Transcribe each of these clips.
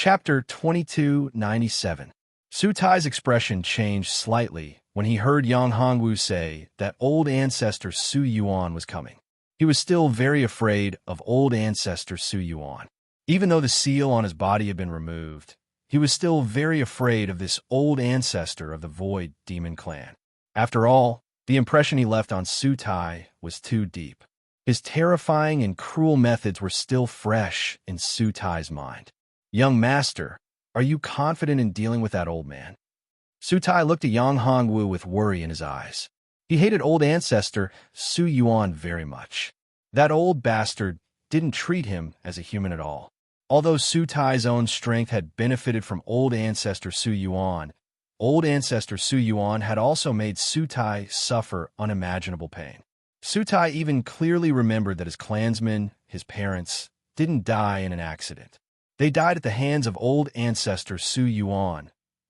Chapter 2297. Su Tai's expression changed slightly when he heard Yang Hongwu say that old ancestor Su Yuan was coming. He was still very afraid of old ancestor Su Yuan. Even though the seal on his body had been removed, he was still very afraid of this old ancestor of the Void Demon clan. After all, the impression he left on Su Tai was too deep. His terrifying and cruel methods were still fresh in Su Tai's mind. "Young master, are you confident in dealing with that old man?" Su Tai looked at Yang Hongwu with worry in his eyes. He hated old ancestor Su Yuan very much. That old bastard didn't treat him as a human at all. Although Su Tai's own strength had benefited from old ancestor Su Yuan had also made Su Tai suffer unimaginable pain. Su Tai even clearly remembered that his clansmen, his parents, didn't die in an accident. They died at the hands of old ancestor Su Yuan,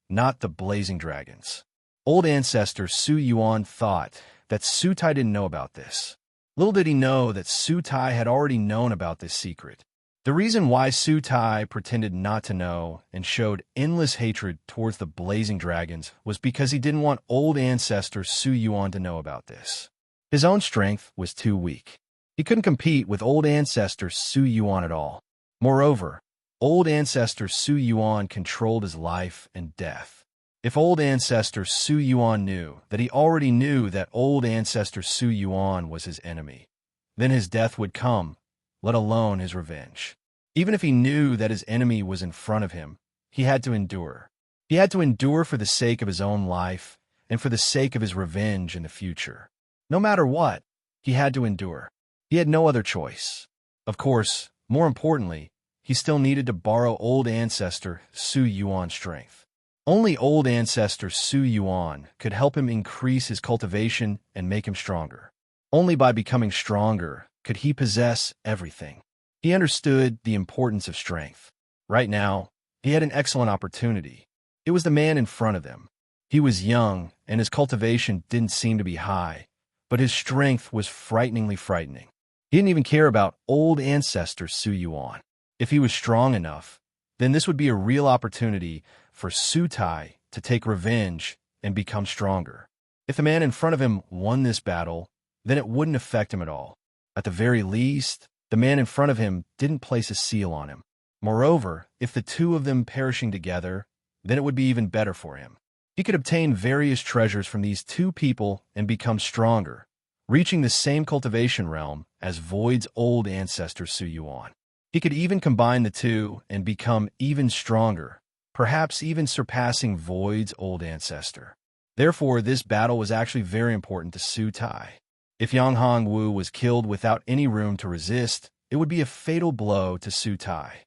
not the blazing dragons. Old ancestor Su Yuan thought that Su Tai didn't know about this. Little did he know that Su Tai had already known about this secret. The reason why Su Tai pretended not to know and showed endless hatred towards the blazing dragons was because he didn't want old ancestor Su Yuan to know about this. His own strength was too weak. He couldn't compete with old ancestor Su Yuan at all. Moreover, old ancestor Su Yuan controlled his life and death. If old ancestor Su Yuan knew that he already knew that old ancestor Su Yuan was his enemy, then his death would come, let alone his revenge. Even if he knew that his enemy was in front of him, he had to endure. He had to endure for the sake of his own life and for the sake of his revenge in the future. No matter what, he had to endure. He had no other choice. Of course, more importantly, he still needed to borrow old ancestor Su Yuan's strength. Only old ancestor Su Yuan could help him increase his cultivation and make him stronger. Only by becoming stronger could he possess everything. He understood the importance of strength. Right now, he had an excellent opportunity. It was the man in front of him. He was young, and his cultivation didn't seem to be high, but his strength was frighteningly frightening. He didn't even care about old ancestor Su Yuan. If he was strong enough, then this would be a real opportunity for Su Tai to take revenge and become stronger. If the man in front of him won this battle, then it wouldn't affect him at all. At the very least, the man in front of him didn't place a seal on him. Moreover, if the two of them perishing together, then it would be even better for him. He could obtain various treasures from these two people and become stronger, reaching the same cultivation realm as Void's old ancestor Su Yuan. He could even combine the two and become even stronger, perhaps even surpassing Void's old ancestor. Therefore, this battle was actually very important to Su Tai. If Yang Hongwu was killed without any room to resist, it would be a fatal blow to Su Tai.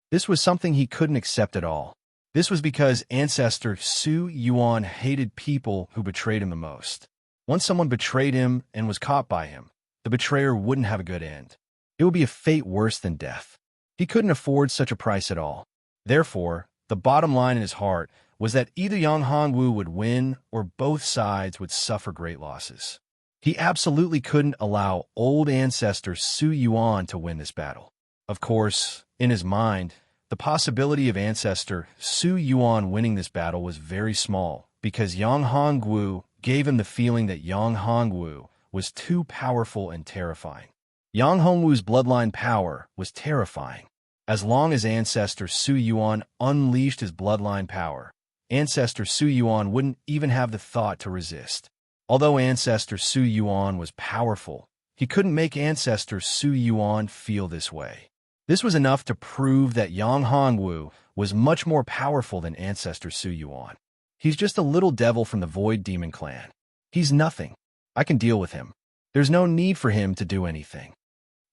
This was something he couldn't accept at all. This was because ancestor Su Yuan hated people who betrayed him the most. Once someone betrayed him and was caught by him, the betrayer wouldn't have a good end. It would be a fate worse than death. He couldn't afford such a price at all. Therefore, the bottom line in his heart was that either Yang Hongwu would win or both sides would suffer great losses. He absolutely couldn't allow old ancestor Su Yuan to win this battle. Of course, in his mind, the possibility of ancestor Su Yuan winning this battle was very small because Yang Hongwu gave him the feeling that Yang Hongwu was too powerful and terrifying. Yang Hongwu's bloodline power was terrifying. As long as ancestor Su Yuan unleashed his bloodline power, ancestor Su Yuan wouldn't even have the thought to resist. Although ancestor Su Yuan was powerful, he couldn't make ancestor Su Yuan feel this way. This was enough to prove that Yang Hongwu was much more powerful than ancestor Su Yuan. He's just a little devil from the Void Demon clan. He's nothing. I can deal with him. There's no need for him to do anything.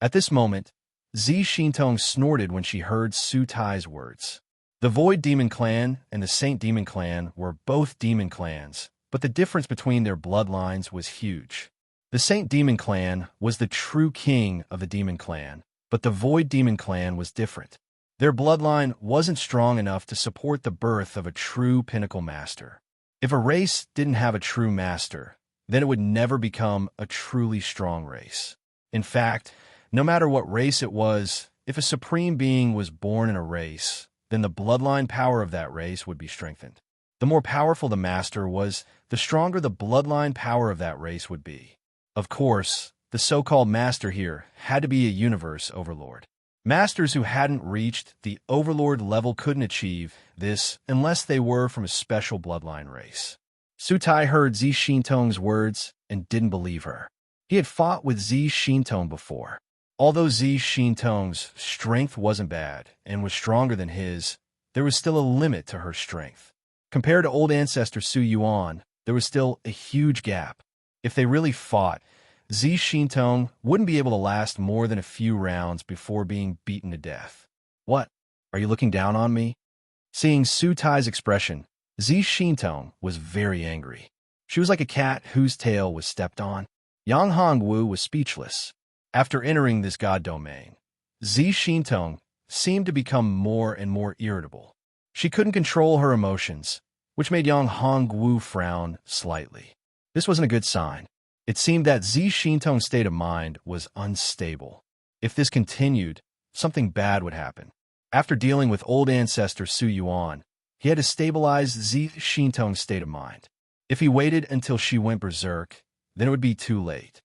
At this moment, Zi Xintong snorted when she heard Su Tai's words. The Void Demon clan and the Saint Demon clan were both demon clans, but the difference between their bloodlines was huge. The Saint Demon clan was the true king of the demon clan, but the Void Demon clan was different. Their bloodline wasn't strong enough to support the birth of a true pinnacle master. If a race didn't have a true master, then it would never become a truly strong race. In fact, no matter what race it was, if a supreme being was born in a race, then the bloodline power of that race would be strengthened. The more powerful the master was, the stronger the bloodline power of that race would be. Of course, the so-called master here had to be a universe overlord. Masters who hadn't reached the overlord level couldn't achieve this unless they were from a special bloodline race. Sutai heard Zi Shintong's words and didn't believe her. He had fought with Zi Shintong before. Although Zi Shintong's strength wasn't bad and was stronger than his, there was still a limit to her strength. Compared to old ancestor Su Yuan, there was still a huge gap. If they really fought, Zi Shintong wouldn't be able to last more than a few rounds before being beaten to death. What? Are you looking down on me? Seeing Su Tai's expression, Zi Shintong was very angry. She was like a cat whose tail was stepped on. Yang Hongwu was speechless. After entering this god domain, Zi Shintong seemed to become more and more irritable. She couldn't control her emotions, which made Yang Hongwu frown slightly. This wasn't a good sign. It seemed that Zi Shintong's state of mind was unstable. If this continued, something bad would happen. After dealing with old ancestor Su Yuan, he had to stabilize Zi Shintong's state of mind. If he waited until she went berserk, then it would be too late.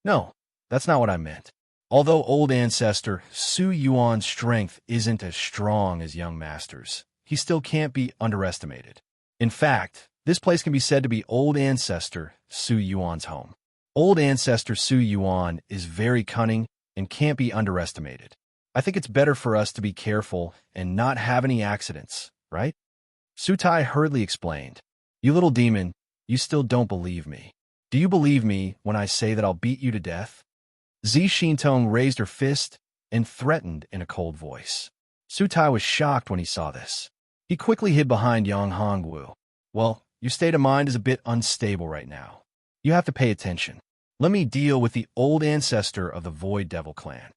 No, that's not what I meant. Although old ancestor Su Yuan's strength isn't as strong as young master's, he still can't be underestimated. In fact, this place can be said to be old ancestor Su Yuan's home. Old ancestor Su Yuan is very cunning and can't be underestimated. I think it's better for us to be careful and not have any accidents, right? Su Tai hurriedly explained. You little demon, you still don't believe me. Do you believe me when I say that I'll beat you to death? Zi Shintong raised her fist and threatened in a cold voice. Su Tai was shocked when he saw this. He quickly hid behind Yang Hongwu. Well, your state of mind is a bit unstable right now. You have to pay attention. Let me deal with the old ancestor of the Void Devil clan.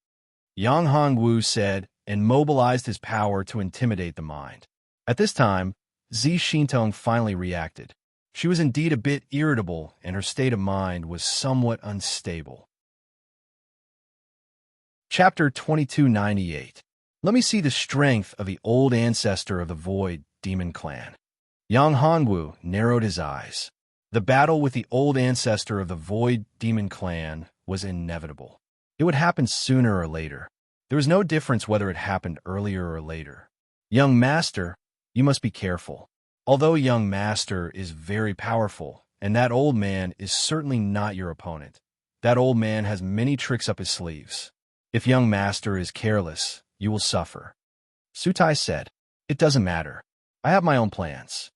Yang Hongwu said and mobilized his power to intimidate the mind. At this time, Zi Shintong finally reacted. She was indeed a bit irritable and her state of mind was somewhat unstable. Chapter 2298. Let me see the strength of the old ancestor of the Void Demon clan. Yang Hongwu narrowed his eyes. The battle with the old ancestor of the Void Demon clan was inevitable. It would happen sooner or later. There was no difference whether it happened earlier or later. Young Master, you must be careful. Although Young Master is very powerful, and that old man is certainly not your opponent, that old man has many tricks up his sleeves. If Young Master is careless, you will suffer. Su Tai said, It doesn't matter. I have my own plans.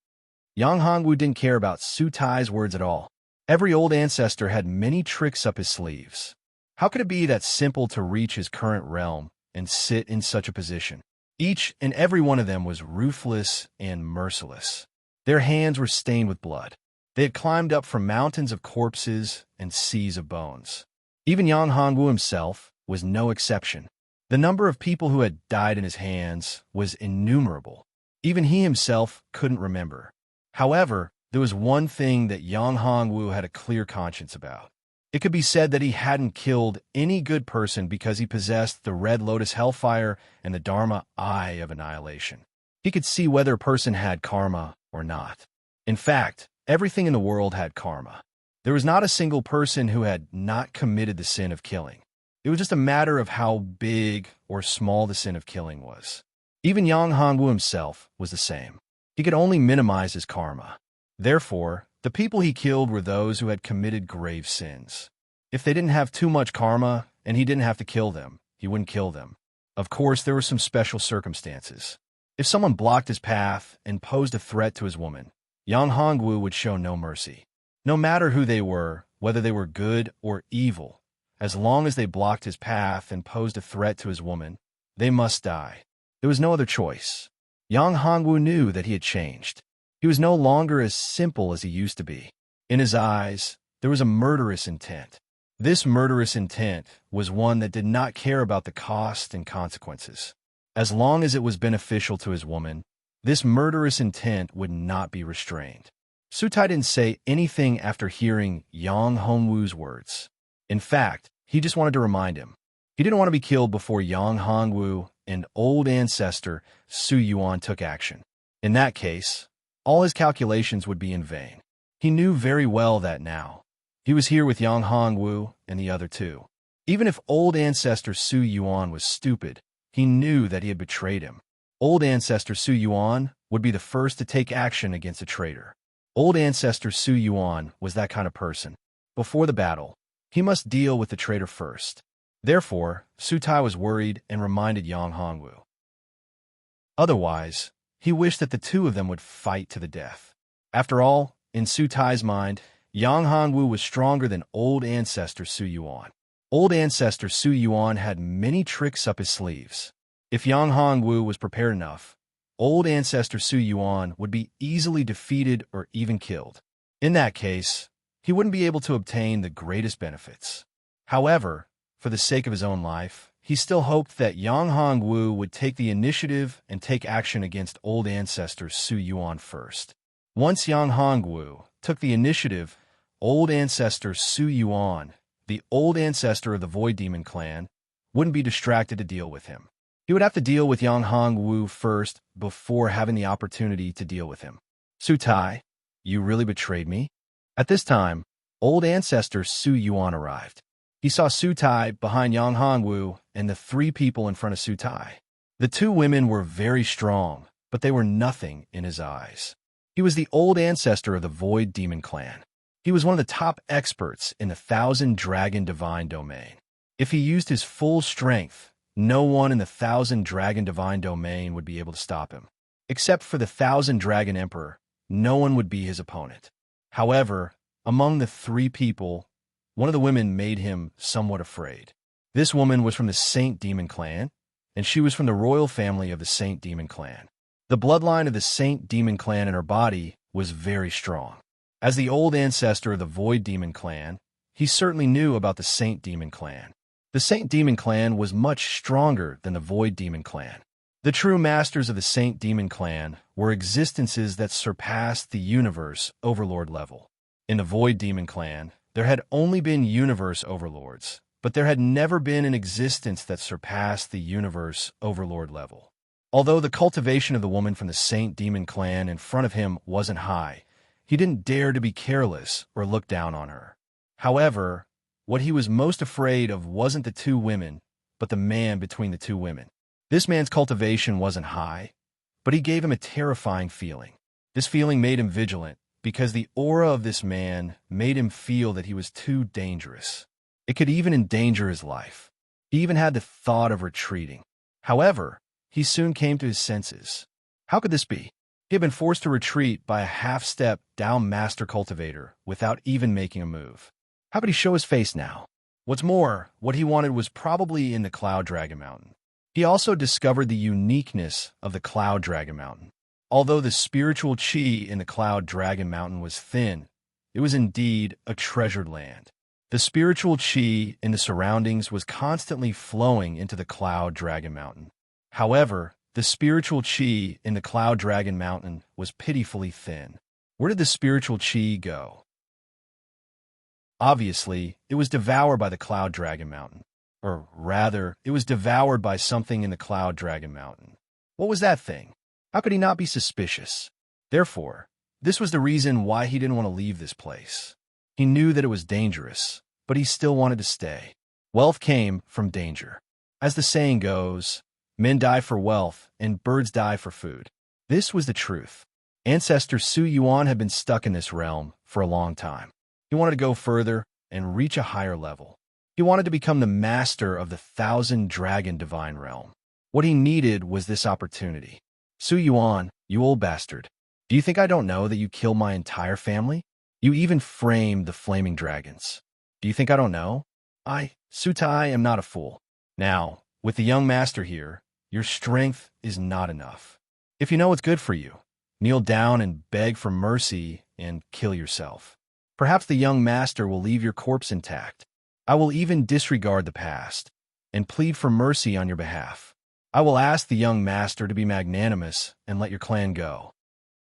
Yang Hongwu didn't care about Su Tai's words at all. Every old ancestor had many tricks up his sleeves. How could it be that simple to reach his current realm and sit in such a position? Each and every one of them was ruthless and merciless. Their hands were stained with blood. They had climbed up from mountains of corpses and seas of bones. Even Yang Hongwu himself was no exception. The number of people who had died in his hands was innumerable. Even he himself couldn't remember. However, there was one thing that Yang Hongwu had a clear conscience about. It could be said that he hadn't killed any good person because he possessed the Red Lotus Hellfire and the Dharma Eye of Annihilation. He could see whether a person had karma or not. In fact, everything in the world had karma. There was not a single person who had not committed the sin of killing. It was just a matter of how big or small the sin of killing was. Even Yang Hongwu himself was the same. He could only minimize his karma. Therefore, the people he killed were those who had committed grave sins. If they didn't have too much karma and he didn't have to kill them, he wouldn't kill them. Of course, there were some special circumstances. If someone blocked his path and posed a threat to his woman, Yang Hongwu would show no mercy. No matter who they were, whether they were good or evil, as long as they blocked his path and posed a threat to his woman, they must die. There was no other choice. Yang Hongwu knew that he had changed. He was no longer as simple as he used to be. In his eyes, there was a murderous intent. This murderous intent was one that did not care about the cost and consequences. As long as it was beneficial to his woman, this murderous intent would not be restrained. Su Tai didn't say anything after hearing Yang Hongwu's words. In fact, he just wanted to remind him. He didn't want to be killed before Yang Hongwu and old ancestor Su Yuan took action. In that case, all his calculations would be in vain. He knew very well that now. He was here with Yang Hongwu and the other two. Even if old ancestor Su Yuan was stupid, he knew that he had betrayed him. Old ancestor Su Yuan would be the first to take action against a traitor. Old ancestor Su Yuan was that kind of person. Before the battle, he must deal with the traitor first. Therefore, Su Tai was worried and reminded Yang Hongwu. Otherwise, he wished that the two of them would fight to the death. After all, in Su Tai's mind, Yang Hongwu was stronger than old ancestor Su Yuan. Old ancestor Su Yuan had many tricks up his sleeves. If Yang Hongwu was prepared enough, old ancestor Su Yuan would be easily defeated or even killed. In that case, he wouldn't be able to obtain the greatest benefits. However, for the sake of his own life, he still hoped that Yang Hongwu would take the initiative and take action against old ancestor Su Yuan first. Once Yang Hongwu took the initiative, old ancestor Su Yuan, the old ancestor of the Void Demon clan, wouldn't be distracted to deal with him. He would have to deal with Yang Hongwu first before having the opportunity to deal with him. Su Tai, you really betrayed me? At this time, old ancestor Su Yuan arrived. He saw Su Tai behind Yang Hongwu and the three people in front of Su Tai. The two women were very strong, but they were nothing in his eyes. He was the old ancestor of the Void Demon clan. He was one of the top experts in the Thousand Dragon Divine Domain. If he used his full strength, no one in the Thousand Dragon Divine Domain would be able to stop him. Except for the Thousand Dragon Emperor, no one would be his opponent. However, among the three people, one of the women made him somewhat afraid. This woman was from the Saint Demon clan, and she was from the royal family of the Saint Demon clan. The bloodline of the Saint Demon clan in her body was very strong. As the old ancestor of the Void Demon clan, he certainly knew about the Saint Demon clan. The Saint Demon clan was much stronger than the Void Demon clan. The true masters of the Saint Demon clan were existences that surpassed the universe overlord level. In the Void Demon clan, there had only been universe overlords, but there had never been an existence that surpassed the universe overlord level. Although the cultivation of the woman from the Saint Demon clan in front of him wasn't high, he didn't dare to be careless or look down on her. However, what he was most afraid of wasn't the two women, but the man between the two women. This man's cultivation wasn't high, but he gave him a terrifying feeling. This feeling made him vigilant, because the aura of this man made him feel that he was too dangerous. It could even endanger his life. He even had the thought of retreating. However, he soon came to his senses. How could this be? He had been forced to retreat by a half-step down master cultivator without even making a move. How could he show his face now? What's more, what he wanted was probably in the Cloud Dragon Mountain. He also discovered the uniqueness of the Cloud Dragon Mountain. Although the spiritual chi in the Cloud Dragon Mountain was thin, it was indeed a treasured land. The spiritual chi in the surroundings was constantly flowing into the Cloud Dragon Mountain. However, the spiritual chi in the Cloud Dragon Mountain was pitifully thin. Where did the spiritual chi go? Obviously, it was devoured by the Cloud Dragon Mountain. Or rather, it was devoured by something in the Cloud Dragon Mountain. What was that thing? How could he not be suspicious? Therefore, this was the reason why he didn't want to leave this place. He knew that it was dangerous, but he still wanted to stay. Wealth came from danger. As the saying goes, men die for wealth and birds die for food. This was the truth. Ancestor Su Yuan had been stuck in this realm for a long time. He wanted to go further and reach a higher level. He wanted to become the master of the Thousand Dragon Divine Realm. What he needed was this opportunity. Su Yuan, you old bastard. Do you think I don't know that you killed my entire family? You even framed the flaming dragons. Do you think I don't know? Su Tai, am not a fool. Now, with the young master here, your strength is not enough. If you know what's good for you, kneel down and beg for mercy and kill yourself. Perhaps the young master will leave your corpse intact. I will even disregard the past and plead for mercy on your behalf. I will ask the young master to be magnanimous and let your clan go.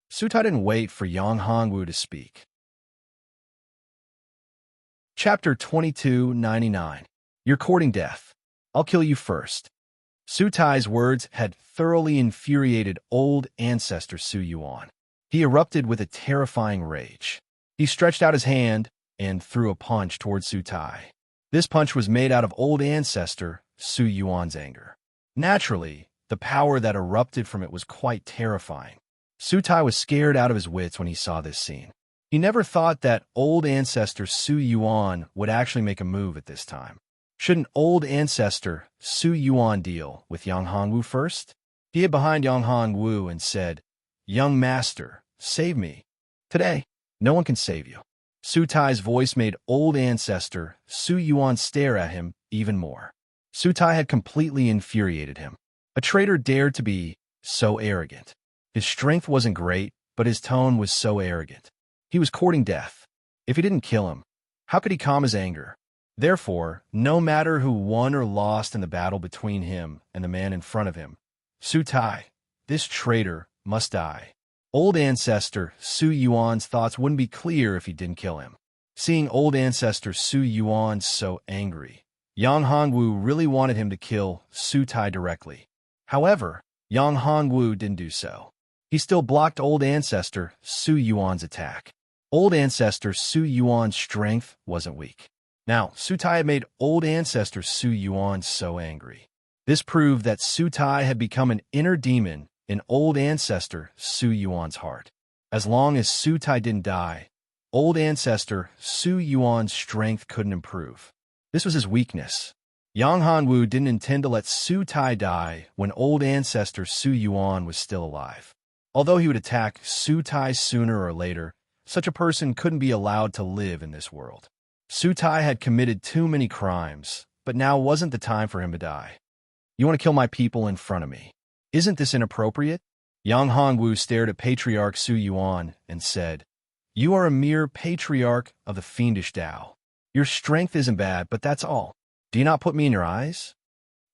Su Tai didn't wait for Yang Hongwu to speak. Chapter 2299. You're courting death. I'll kill you first. Su Tai's words had thoroughly infuriated old ancestor Su Yuan. He erupted with a terrifying rage. He stretched out his hand and threw a punch toward Su Tai. This punch was made out of old ancestor Su Yuan's anger. Naturally, the power that erupted from it was quite terrifying. Su Tai was scared out of his wits when he saw this scene. He never thought that old ancestor Su Yuan would actually make a move at this time. Shouldn't old ancestor Su Yuan deal with Yang Hongwu first? He hid behind Yang Hongwu and said, "Young master, save me. Today, no one can save you." Su Tai's voice made old ancestor Su Yuan stare at him even more. Su Tai had completely infuriated him. A traitor dared to be so arrogant. His strength wasn't great, but his tone was so arrogant. He was courting death. If he didn't kill him, how could he calm his anger? Therefore, no matter who won or lost in the battle between him and the man in front of him, Su Tai, this traitor, must die. Old ancestor Su Yuan's thoughts wouldn't be clear if he didn't kill him. Seeing old ancestor Su Yuan so angry, Yang Hongwu really wanted him to kill Su Tai directly. However, Yang Hongwu didn't do so. He still blocked old ancestor Su Yuan's attack. Old ancestor Su Yuan's strength wasn't weak. Now, Su Tai had made old ancestor Su Yuan so angry. This proved that Su Tai had become an inner demon in old ancestor Su Yuan's heart. As long as Su Tai didn't die, old ancestor Su Yuan's strength couldn't improve. This was his weakness. Yang Hongwu didn't intend to let Su Tai die when old ancestor Su Yuan was still alive. Although he would attack Su Tai sooner or later, such a person couldn't be allowed to live in this world. Su Tai had committed too many crimes, but now wasn't the time for him to die. "You want to kill my people in front of me? Isn't this inappropriate?" Yang Hongwu stared at Patriarch Su Yuan and said, "You are a mere patriarch of the fiendish Tao. Your strength isn't bad, but that's all. Do you not put me in your eyes?"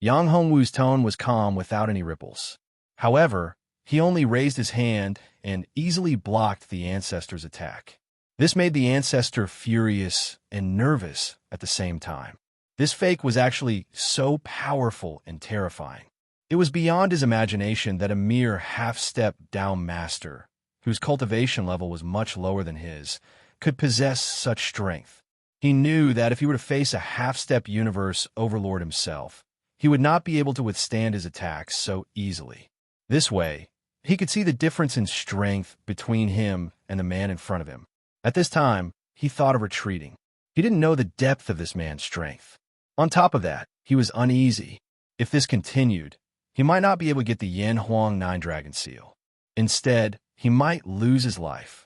Yang Hongwu's tone was calm without any ripples. However, he only raised his hand and easily blocked the ancestor's attack. This made the ancestor furious and nervous at the same time. This fake was actually so powerful and terrifying. It was beyond his imagination that a mere half-step down master, whose cultivation level was much lower than his, could possess such strength. He knew that if he were to face a half-step universe overlord himself, he would not be able to withstand his attacks so easily. This way, he could see the difference in strength between him and the man in front of him. At this time, he thought of retreating. He didn't know the depth of this man's strength. On top of that, he was uneasy. If this continued, he might not be able to get the Yan Huang 9 Dragon Seal. Instead, he might lose his life.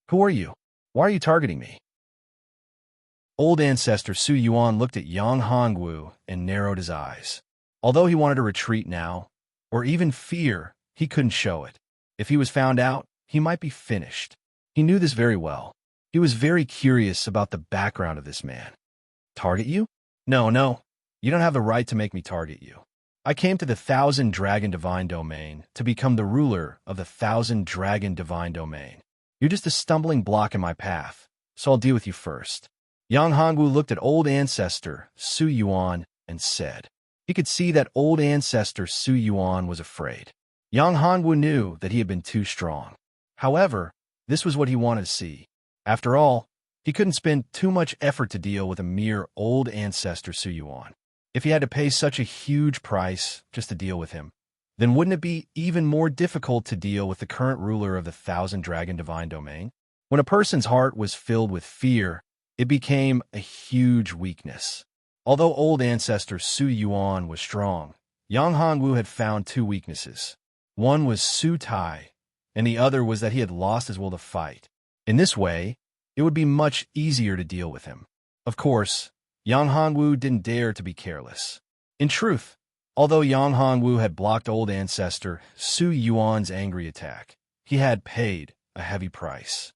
"Who are you? Why are you targeting me?" Old ancestor Su Yuan looked at Yang Hongwu and narrowed his eyes. Although he wanted to retreat now, or even fear, he couldn't show it. If he was found out, he might be finished. He knew this very well. He was very curious about the background of this man. "Target you? No. You don't have the right to make me target you. I came to the 1,000 Dragon Divine Domain to become the ruler of the 1,000 Dragon Divine Domain. You're just a stumbling block in my path, so I'll deal with you first." Yang Hongwu looked at old ancestor Su Yuan and said. He could see that old ancestor Su Yuan was afraid. Yang Hongwu knew that he had been too strong. However, this was what he wanted to see. After all, he couldn't spend too much effort to deal with a mere old ancestor Su Yuan. If he had to pay such a huge price just to deal with him, then wouldn't it be even more difficult to deal with the current ruler of the 1,000 Dragon Divine Domain? When a person's heart was filled with fear, it became a huge weakness. Although old ancestor Su Yuan was strong, Yang Hongwu had found two weaknesses. One was Su Tai, and the other was that he had lost his will to fight. In this way, it would be much easier to deal with him. Of course, Yang Hongwu didn't dare to be careless. In truth, although Yang Hongwu had blocked old ancestor Su Yuan's angry attack, he had paid a heavy price.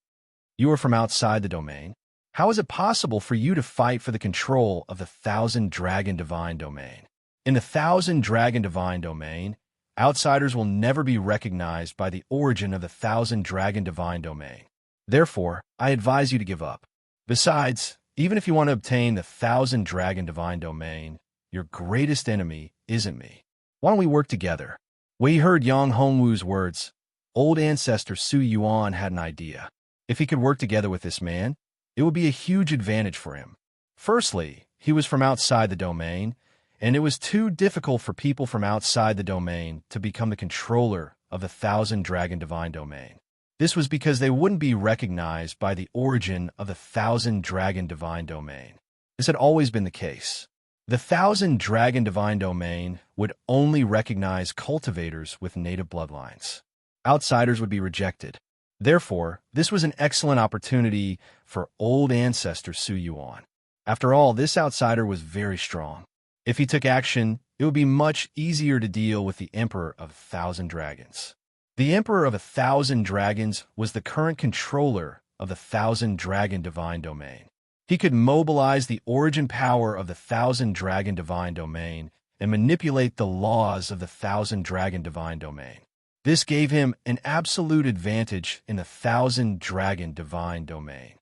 "You are from outside the domain. How is it possible for you to fight for the control of the 1,000 Dragon Divine Domain? In the 1,000 Dragon Divine Domain, outsiders will never be recognized by the origin of the 1,000 Dragon Divine Domain. Therefore, I advise you to give up. Besides, even if you want to obtain the 1,000 Dragon Divine Domain, your greatest enemy isn't me. Why don't we work together? When he heard Yang Hongwu's words, old ancestor Su Yuan had an idea. If he could work together with this man, it would be a huge advantage for him. Firstly, he was from outside the domain, and it was too difficult for people from outside the domain to become the controller of the Thousand Dragon Divine Domain. This was because they wouldn't be recognized by the origin of the Thousand Dragon Divine Domain. This had always been the case. The Thousand Dragon Divine Domain would only recognize cultivators with native bloodlines. Outsiders would be rejected. Therefore, this was an excellent opportunity for old ancestor Su Yuan. After all, this outsider was very strong. If he took action, it would be much easier to deal with the Emperor of 1,000 Dragons. The Emperor of 1,000 Dragons was the current controller of the 1,000 Dragon Divine Domain. He could mobilize the origin power of the 1,000 Dragon Divine Domain and manipulate the laws of the 1,000 Dragon Divine Domain. This gave him an absolute advantage in the 1,000 Dragon Divine Domain.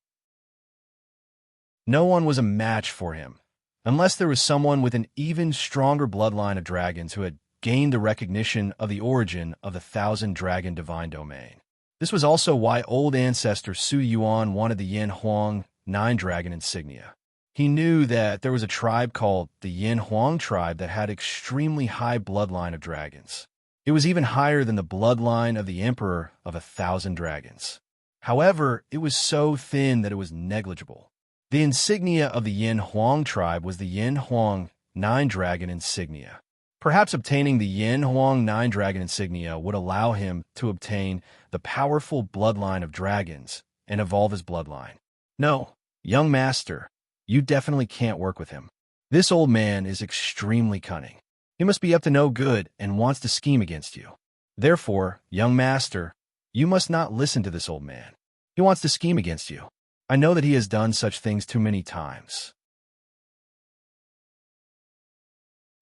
No one was a match for him, unless there was someone with an even stronger bloodline of dragons who had gained the recognition of the origin of the 1,000 Dragon Divine Domain. This was also why old ancestor Su Yuan wanted the Yin Huang 9 Dragon insignia. He knew that there was a tribe called the Yin Huang tribe that had extremely high bloodline of dragons. It was even higher than the bloodline of the Emperor of 1,000 Dragons. However, it was so thin that it was negligible. The insignia of the Yin Huang tribe was the Yin Huang 9 Dragon insignia. Perhaps obtaining the Yin Huang 9 Dragon insignia would allow him to obtain the powerful bloodline of dragons and evolve his bloodline. No, young master, you definitely can't work with him. This old man is extremely cunning. He must be up to no good and wants to scheme against you. Therefore, young master, you must not listen to this old man. He wants to scheme against you. I know that he has done such things too many times.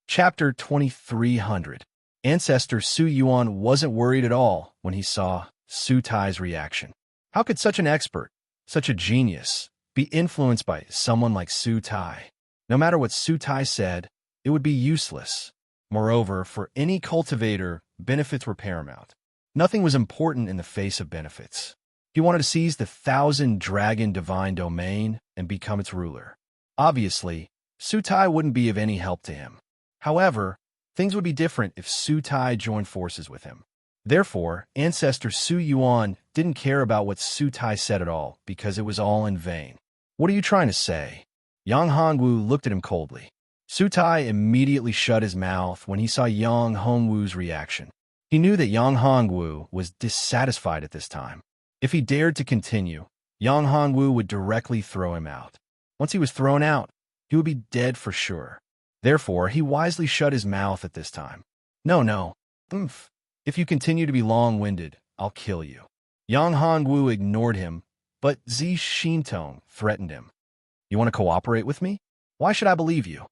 Chapter 2300. Ancestor Su Yuan wasn't worried at all when he saw Su Tai's reaction. How could such an expert, such a genius, be influenced by someone like Su Tai? No matter what Su Tai said, it would be useless. Moreover, for any cultivator, benefits were paramount. Nothing was important in the face of benefits. He wanted to seize the 1,000 Dragon Divine Domain and become its ruler. Obviously, Su Tai wouldn't be of any help to him. However, things would be different if Su Tai joined forces with him. Therefore, ancestor Su Yuan didn't care about what Su Tai said at all because it was all in vain. What are you trying to say? Yang Hongwu looked at him coldly. Su Tai immediately shut his mouth when he saw Yang Hongwu's reaction. He knew that Yang Hongwu was dissatisfied at this time. If he dared to continue, Yang Hongwu would directly throw him out. Once he was thrown out, he would be dead for sure. Therefore, he wisely shut his mouth at this time. No. If you continue to be long-winded, I'll kill you. Yang Hongwu ignored him, but Zi Xintong threatened him. You want to cooperate with me? Why should I believe you?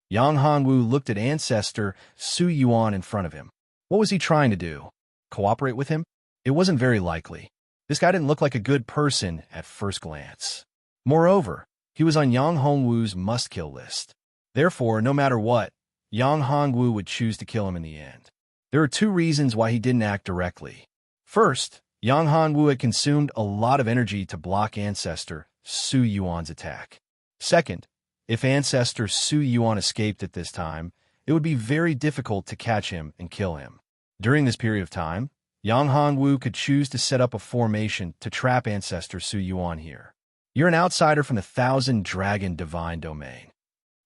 Yang Hongwu looked at ancestor Su Yuan in front of him. What was he trying to do? Cooperate with him? It wasn't very likely. This guy didn't look like a good person at first glance. Moreover, he was on Yang Hongwu's must-kill list. Therefore, no matter what, Yang Hongwu would choose to kill him in the end. There are two reasons why he didn't act directly. First, Yang Hongwu had consumed a lot of energy to block ancestor Su Yuan's attack. Second, if ancestor Su Yuan escaped at this time, it would be very difficult to catch him and kill him. During this period of time, Yang Hongwu could choose to set up a formation to trap ancestor Su Yuan here. You're an outsider from the 1,000 Dragon Divine Domain.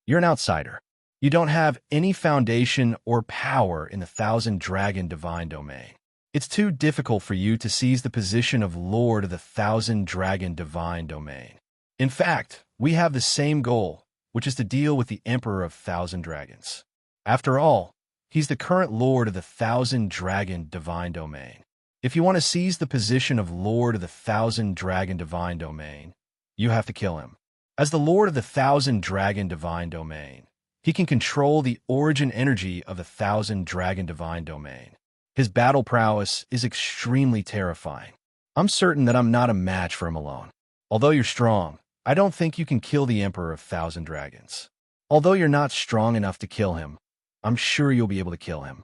You're an outsider. You don't have any foundation or power in the 1,000 Dragon Divine Domain. It's too difficult for you to seize the position of Lord of the 1,000 Dragon Divine Domain. In fact, we have the same goal, which is to deal with the Emperor of 1,000 Dragons. After all, he's the current Lord of the 1,000 Dragon Divine Domain. If you want to seize the position of Lord of the 1,000 Dragon Divine Domain, you have to kill him. As the Lord of the 1,000 Dragon Divine Domain, he can control the origin energy of the 1,000 Dragon Divine Domain. His battle prowess is extremely terrifying. I'm certain that I'm not a match for him alone. Although you're strong, I don't think you can kill the Emperor of 1,000 Dragons. Although you're not strong enough to kill him, I'm sure you'll be able to kill him."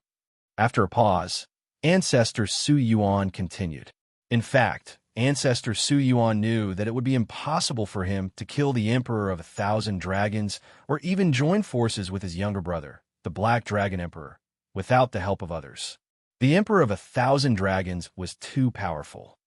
After a pause, Ancestor Su Yuan continued. In fact, Ancestor Su Yuan knew that it would be impossible for him to kill the Emperor of 1,000 Dragons or even join forces with his younger brother, the Black Dragon Emperor, without the help of others. The Emperor of 1,000 Dragons was too powerful.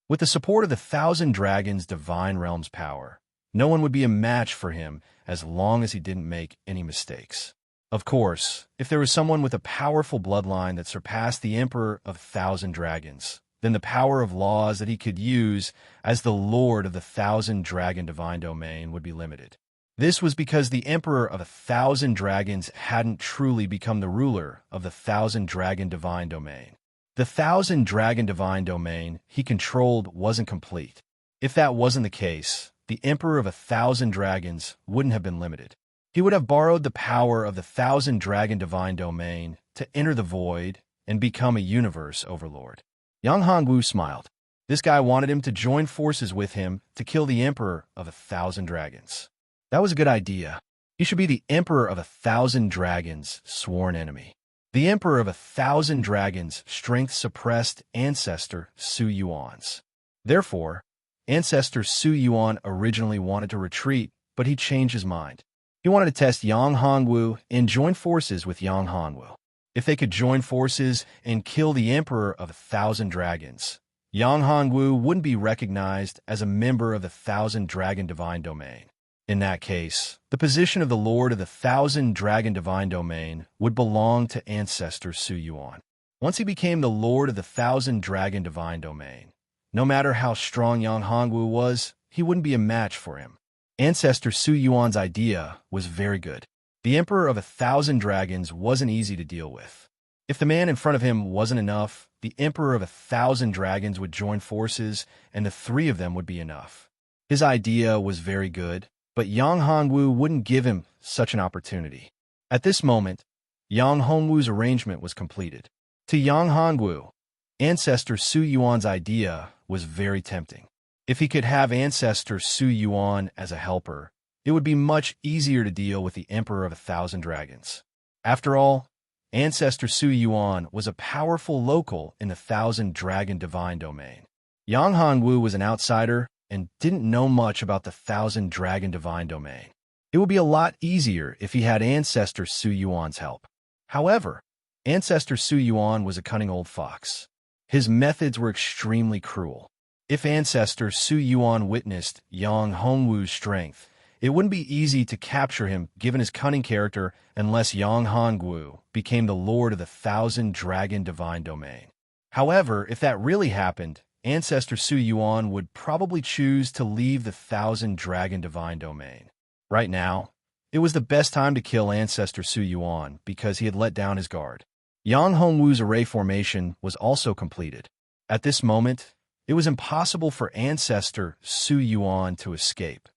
With the support of the 1,000 Dragons' divine realm's power, no one would be a match for him as long as he didn't make any mistakes. Of course, if there was someone with a powerful bloodline that surpassed the Emperor of 1,000 Dragons, then the power of laws that he could use as the Lord of the 1,000 Dragon Divine Domain would be limited. This was because the Emperor of 1,000 Dragons hadn't truly become the ruler of the 1,000 Dragon Divine Domain. The 1,000 Dragon Divine Domain he controlled wasn't complete. If that wasn't the case, the Emperor of 1,000 Dragons wouldn't have been limited. He would have borrowed the power of the 1,000 Dragon Divine Domain to enter the void and become a universe overlord. Yang Hongwu smiled. This guy wanted him to join forces with him to kill the Emperor of 1,000 Dragons. That was a good idea. He should be the Emperor of 1,000 Dragons' sworn enemy. The Emperor of 1,000 Dragons' strength suppressed Ancestor Su Yuan's. Therefore, Ancestor Su Yuan originally wanted to retreat, but he changed his mind. He wanted to test Yang Hongwu and join forces with Yang Hongwu. If they could join forces and kill the Emperor of 1,000 Dragons, Yang Hongwu wouldn't be recognized as a member of the 1,000 Dragon Divine Domain. In that case, the position of the Lord of the 1,000 Dragon Divine Domain would belong to Ancestor Su Yuan. Once he became the Lord of the 1,000 Dragon Divine Domain, no matter how strong Yang Hongwu was, he wouldn't be a match for him. Ancestor Su Yuan's idea was very good. The Emperor of 1,000 Dragons wasn't easy to deal with. If the man in front of him wasn't enough, the Emperor of 1,000 Dragons would join forces, and the three of them would be enough. His idea was very good, but Yang Hongwu wouldn't give him such an opportunity. At this moment, Yang Hongwu's arrangement was completed. To Yang Hongwu, Ancestor Su Yuan's idea was very tempting. If he could have Ancestor Su Yuan as a helper, it would be much easier to deal with the Emperor of 1,000 Dragons. After all, Ancestor Su Yuan was a powerful local in the 1,000 Dragon Divine Domain. Yang Hongwu was an outsider and didn't know much about the 1,000 Dragon Divine Domain. It would be a lot easier if he had Ancestor Su Yuan's help. However, Ancestor Su Yuan was a cunning old fox. His methods were extremely cruel. If Ancestor Su Yuan witnessed Yang Hongwu's strength, it wouldn't be easy to capture him given his cunning character unless Yang Hongwu became the Lord of the 1,000 Dragon Divine Domain. However, if that really happened, Ancestor Su Yuan would probably choose to leave the 1,000 Dragon Divine Domain. Right now, it was the best time to kill Ancestor Su Yuan because he had let down his guard. Yang Hongwu's array formation was also completed. At this moment, it was impossible for Ancestor Su Yuan to escape.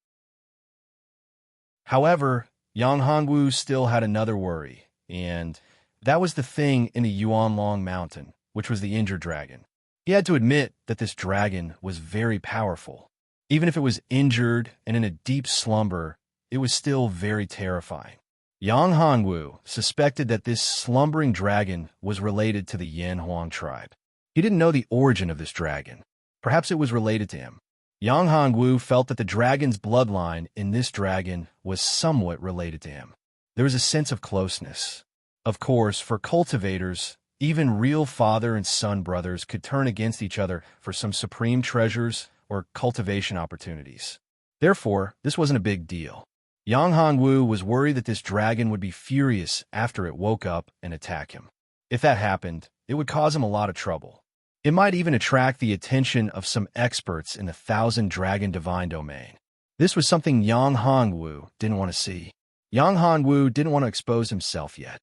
However, Yang Hongwu still had another worry, and that was the thing in the Yuanlong Mountain, which was the injured dragon. He had to admit that this dragon was very powerful. Even if it was injured and in a deep slumber, it was still very terrifying. Yang Hongwu suspected that this slumbering dragon was related to the Yanhuang tribe. He didn't know the origin of this dragon. Perhaps it was related to him. Yang Hongwu felt that the dragon's bloodline in this dragon was somewhat related to him. There was a sense of closeness. Of course, for cultivators, even real father and son brothers could turn against each other for some supreme treasures or cultivation opportunities. Therefore, this wasn't a big deal. Yang Hongwu was worried that this dragon would be furious after it woke up and attack him. If that happened, it would cause him a lot of trouble. It might even attract the attention of some experts in the 1,000 Dragon Divine Domain. This was something Yang Hongwu didn't want to see. Yang Hongwu didn't want to expose himself yet.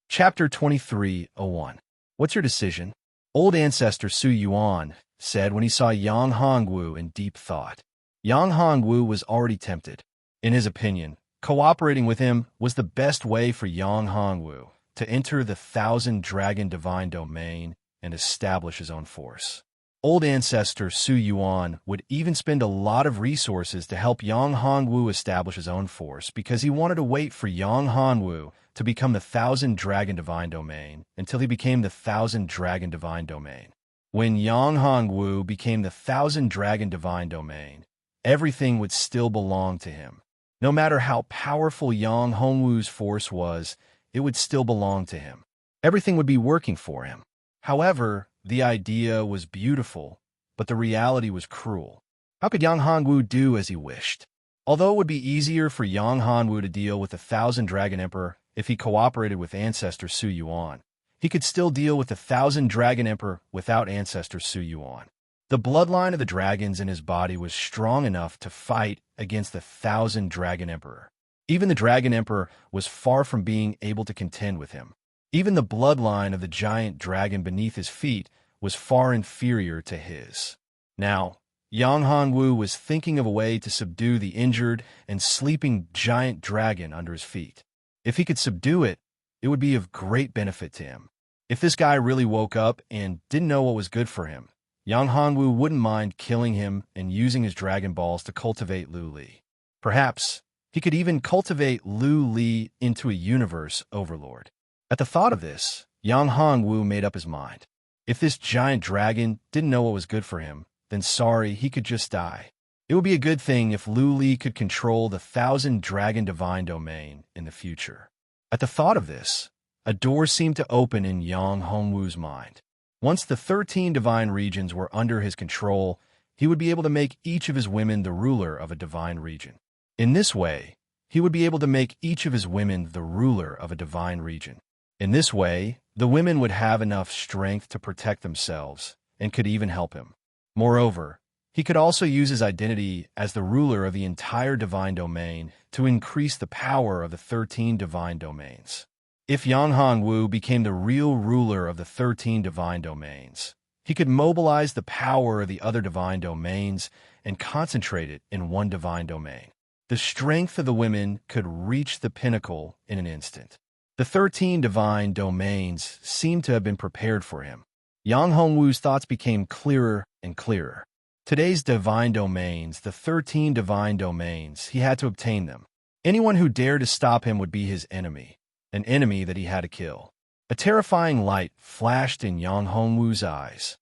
Chapter 23:01. What's your decision? Old Ancestor Su Yuan said when he saw Yang Hongwu in deep thought. Yang Hongwu was already tempted. In his opinion, cooperating with him was the best way for Yang Hongwu to enter the 1,000 Dragon Divine Domain and establish his own force. Old ancestor Su Yuan would even spend a lot of resources to help Yang Hongwu establish his own force because he wanted to wait for Yang Hongwu to become the Thousand Dragon Divine Domain until he became the Thousand Dragon Divine Domain. When Yang Hongwu became the Thousand Dragon Divine Domain, everything would still belong to him. No matter how powerful Yang Hongwu's force was, it would still belong to him. Everything would be working for him. However, the idea was beautiful, but the reality was cruel. How could Yang Hongwu do as he wished? Although it would be easier for Yang Hongwu to deal with the Thousand Dragon Emperor if he cooperated with ancestor Su Yuan, he could still deal with the Thousand Dragon Emperor without ancestor Su Yuan. The bloodline of the dragons in his body was strong enough to fight against the Thousand Dragon Emperor. Even the Dragon Emperor was far from being able to contend with him. Even the bloodline of the giant dragon beneath his feet was far inferior to his. Now, Yang Hongwu was thinking of a way to subdue the injured and sleeping giant dragon under his feet. If he could subdue it, it would be of great benefit to him. If this guy really woke up and didn't know what was good for him, Yang Hongwu wouldn't mind killing him and using his Dragon Balls to cultivate Lu Li. Perhaps he could even cultivate Lu Li into a universe overlord. At the thought of this, Yang Hongwu made up his mind. If this giant dragon didn't know what was good for him, then sorry, he could just die. It would be a good thing if Lu Li could control the Thousand Dragon Divine Domain in the future. At the thought of this, a door seemed to open in Yang Hongwu's mind. Once the 13 divine regions were under his control, he would be able to make each of his women the ruler of a divine region. In this way, he would be able to make each of his women the ruler of a divine region. In this way, the women would have enough strength to protect themselves and could even help him. Moreover, he could also use his identity as the ruler of the entire divine domain to increase the power of the 13 divine domains. If Yang Hongwu became the real ruler of the 13 divine domains, he could mobilize the power of the other divine domains and concentrate it in one divine domain. The strength of the women could reach the pinnacle in an instant. The 13 divine domains seemed to have been prepared for him. Yang Hongwu's thoughts became clearer and clearer. Today's divine domains, the 13 divine domains, he had to obtain them. Anyone who dared to stop him would be his enemy, an enemy that he had to kill. A terrifying light flashed in Yang Hongwu's eyes.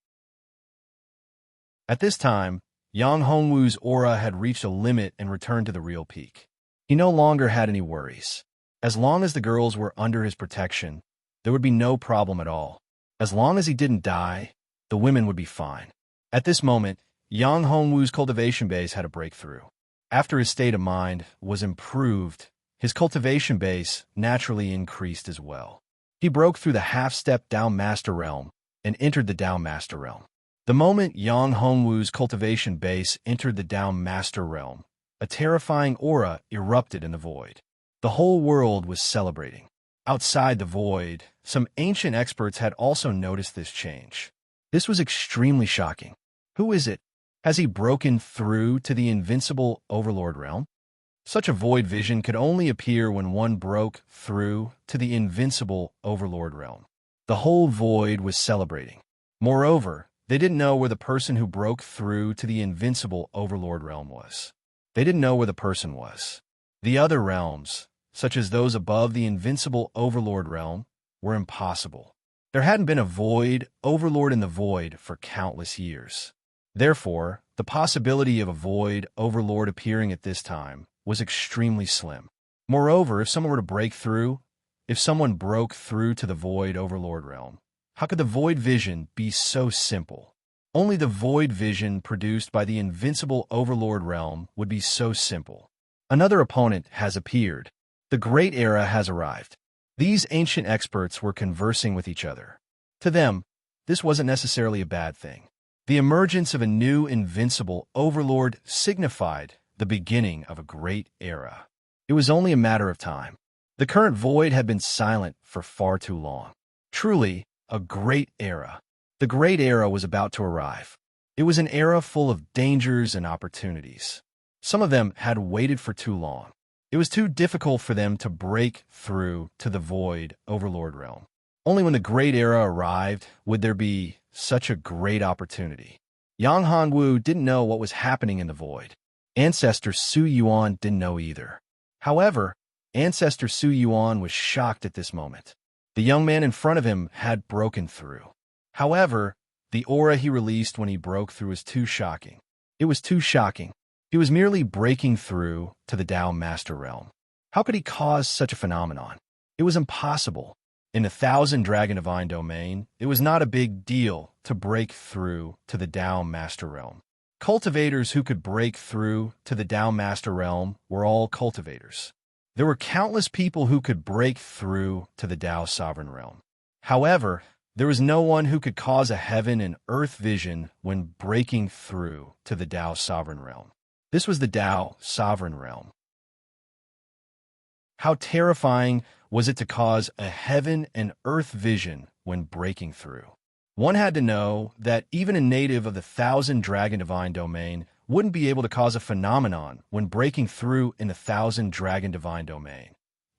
At this time, Yang Hongwu's aura had reached a limit and returned to the real peak. He no longer had any worries. As long as the girls were under his protection, there would be no problem at all. As long as he didn't die, the women would be fine. At this moment, Yang Hongwu's cultivation base had a breakthrough. After his state of mind was improved, his cultivation base naturally increased as well. He broke through the half-step down Master Realm and entered the down Master Realm. The moment Yang Hongwu's cultivation base entered the down Master Realm, a terrifying aura erupted in the void. The whole world was celebrating. Outside the void, some ancient experts had also noticed this change. This was extremely shocking. Who is it? Has he broken through to the invincible Overlord realm? Such a void vision could only appear when one broke through to the invincible Overlord realm. The whole void was celebrating. Moreover, they didn't know where the person who broke through to the invincible Overlord realm was. They didn't know where the person was. The other realms, such as those above the invincible Overlord realm, were impossible. There hadn't been a void Overlord in the void for countless years. Therefore, the possibility of a void Overlord appearing at this time was extremely slim. Moreover, if someone were to break through, if someone broke through to the void Overlord realm, how could the void vision be so simple? Only the void vision produced by the invincible Overlord realm would be so simple. Another opponent has appeared. The Great Era has arrived. These ancient experts were conversing with each other. To them, this wasn't necessarily a bad thing. The emergence of a new invincible Overlord signified the beginning of a great era. It was only a matter of time. The current void had been silent for far too long. Truly, a great era. The Great Era was about to arrive. It was an era full of dangers and opportunities. Some of them had waited for too long. It was too difficult for them to break through to the void Overlord realm. Only when the Great Era arrived would there be such a great opportunity. Yang Hongwu didn't know what was happening in the void. Ancestor Su Yuan didn't know either. However, Ancestor Su Yuan was shocked at this moment. The young man in front of him had broken through. However, the aura he released when he broke through was too shocking. It was too shocking. He was merely breaking through to the Tao Master Realm. How could he cause such a phenomenon? It was impossible. In the Thousand Dragon Divine Domain, it was not a big deal to break through to the Tao Master Realm. Cultivators who could break through to the Tao Master Realm were all cultivators. There were countless people who could break through to the Tao Sovereign Realm. However, there was no one who could cause a heaven and earth vision when breaking through to the Tao Sovereign Realm. This was the Tao Sovereign Realm. How terrifying was it to cause a heaven and earth vision when breaking through? One had to know that even a native of the Thousand Dragon Divine Domain wouldn't be able to cause a phenomenon when breaking through in the Thousand Dragon Divine Domain,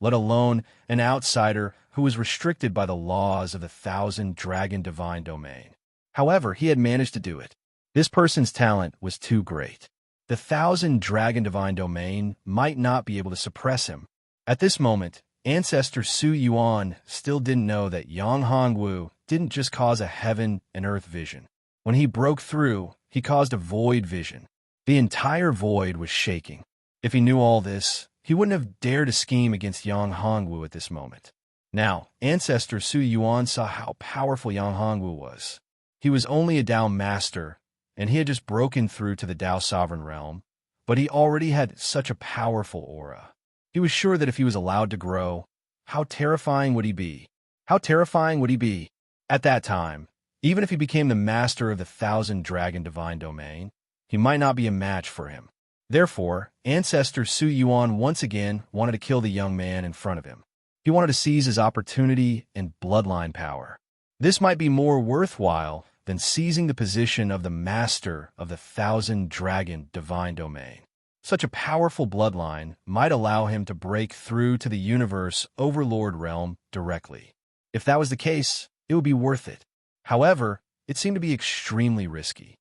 let alone an outsider who was restricted by the laws of the Thousand Dragon Divine Domain. However, he had managed to do it. This person's talent was too great. The Thousand Dragon Divine Domain might not be able to suppress him. At this moment, Ancestor Su Yuan still didn't know that Yang Hongwu didn't just cause a heaven and earth vision. When he broke through, he caused a void vision. The entire void was shaking. If he knew all this, he wouldn't have dared to scheme against Yang Hongwu at this moment. Now, Ancestor Su Yuan saw how powerful Yang Hongwu was. He was only a Tao master, and he had just broken through to the Tao Sovereign Realm, but he already had such a powerful aura. He was sure that if he was allowed to grow, how terrifying would he be? How terrifying would he be? At that time, even if he became the master of the Thousand Dragon Divine Domain, he might not be a match for him. Therefore, Ancestor Su Yuan once again wanted to kill the young man in front of him. He wanted to seize his opportunity and bloodline power. This might be more worthwhile than seizing the position of the master of the Thousand Dragon Divine Domain. Such a powerful bloodline might allow him to break through to the universe overlord realm directly. If that was the case, it would be worth it. However, it seemed to be extremely risky.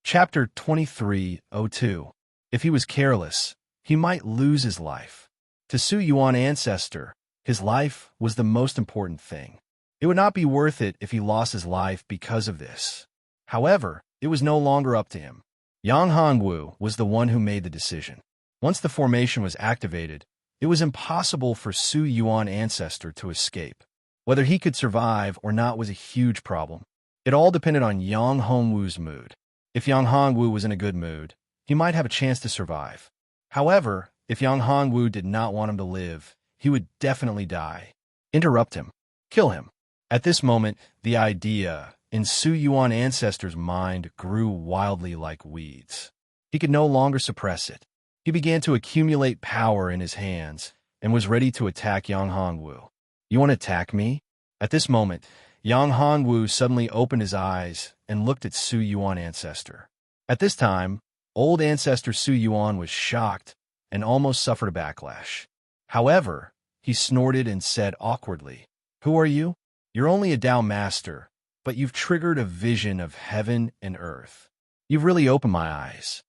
Chapter 2302. If he was careless, he might lose his life. To Su Yuan Ancestor, his life was the most important thing. It would not be worth it if he lost his life because of this. However, it was no longer up to him. Yang Hongwu was the one who made the decision. Once the formation was activated, it was impossible for Su Yuan Ancestor to escape. Whether he could survive or not was a huge problem. It all depended on Yang Hongwu's mood. If Yang Hongwu was in a good mood, he might have a chance to survive. However, if Yang Hongwu did not want him to live, he would definitely die. Interrupt him. Kill him. At this moment, the idea in Su Yuan Ancestor's mind grew wildly like weeds. He could no longer suppress it. He began to accumulate power in his hands and was ready to attack Yang Hongwu. You want to attack me? At this moment, Yang Hongwu suddenly opened his eyes and looked at Su Yuan Ancestor. At this time, old Ancestor Su Yuan was shocked and almost suffered a backlash. However, he snorted and said awkwardly, "Who are you? You're only a Tao master, but you've triggered a vision of heaven and earth. You've really opened my eyes.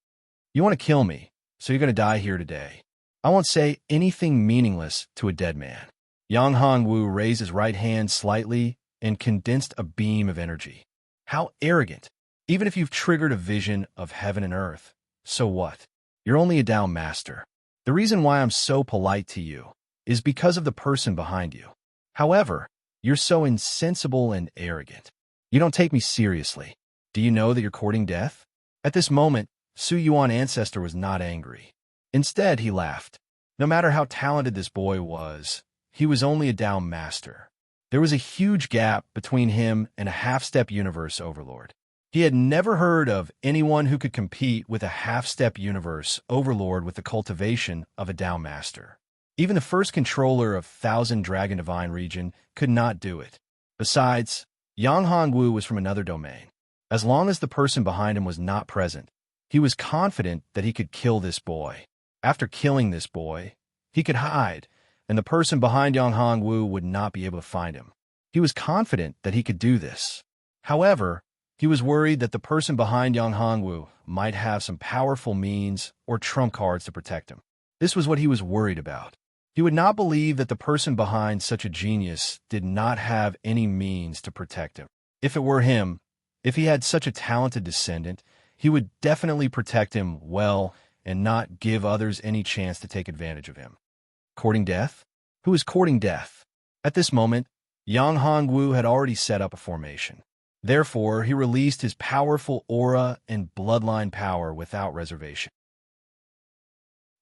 You want to kill me, so you're going to die here today. I won't say anything meaningless to a dead man." Yang Hongwu raised his right hand slightly and condensed a beam of energy. How arrogant! Even if you've triggered a vision of heaven and earth, so what? You're only a Tao master. The reason why I'm so polite to you is because of the person behind you. However, you're so insensible and arrogant. You don't take me seriously. Do you know that you're courting death? At this moment, Su Yuan Ancestor was not angry. Instead, he laughed. No matter how talented this boy was, he was only a Tao master. There was a huge gap between him and a half-step universe overlord. He had never heard of anyone who could compete with a half-step universe overlord with the cultivation of a Tao master. Even the first controller of Thousand Dragon Divine region could not do it. Besides, Yang Hongwu was from another domain. As long as the person behind him was not present, he was confident that he could kill this boy. After killing this boy, he could hide, and the person behind Yang Hongwu would not be able to find him. He was confident that he could do this. However, he was worried that the person behind Yang Hongwu might have some powerful means or trump cards to protect him. This was what he was worried about. He would not believe that the person behind such a genius did not have any means to protect him. If it were him, if he had such a talented descendant, he would definitely protect him well and not give others any chance to take advantage of him. Courting death? Who is courting death? At this moment, Yang Hongwu had already set up a formation. Therefore, he released his powerful aura and bloodline power without reservation.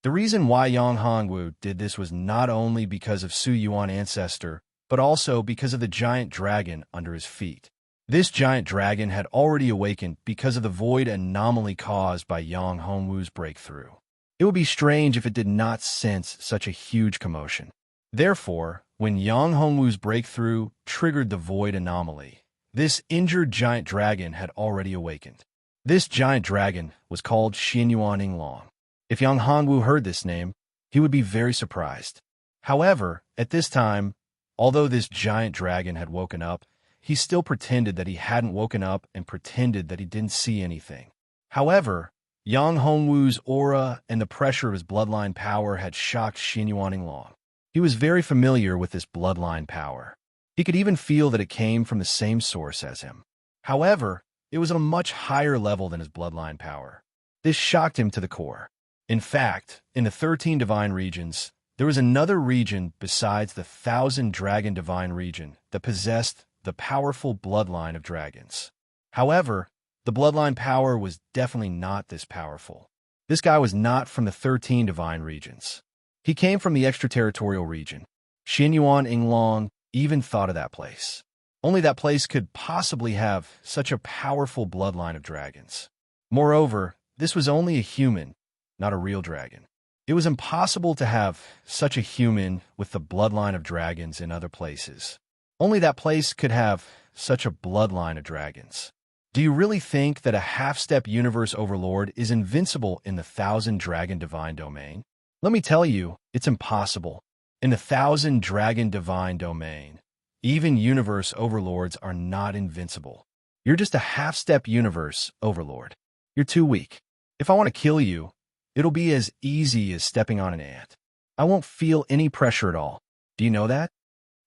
The reason why Yang Hongwu did this was not only because of Su Yuan ancestor, but also because of the giant dragon under his feet. This giant dragon had already awakened because of the void anomaly caused by Yang Hongwu's breakthrough. It would be strange if it did not sense such a huge commotion. Therefore, when Yang Hongwu's breakthrough triggered the void anomaly, this injured giant dragon had already awakened. This giant dragon was called Xinyuan Yinglong. If Yang Hongwu heard this name, he would be very surprised. However, at this time, although this giant dragon had woken up, he still pretended that he hadn't woken up and pretended that he didn't see anything. However, Yang Hongwu's aura and the pressure of his bloodline power had shocked Xinyuan Yinglong. He was very familiar with this bloodline power. He could even feel that it came from the same source as him. However, it was at a much higher level than his bloodline power. This shocked him to the core. In fact, in the 13 divine regions, there was another region besides the 1,000 dragon divine region that possessed the powerful bloodline of dragons. However, the bloodline power was definitely not this powerful. This guy was not from the 13 divine regions. He came from the extraterritorial region. Xinyuan Yinglong even thought of that place. Only that place could possibly have such a powerful bloodline of dragons. Moreover, this was only a human, not a real dragon. It was impossible to have such a human with the bloodline of dragons in other places. Only that place could have such a bloodline of dragons. Do you really think that a half-step universe overlord is invincible in the 1,000 dragon divine domain? Let me tell you, it's impossible. In the 1,000 dragon divine domain, even universe overlords are not invincible. You're just a half-step universe overlord. You're too weak. If I want to kill you, it'll be as easy as stepping on an ant. I won't feel any pressure at all. Do you know that?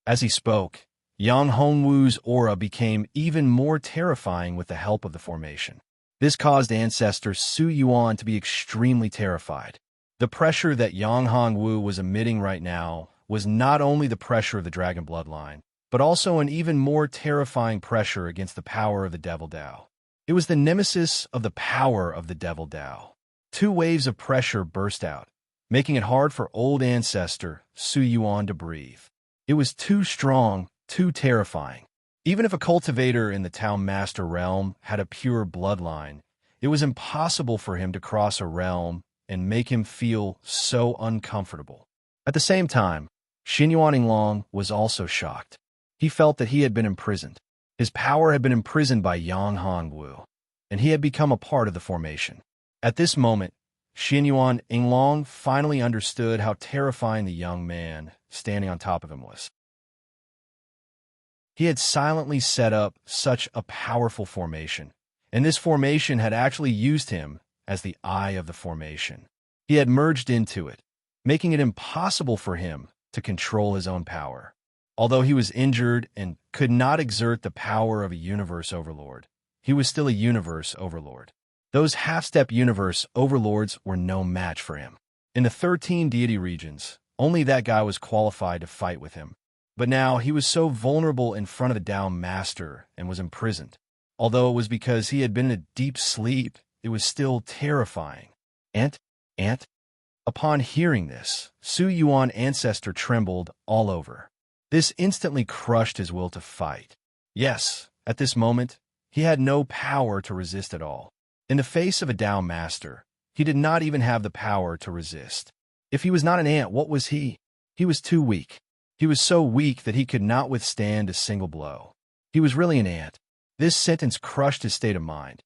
As he spoke, Yang Hongwu's aura became even more terrifying with the help of the formation. This caused ancestor Su Yuan to be extremely terrified. The pressure that Yang Hongwu was emitting right now was not only the pressure of the dragon bloodline, but also an even more terrifying pressure against the power of the Devil Dao. It was the nemesis of the power of the Devil Dao. Two waves of pressure burst out, making it hard for old ancestor Su Yuan to breathe. It was too strong, too terrifying. Even if a cultivator in the Town Master realm had a pure bloodline, it was impossible for him to cross a realm and make him feel so uncomfortable. At the same time, Xinyuan Yinglong was also shocked. He felt that he had been imprisoned. His power had been imprisoned by Yang Hongwu, and he had become a part of the formation. At this moment, Xinyuan Yinglong finally understood how terrifying the young man standing on top of him was. He had silently set up such a powerful formation, and this formation had actually used him as the eye of the formation. He had merged into it, making it impossible for him to control his own power. Although he was injured and could not exert the power of a universe overlord, he was still a universe overlord. Those half-step universe overlords were no match for him. In the 13 deity regions, only that guy was qualified to fight with him. But now he was so vulnerable in front of the Tao Master and was imprisoned. Although it was because he had been in a deep sleep, it was still terrifying. Ant? Upon hearing this, Su Yuan ancestor trembled all over. This instantly crushed his will to fight. Yes, at this moment, he had no power to resist at all. In the face of a Tao Master, he did not even have the power to resist. If he was not an ant, what was he? He was too weak. He was so weak that he could not withstand a single blow. He was really an ant. This sentence crushed his state of mind.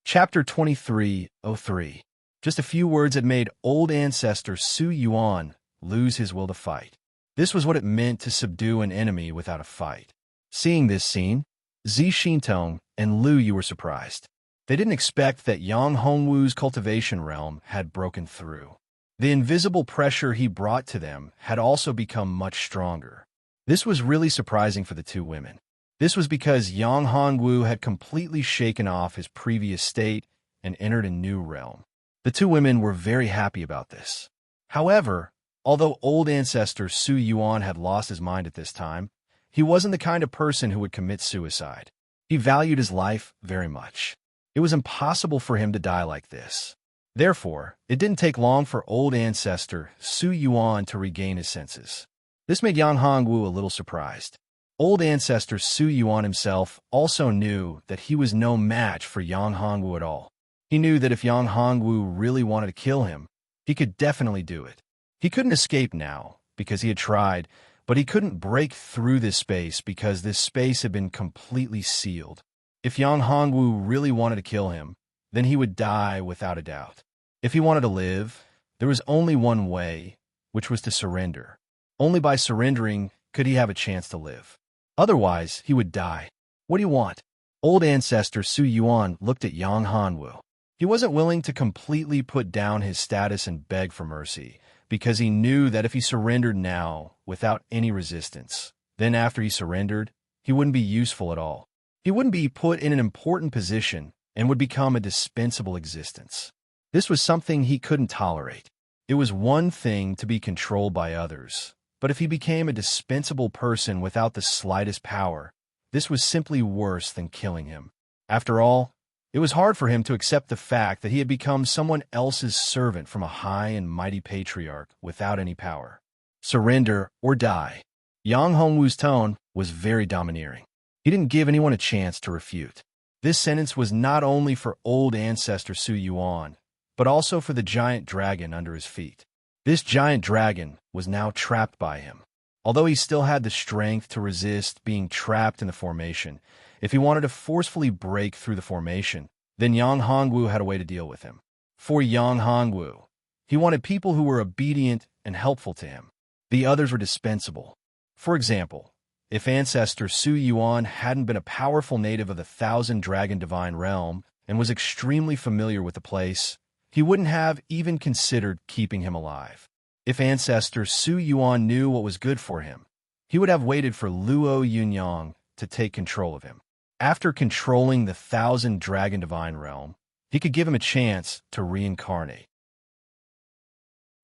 Chapter 23:03. Just a few words had made old ancestor Su Yuan lose his will to fight. This was what it meant to subdue an enemy without a fight. Seeing this scene, Zi Xintong and Lu Yu were surprised. They didn't expect that Yang Hongwu's cultivation realm had broken through. The invisible pressure he brought to them had also become much stronger. This was really surprising for the two women. This was because Yang Hongwu had completely shaken off his previous state and entered a new realm. The two women were very happy about this. However, although old ancestor Su Yuan had lost his mind at this time, he wasn't the kind of person who would commit suicide. He valued his life very much. It was impossible for him to die like this. Therefore, it didn't take long for old ancestor Su Yuan to regain his senses. This made Yang Hongwu a little surprised. Old ancestor Su Yuan himself also knew that he was no match for Yang Hongwu at all. He knew that if Yang Hongwu really wanted to kill him, he could definitely do it. He couldn't escape now, because he had tried, but he couldn't break through this space because this space had been completely sealed. If Yang Hongwu really wanted to kill him, then he would die without a doubt. If he wanted to live, there was only one way, which was to surrender. Only by surrendering could he have a chance to live. Otherwise, he would die. What do you want? Old ancestor Su Yuan looked at Yang Hongwu. He wasn't willing to completely put down his status and beg for mercy, because he knew that if he surrendered now, without any resistance, then after he surrendered, he wouldn't be useful at all. He wouldn't be put in an important position and would become a dispensable existence. This was something he couldn't tolerate. It was one thing to be controlled by others, but if he became a dispensable person without the slightest power, this was simply worse than killing him. After all, it was hard for him to accept the fact that he had become someone else's servant from a high and mighty patriarch without any power. Surrender or die. Yang Hongwu's tone was very domineering. He didn't give anyone a chance to refute. This sentence was not only for old ancestor Su Yuan, but also for the giant dragon under his feet. This giant dragon was now trapped by him. Although he still had the strength to resist being trapped in the formation, if he wanted to forcefully break through the formation, then Yang Hongwu had a way to deal with him. For Yang Hongwu, he wanted people who were obedient and helpful to him. The others were dispensable. For example, if ancestor Su Yuan hadn't been a powerful native of the Thousand Dragon Divine Realm and was extremely familiar with the place, he wouldn't have even considered keeping him alive. If ancestor Su Yuan knew what was good for him, he would have waited for Luo Yunyang to take control of him. After controlling the Thousand Dragon Divine Realm, he could give him a chance to reincarnate.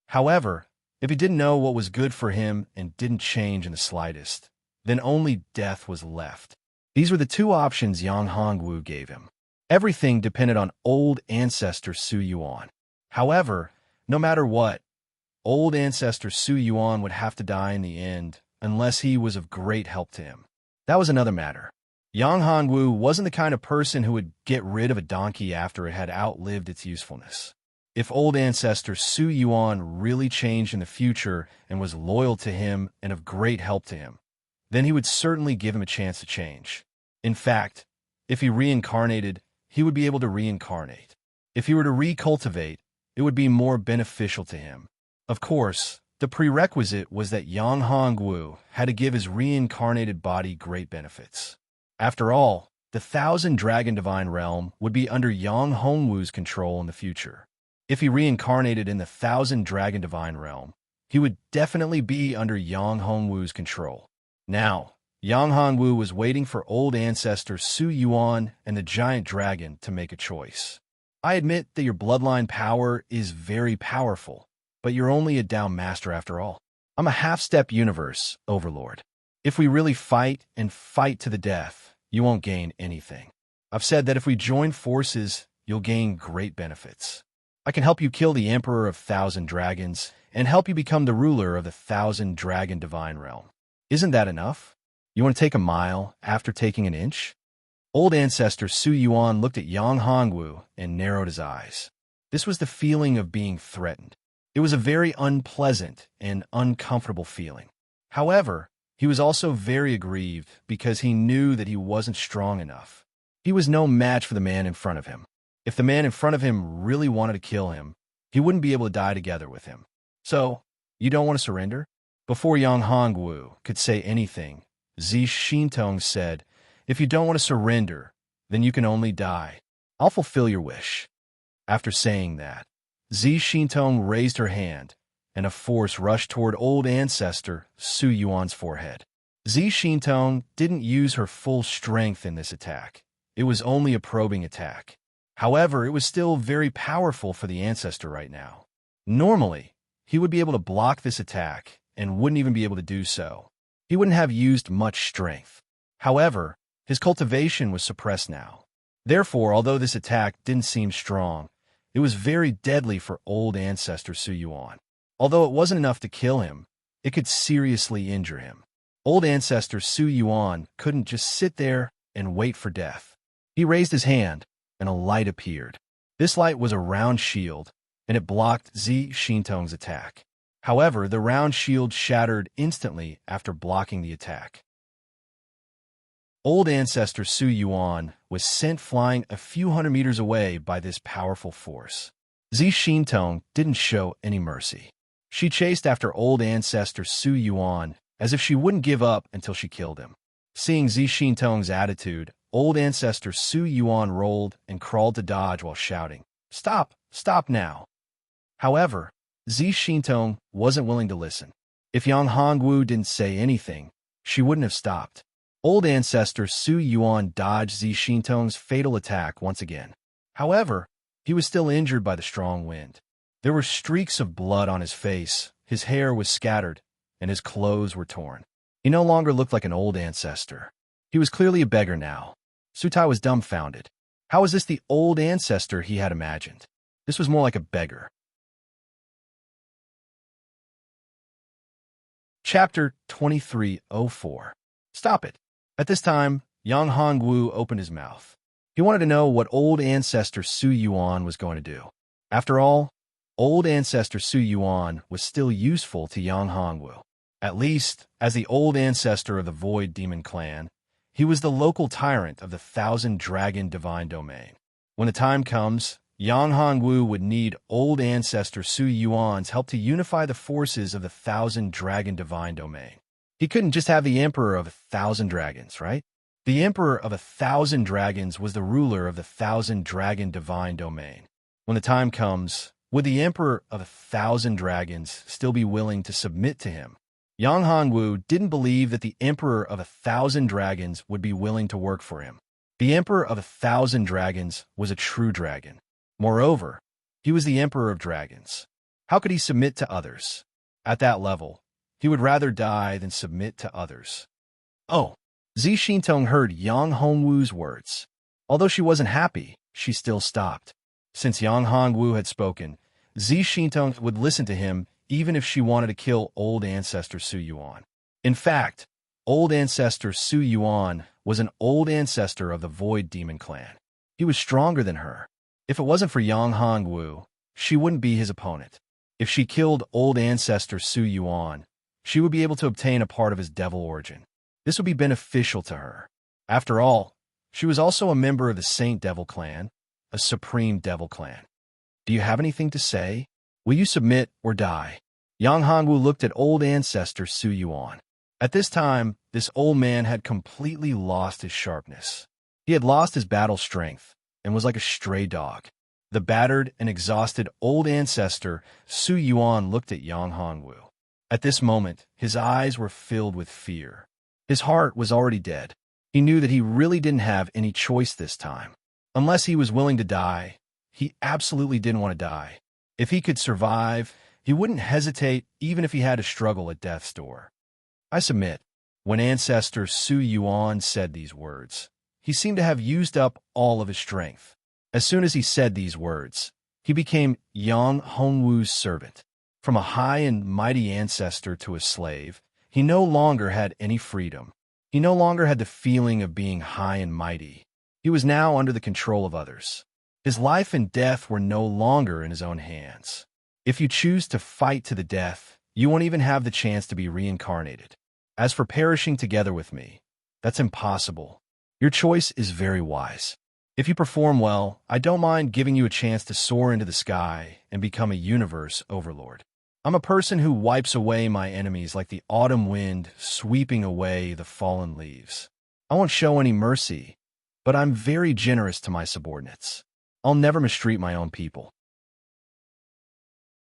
However, if he didn't know what was good for him and didn't change in the slightest, then only death was left. These were the two options Yang Hongwu gave him. Everything depended on old ancestor Su Yuan. However, no matter what, old ancestor Su Yuan would have to die in the end unless he was of great help to him. That was another matter. Yang Hongwu wasn't the kind of person who would get rid of a donkey after it had outlived its usefulness. If old ancestor Su Yuan really changed in the future and was loyal to him and of great help to him, then he would certainly give him a chance to change. In fact, if he reincarnated, he would be able to reincarnate. If he were to recultivate, it would be more beneficial to him. Of course, the prerequisite was that Yang Hongwu had to give his reincarnated body great benefits. After all, the Thousand Dragon Divine Realm would be under Yang Hongwu's control in the future. If he reincarnated in the Thousand Dragon Divine Realm, he would definitely be under Yang Hongwu's control. Now, Yang Hongwu was waiting for old ancestor Su Yuan and the giant dragon to make a choice. I admit that your bloodline power is very powerful, but you're only a down master after all. I'm a half-step universe overlord. If we really fight and fight to the death, you won't gain anything. I've said that if we join forces, you'll gain great benefits. I can help you kill the Emperor of Thousand Dragons and help you become the ruler of the Thousand Dragon Divine Realm. Isn't that enough? You want to take a mile after taking an inch? Old ancestor Su Yuan looked at Yang Hongwu and narrowed his eyes. This was the feeling of being threatened. It was a very unpleasant and uncomfortable feeling. However, he was also very aggrieved because he knew that he wasn't strong enough. He was no match for the man in front of him. If the man in front of him really wanted to kill him, he wouldn't be able to die together with him. So, you don't want to surrender? Before Yang Hongwu could say anything, Zi Xintong said, "If you don't want to surrender, then you can only die. I'll fulfill your wish." After saying that, Zi Xintong raised her hand, and a force rushed toward old ancestor Su Yuan's forehead. Zi Xintong didn't use her full strength in this attack. It was only a probing attack. However, it was still very powerful for the ancestor right now. Normally, he would be able to block this attack and wouldn't even be able to do so. He wouldn't have used much strength. However, his cultivation was suppressed now. Therefore, although this attack didn't seem strong, it was very deadly for old ancestor Su Yuan. Although it wasn't enough to kill him, it could seriously injure him. Old ancestor Su Yuan couldn't just sit there and wait for death. He raised his hand, and a light appeared. This light was a round shield, and it blocked Zi Xintong's attack. However, the round shield shattered instantly after blocking the attack. Old ancestor Su Yuan was sent flying a few hundred meters away by this powerful force. Zi Xintong didn't show any mercy. She chased after old ancestor Su Yuan as if she wouldn't give up until she killed him. Seeing Zi Xintong's attitude, old ancestor Su Yuan rolled and crawled to dodge while shouting, "Stop! Stop now!" However, Zi Xintong wasn't willing to listen. If Yang Hongwu didn't say anything, she wouldn't have stopped. Old ancestor Su Yuan dodged Zi Xintong's fatal attack once again. However, he was still injured by the strong wind. There were streaks of blood on his face, his hair was scattered, and his clothes were torn. He no longer looked like an old ancestor. He was clearly a beggar now. Su Tai was dumbfounded. How was this the old ancestor he had imagined? This was more like a beggar. Chapter 2304. Stop it. At this time, Yang Hongwu opened his mouth. He wanted to know what old ancestor Su Yuan was going to do. After all, old ancestor Su Yuan was still useful to Yang Hongwu. At least, as the old ancestor of the Void Demon clan, he was the local tyrant of the Thousand Dragon Divine Domain. When the time comes, Yang Hongwu would need old ancestor Su Yuan's help to unify the forces of the Thousand Dragon Divine Domain. He couldn't just have the Emperor of 1,000 dragons, right? The Emperor of 1,000 dragons was the ruler of the Thousand Dragon Divine Domain. When the time comes, would the Emperor of 1,000 dragons still be willing to submit to him? Yang Hongwu didn't believe that the Emperor of 1,000 dragons would be willing to work for him. The Emperor of 1,000 dragons was a true dragon. Moreover, he was the Emperor of dragons. How could he submit to others? At that level, he would rather die than submit to others. Oh, Zi Xintong heard Yang Hongwu's words. Although she wasn't happy, she still stopped. Since Yang Hongwu had spoken, Zi Xintong would listen to him even if she wanted to kill old ancestor Su Yuan. In fact, old ancestor Su Yuan was an old ancestor of the Void Demon clan. He was stronger than her. If it wasn't for Yang Hongwu, she wouldn't be his opponent. If she killed old ancestor Su Yuan, she would be able to obtain a part of his devil origin. This would be beneficial to her. After all, she was also a member of the Saint Devil clan, a supreme devil clan. Do you have anything to say? Will you submit or die? Yang Hongwu looked at old ancestor Su Yuan. At this time, this old man had completely lost his sharpness. He had lost his battle strength and was like a stray dog. The battered and exhausted old ancestor Su Yuan looked at Yang Hongwu. At this moment, his eyes were filled with fear. His heart was already dead. He knew that he really didn't have any choice this time. Unless he was willing to die, he absolutely didn't want to die. If he could survive, he wouldn't hesitate even if he had to struggle at death's door. I submit. When ancestor Su Yuan said these words, he seemed to have used up all of his strength. As soon as he said these words, he became Yang Hongwu's servant. From a high and mighty ancestor to a slave, he no longer had any freedom. He no longer had the feeling of being high and mighty. He was now under the control of others. His life and death were no longer in his own hands. If you choose to fight to the death, you won't even have the chance to be reincarnated. As for perishing together with me, that's impossible. Your choice is very wise. If you perform well, I don't mind giving you a chance to soar into the sky and become a universe overlord. I'm a person who wipes away my enemies like the autumn wind sweeping away the fallen leaves. I won't show any mercy, but I'm very generous to my subordinates. I'll never mistreat my own people.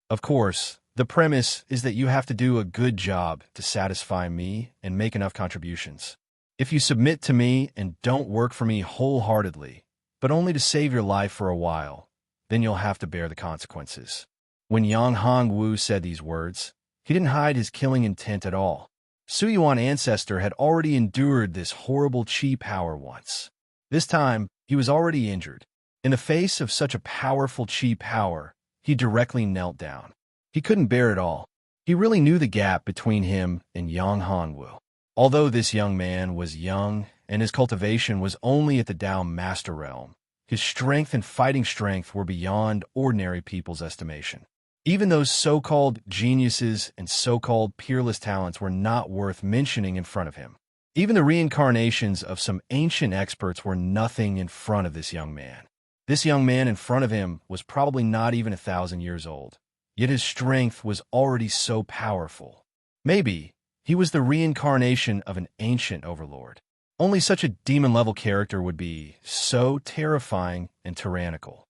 Of course, the premise is that you have to do a good job to satisfy me and make enough contributions. If you submit to me and don't work for me wholeheartedly, but only to save your life for a while, then you'll have to bear the consequences. When Yang Hongwu said these words, he didn't hide his killing intent at all. Su Yuan ancestor had already endured this horrible chi power once. This time, he was already injured. In the face of such a powerful chi power, he directly knelt down. He couldn't bear it all. He really knew the gap between him and Yang Hongwu. Although this young man was young and his cultivation was only at the Dao Master Realm, his strength and fighting strength were beyond ordinary people's estimation. Even those so-called geniuses and so-called peerless talents were not worth mentioning in front of him. Even the reincarnations of some ancient experts were nothing in front of this young man. This young man in front of him was probably not even 1,000 years old, yet his strength was already so powerful. Maybe he was the reincarnation of an ancient overlord. Only such a demon-level character would be so terrifying and tyrannical.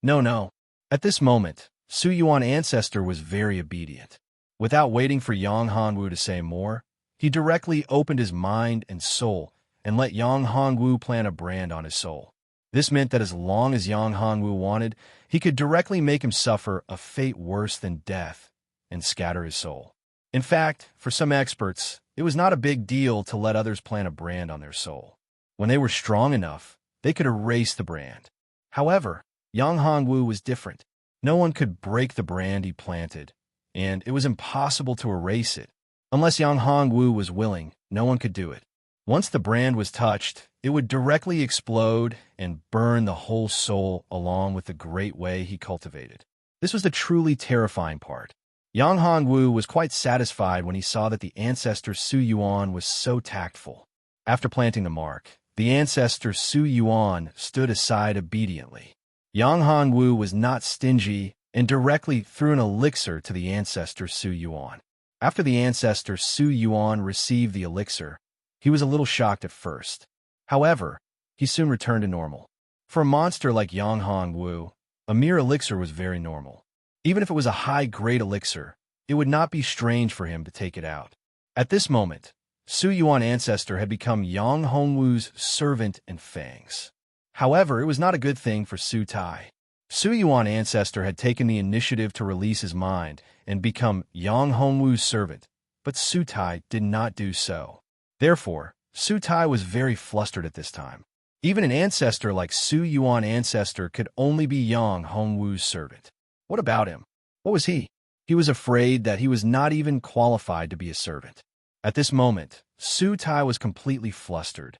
No. At this moment, Su Yuan ancestor was very obedient. Without waiting for Yang Hongwu to say more, he directly opened his mind and soul and let Yang Hongwu plant a brand on his soul. This meant that as long as Yang Hongwu wanted, he could directly make him suffer a fate worse than death and scatter his soul. In fact, for some experts, it was not a big deal to let others plant a brand on their soul. When they were strong enough, they could erase the brand. However, Yang Hongwu was different. No one could break the brand he planted, and it was impossible to erase it. Unless Yang Hongwu was willing, no one could do it. Once the brand was touched, it would directly explode and burn the whole soul along with the great way he cultivated. This was the truly terrifying part. Yang Hongwu was quite satisfied when he saw that the ancestor Su Yuan was so tactful. After planting the mark, the ancestor Su Yuan stood aside obediently. Yang Hongwu was not stingy and directly threw an elixir to the ancestor Su Yuan. After the ancestor Su Yuan received the elixir, he was a little shocked at first. However, he soon returned to normal. For a monster like Yang Hongwu, a mere elixir was very normal. Even if it was a high-grade elixir, it would not be strange for him to take it out. At this moment, Su Yuan ancestor had become Yang Hongwu's servant and fangs. However, it was not a good thing for Su Tai. Su Yuan ancestor had taken the initiative to release his mind and become Yang Hongwu's servant, but Su Tai did not do so. Therefore, Su Tai was very flustered at this time. Even an ancestor like Su Yuan ancestor could only be Yang Hongwu's servant. What about him? What was he? He was afraid that he was not even qualified to be a servant. At this moment, Su Tai was completely flustered.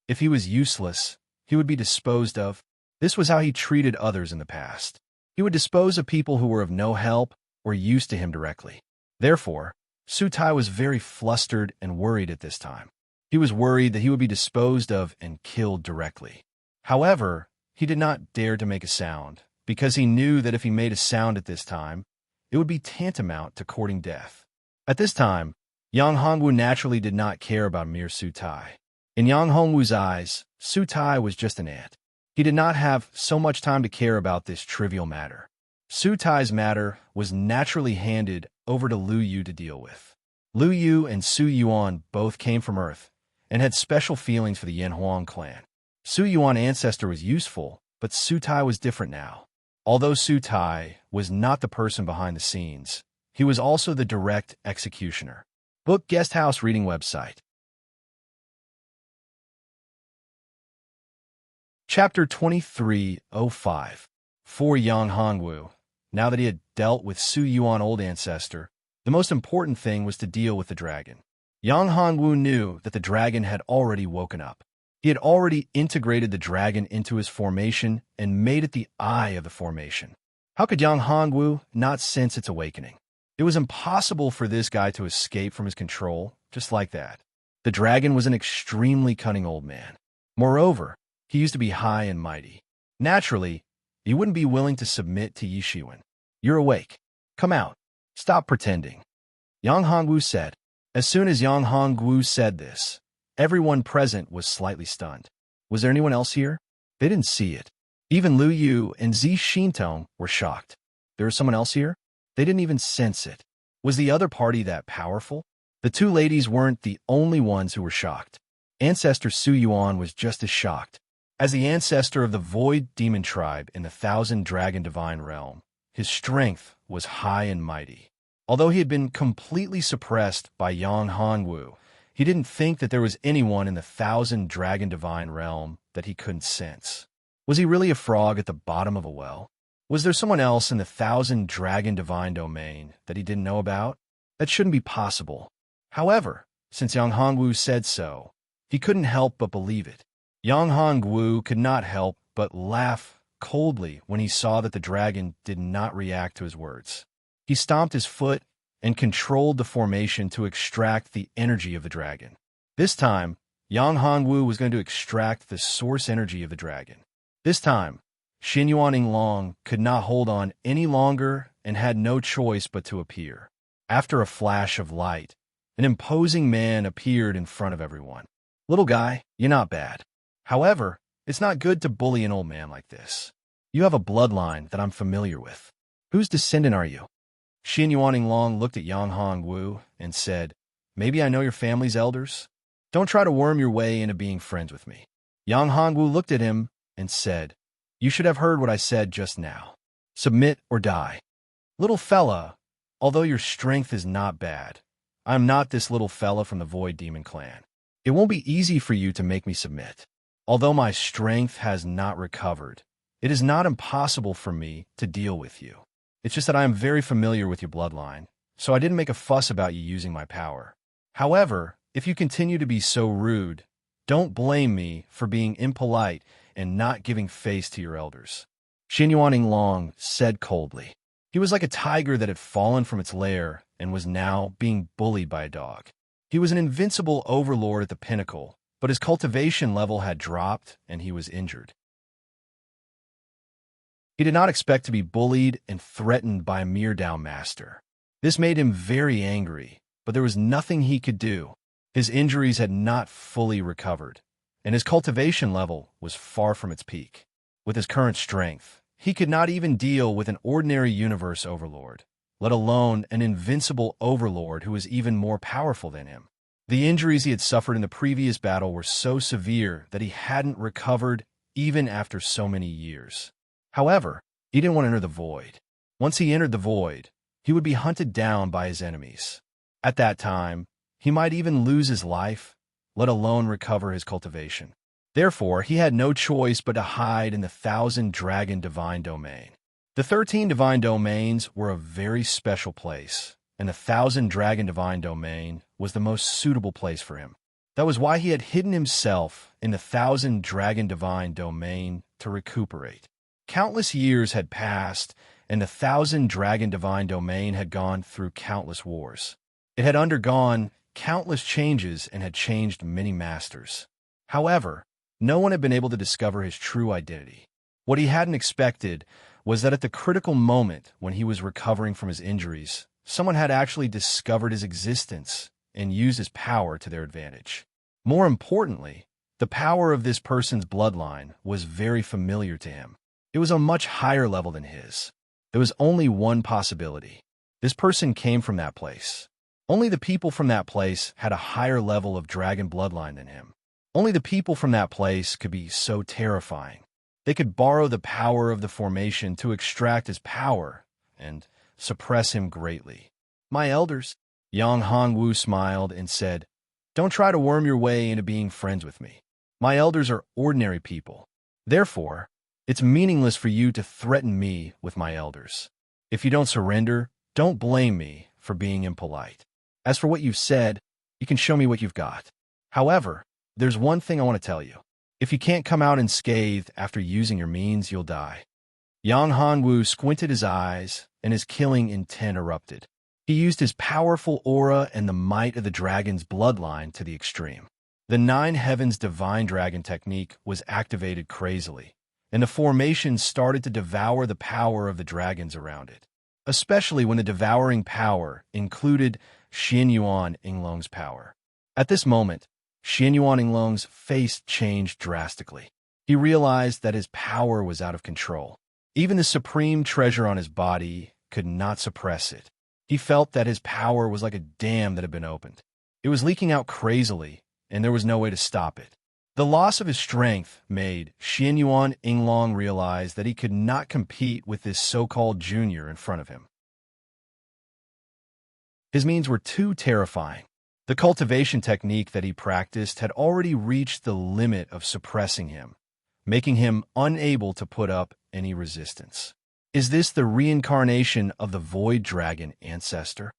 If he was useless, he would be disposed of. This was how he treated others in the past. He would dispose of people who were of no help or use to him directly. Therefore, Su Tai was very flustered and worried at this time. He was worried that he would be disposed of and killed directly. However, he did not dare to make a sound, because he knew that if he made a sound at this time, it would be tantamount to courting death. At this time, Yang Hongwu naturally did not care about mere Su Tai. In Yang Hongwu's eyes, Su Tai was just an ant. He did not have so much time to care about this trivial matter. Su Tai's matter was naturally handed over to Lu Yu to deal with. Lu Yu and Su Yuan both came from Earth and had special feelings for the Yanhuang clan. Su Yuan ancestor was useful, but Su Tai was different now. Although Su Tai was not the person behind the scenes, he was also the direct executioner. Book Guesthouse Reading Website. Chapter 2305. For Yang Hongwu, now that he had dealt with Su Yuan old ancestor, the most important thing was to deal with the dragon. Yang Hongwu knew that the dragon had already woken up. He had already integrated the dragon into his formation and made it the eye of the formation. How could Yang Hongwu not sense its awakening? It was impossible for this guy to escape from his control just like that. The dragon was an extremely cunning old man. Moreover, he used to be high and mighty. Naturally, he wouldn't be willing to submit to Yi Shiwen. You're awake. Come out. Stop pretending, Yang Hongwu said. As soon as Yang Hongwu said this, everyone present was slightly stunned. Was there anyone else here? They didn't see it. Even Lu Yu and Zi Xintong were shocked. There was someone else here? They didn't even sense it. Was the other party that powerful? The two ladies weren't the only ones who were shocked. Ancestor Su Yuan was just as shocked. As the ancestor of the Void Demon Tribe in the Thousand Dragon Divine Realm, his strength was high and mighty. Although he had been completely suppressed by Yang Hongwu, he didn't think that there was anyone in the Thousand Dragon Divine Realm that he couldn't sense. Was he really a frog at the bottom of a well? Was there someone else in the Thousand Dragon Divine Domain that he didn't know about? That shouldn't be possible. However, since Yang Hongwu said so, he couldn't help but believe it. Yang Hongwu could not help but laugh coldly when he saw that the dragon did not react to his words. He stomped his foot and controlled the formation to extract the energy of the dragon. This time, Yang Hongwu was going to extract the source energy of the dragon. This time, Xinyuan Yinglong could not hold on any longer and had no choice but to appear. After a flash of light, an imposing man appeared in front of everyone. Little guy, you're not bad. However, it's not good to bully an old man like this. You have a bloodline that I'm familiar with. Whose descendant are you? Xinyuan Yinglong looked at Yang Hongwu and said, Maybe I know your family's elders? Don't try to worm your way into being friends with me. Yang Hongwu looked at him and said, You should have heard what I said just now. Submit or die. Little fella, although your strength is not bad, I am not this little fella from the Void Demon Clan. It won't be easy for you to make me submit. Although my strength has not recovered, it is not impossible for me to deal with you. It's just that I am very familiar with your bloodline, so I didn't make a fuss about you using my power. However, if you continue to be so rude, don't blame me for being impolite and not giving face to your elders. Xinyuan Yinglong said coldly. He was like a tiger that had fallen from its lair and was now being bullied by a dog. He was an invincible overlord at the pinnacle, but his cultivation level had dropped and he was injured. He did not expect to be bullied and threatened by a mere Dao master. This made him very angry, but there was nothing he could do. His injuries had not fully recovered, and his cultivation level was far from its peak. With his current strength, he could not even deal with an ordinary universe overlord, let alone an invincible overlord who was even more powerful than him. The injuries he had suffered in the previous battle were so severe that he hadn't recovered even after so many years. However, he didn't want to enter the void. Once he entered the void, he would be hunted down by his enemies. At that time, he might even lose his life, let alone recover his cultivation. Therefore, he had no choice but to hide in the Thousand Dragon Divine Domain. The 13 Divine Domains were a very special place, and the Thousand Dragon Divine Domain was the most suitable place for him. That was why he had hidden himself in the Thousand Dragon Divine Domain to recuperate. Countless years had passed, and the Thousand Dragon Divine Domain had gone through countless wars. It had undergone countless changes and had changed many masters. However, no one had been able to discover his true identity. What he hadn't expected was that at the critical moment when he was recovering from his injuries, someone had actually discovered his existence and used his power to their advantage. More importantly, the power of this person's bloodline was very familiar to him. It was a much higher level than his. There was only one possibility. This person came from that place. Only the people from that place had a higher level of dragon bloodline than him. Only the people from that place could be so terrifying. They could borrow the power of the formation to extract his power and suppress him greatly. My elders, Yang Hongwu smiled and said, Don't try to worm your way into being friends with me. My elders are ordinary people. Therefore, it's meaningless for you to threaten me with my elders. If you don't surrender, don't blame me for being impolite. As for what you've said, you can show me what you've got. However, there's one thing I want to tell you. If you can't come out unscathed after using your means, you'll die. Yang Hongwu squinted his eyes, and his killing intent erupted. He used his powerful aura and the might of the dragon's bloodline to the extreme. The Nine Heavens Divine Dragon technique was activated crazily, and the formation started to devour the power of the dragons around it. especially when the devouring power included Xianyuan Inglong's power. At this moment, Xianyuan Inglong's face changed drastically. He realized that his power was out of control. Even the supreme treasure on his body could not suppress it. He felt that his power was like a dam that had been opened. It was leaking out crazily, and there was no way to stop it. The loss of his strength made Xianyuan Inglong realize that he could not compete with this so-called junior in front of him. His means were too terrifying. The cultivation technique that he practiced had already reached the limit of suppressing him, making him unable to put up any resistance. Is this the reincarnation of the Void Dragon ancestor?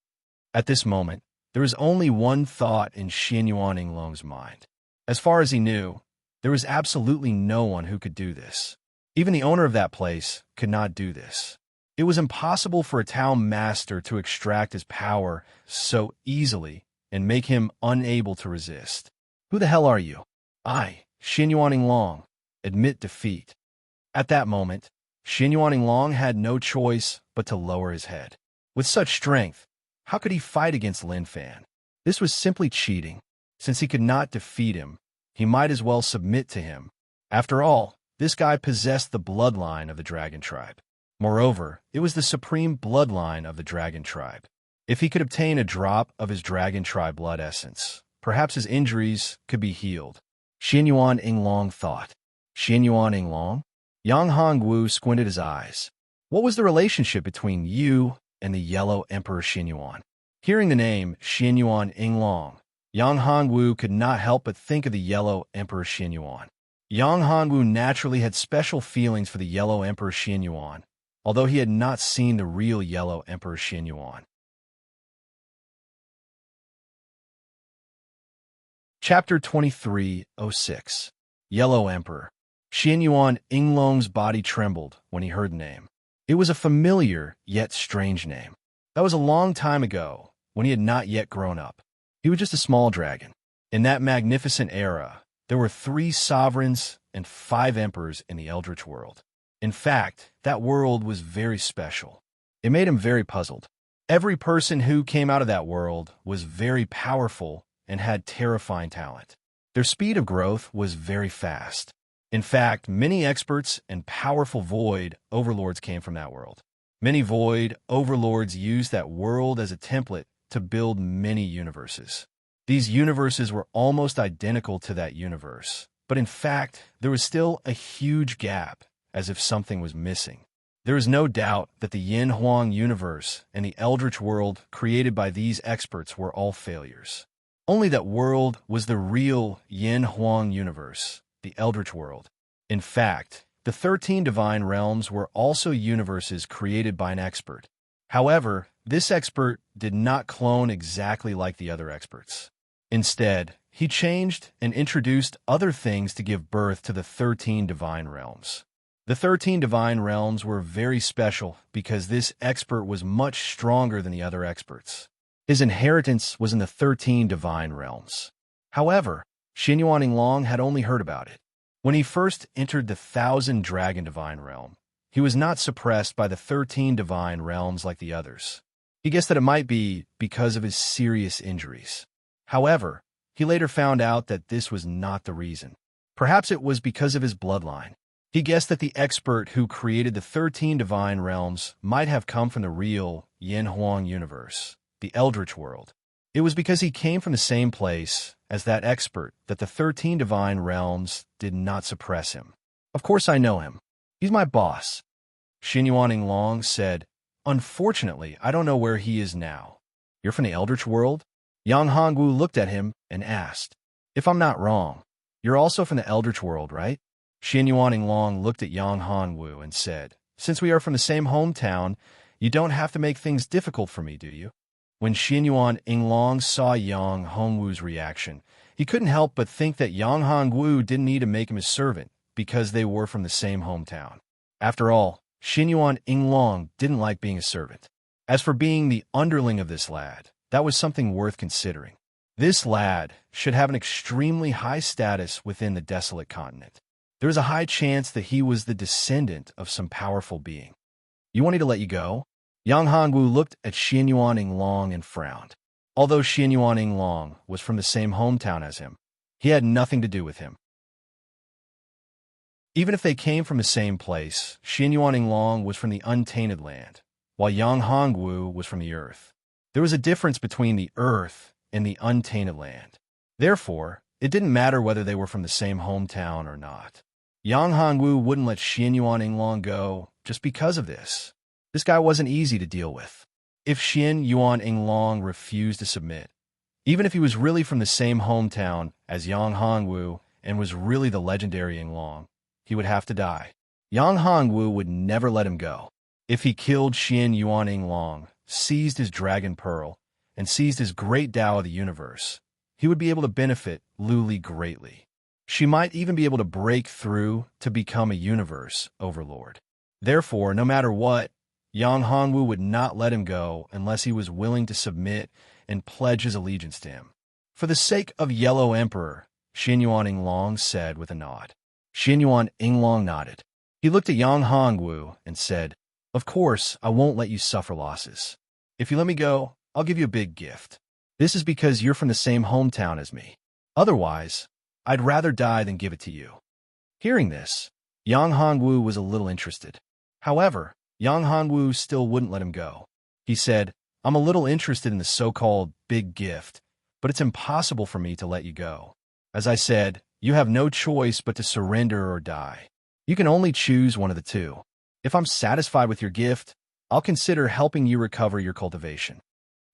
At this moment, there was only one thought in Xianyuan Inglong's mind. As far as he knew, there was absolutely no one who could do this. Even the owner of that place could not do this. It was impossible for a town master to extract his power so easily and make him unable to resist. Who the hell are you? I, Xianyuan Inglong, admit defeat. At that moment, Xianyuan Inglong had no choice but to lower his head. With such strength, how could he fight against Lin Fan? This was simply cheating. Since he could not defeat him, he might as well submit to him. After all, this guy possessed the bloodline of the dragon tribe. Moreover, it was the supreme bloodline of the dragon tribe. If he could obtain a drop of his dragon tribe blood essence, perhaps his injuries could be healed. Xianyuan Inglong thought. Xianyuan Inglong? Yang Hongwu squinted his eyes. What was the relationship between you and the Yellow Emperor Xianyuan? Hearing the name Xianyuan Inglong, Yang Hongwu could not help but think of the Yellow Emperor Xianyuan. Yang Hongwu naturally had special feelings for the Yellow Emperor Xianyuan, although he had not seen the real Yellow Emperor Xianyuan. Chapter 23:06 Yellow Emperor. Xianyuan Inglong's body trembled when he heard the name. It was a familiar yet strange name. That was a long time ago, when he had not yet grown up. He was just a small dragon. In that magnificent era, there were 3 sovereigns and 5 emperors in the Eldritch world. In fact, that world was very special. It made him very puzzled. Every person who came out of that world was very powerful and had terrifying talent. Their speed of growth was very fast. In fact, many experts and powerful void overlords came from that world. Many void overlords used that world as a template to build many universes. These universes were almost identical to that universe, but in fact, there was still a huge gap, as if something was missing. There is no doubt that the Yin Huang universe and the Eldritch world created by these experts were all failures. Only that world was the real Yin Huang universe, the Eldritch world. In fact, the 13 divine realms were also universes created by an expert. However, this expert did not clone exactly like the other experts. Instead, he changed and introduced other things to give birth to the 13 divine realms. The 13 divine realms were very special because this expert was much stronger than the other experts. His inheritance was in the 13 divine realms. However, Xianyuan Inglong had only heard about it. When he first entered the 1,000 dragon divine realm, he was not suppressed by the 13 divine realms like the others. He guessed that it might be because of his serious injuries. However, he later found out that this was not the reason. Perhaps it was because of his bloodline. He guessed that the expert who created the 13 divine realms might have come from the real Yin Huang universe, the Eldritch world. It was because he came from the same place as that expert that the 13 divine realms did not suppress him. Of course I know him. He's my boss. Xianyuan Inglong said, Unfortunately, I don't know where he is now. You're from the Eldritch world? Yang Hongwu looked at him and asked, If I'm not wrong, you're also from the Eldritch world, right? Xianyuan Inglong looked at Yang Hongwu and said, Since we are from the same hometown, you don't have to make things difficult for me, do you? When Xianyuan Inglong saw Yang Hongwu's reaction, he couldn't help but think that Yang Hongwu didn't need to make him his servant because they were from the same hometown. After all, Xianyuan Inglong didn't like being a servant. As for being the underling of this lad, that was something worth considering. This lad should have an extremely high status within the desolate continent. There is a high chance that he was the descendant of some powerful being. You want me to let you go? Yang Hongwu looked at Xian Yuan Long and frowned. Although Xian Yuan Long was from the same hometown as him, he had nothing to do with him. Even if they came from the same place, Xian Yuan Long was from the untainted land, while Yang Hongwu was from the earth. There was a difference between the earth and the untainted land. Therefore, it didn't matter whether they were from the same hometown or not. Yang Hongwu wouldn't let Xian Yuan Long go just because of this. This guy wasn't easy to deal with. If Xian Yuan Long refused to submit, even if he was really from the same hometown as Yang Hongwu and was really the legendary Long, he would have to die. Yang Hongwu would never let him go. If he killed Xian Yuan Long, seized his dragon pearl, and seized his great Tao of the universe, he would be able to benefit Luli greatly. She might even be able to break through to become a universe overlord. Therefore, no matter what, Yang Hongwu would not let him go unless he was willing to submit and pledge his allegiance to him. For the sake of Yellow Emperor, Xian Yuan Long said with a nod. Xian Yuan Long nodded. He looked at Yang Hongwu and said, "Of course, I won't let you suffer losses. If you let me go, I'll give you a big gift. This is because you're from the same hometown as me. Otherwise, I'd rather die than give it to you." Hearing this, Yang Hongwu was a little interested. However, Yang Hongwu still wouldn't let him go. He said, "I'm a little interested in the so-called big gift, but it's impossible for me to let you go. As I said, you have no choice but to surrender or die. You can only choose one of the two. If I'm satisfied with your gift, I'll consider helping you recover your cultivation."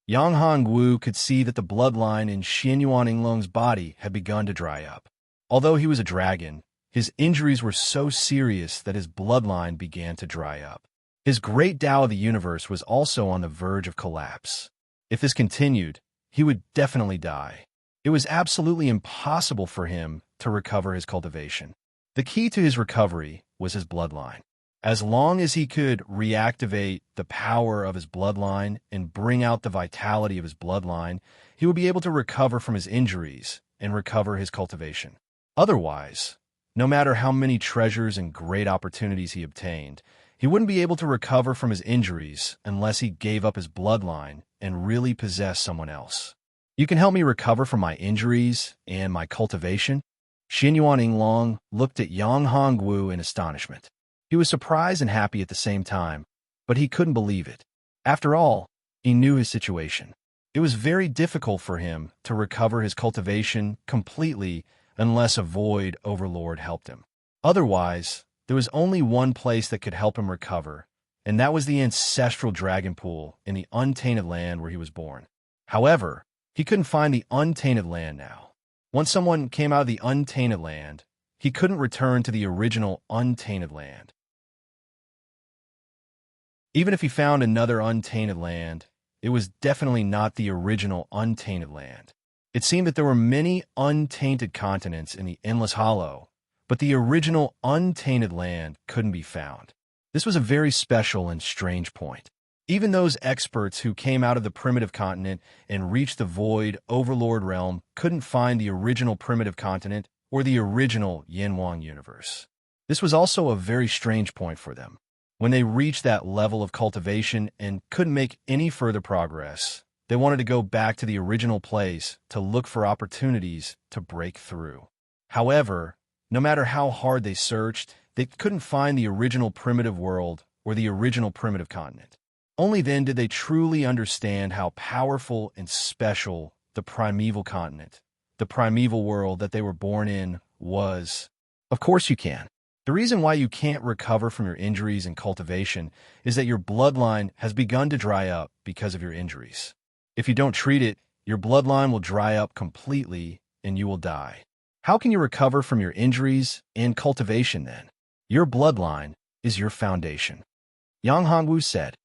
Yang Hongwu could see that the bloodline in Xian Yuan Long's body had begun to dry up. Although he was a dragon, his injuries were so serious that his bloodline began to dry up. His great Tao of the universe was also on the verge of collapse. If this continued, he would definitely die. It was absolutely impossible for him to recover his cultivation. The key to his recovery was his bloodline. As long as he could reactivate the power of his bloodline and bring out the vitality of his bloodline, he would be able to recover from his injuries and recover his cultivation. Otherwise, no matter how many treasures and great opportunities he obtained, he wouldn't be able to recover from his injuries unless he gave up his bloodline and really possessed someone else. "You can help me recover from my injuries and my cultivation?" Xian Yuan Long looked at Yang Hongwu in astonishment. He was surprised and happy at the same time, but he couldn't believe it. After all, he knew his situation. It was very difficult for him to recover his cultivation completely unless a void overlord helped him. Otherwise, there was only one place that could help him recover, and that was the ancestral dragon pool in the untainted land where he was born. However, he couldn't find the untainted land now. Once someone came out of the untainted land, he couldn't return to the original untainted land. Even if he found another untainted land, it was definitely not the original untainted land. It seemed that there were many untainted continents in the Endless Hollow, but the original untainted land couldn't be found. This was a very special and strange point. Even those experts who came out of the primitive continent and reached the void overlord realm couldn't find the original primitive continent or the original Yanwang universe. This was also a very strange point for them. When they reached that level of cultivation and couldn't make any further progress, they wanted to go back to the original place to look for opportunities to break through. However, no matter how hard they searched, they couldn't find the original primitive world or the original primitive continent. Only then did they truly understand how powerful and special the primeval continent, the primeval world that they were born in, was. Of course you can. The reason why you can't recover from your injuries and cultivation is that your bloodline has begun to dry up because of your injuries. If you don't treat it, your bloodline will dry up completely and you will die. How can you recover from your injuries and cultivation then? Your bloodline is your foundation. Yang Hongwu said.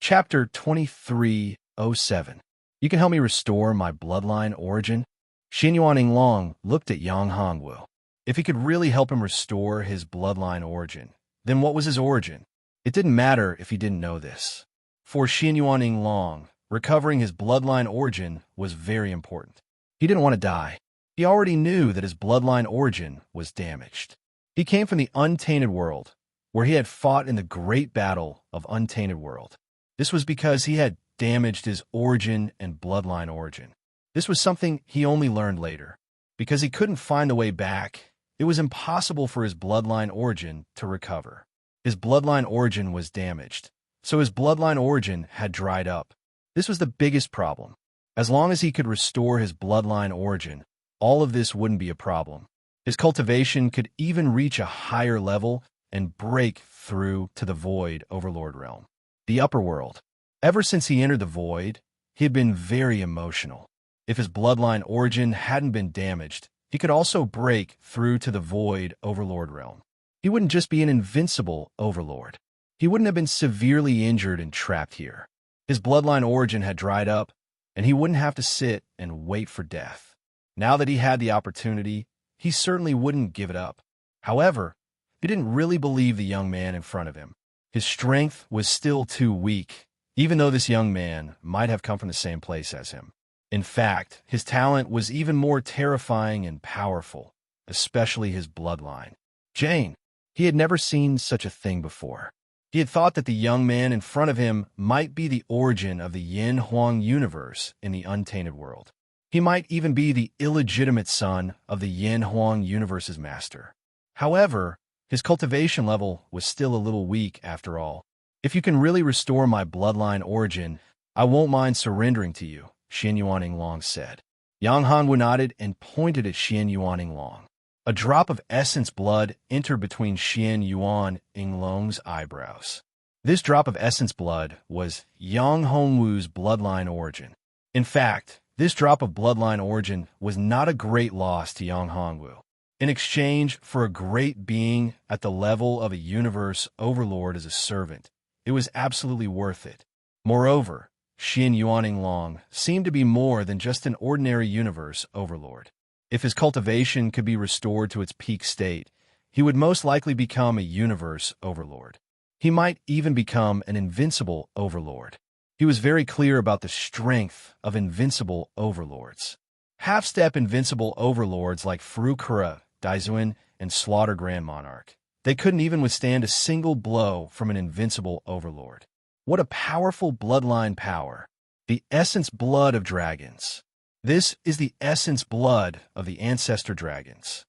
Chapter 2307. You can help me restore my bloodline origin? Xian Yuan Long looked at Yang Hongwu. If he could really help him restore his bloodline origin, then what was his origin? It didn't matter if he didn't know this. For Xian Yuan Long, recovering his bloodline origin was very important. He didn't want to die. He already knew that his bloodline origin was damaged. He came from the untainted world, where he had fought in the great battle of untainted world. This was because he had damaged his origin and bloodline origin. This was something he only learned later. Because he couldn't find the way back, it was impossible for his bloodline origin to recover. His bloodline origin was damaged, so his bloodline origin had dried up. This was the biggest problem. As long as he could restore his bloodline origin, all of this wouldn't be a problem. His cultivation could even reach a higher level and break through to the Void Overlord realm, the upper world. Ever since he entered the Void, he had been very emotional. If his bloodline origin hadn't been damaged, he could also break through to the Void Overlord realm. He wouldn't just be an invincible Overlord. He wouldn't have been severely injured and trapped here. His bloodline origin had dried up, and he wouldn't have to sit and wait for death. Now that he had the opportunity, he certainly wouldn't give it up. However, he didn't really believe the young man in front of him. His strength was still too weak, even though this young man might have come from the same place as him. In fact, his talent was even more terrifying and powerful, especially his bloodline. Jane, he had never seen such a thing before. He had thought that the young man in front of him might be the origin of the Yin Huang universe in the untainted world. He might even be the illegitimate son of the Yin Huang universe's master. However, his cultivation level was still a little weak after all. If you can really restore my bloodline origin, I won't mind surrendering to you, Xian Yuan said. Yang Hanwu nodded and pointed at Xian Yuan. A drop of essence blood entered between Xian Yuan's eyebrows. This drop of essence blood was Yang Hongwu's bloodline origin. In fact, this drop of bloodline origin was not a great loss to Yang Hongwu. In exchange for a great being at the level of a universe overlord as a servant, it was absolutely worth it. Moreover, Xian Yuanling seemed to be more than just an ordinary universe overlord. If his cultivation could be restored to its peak state, he would most likely become a universe overlord. He might even become an invincible overlord. He was very clear about the strength of invincible overlords. Half-step invincible overlords like Furukura, Daizuan, and Slaughter Grand Monarch. They couldn't even withstand a single blow from an invincible overlord. What a powerful bloodline power. The essence blood of dragons. This is the essence blood of the ancestor dragons.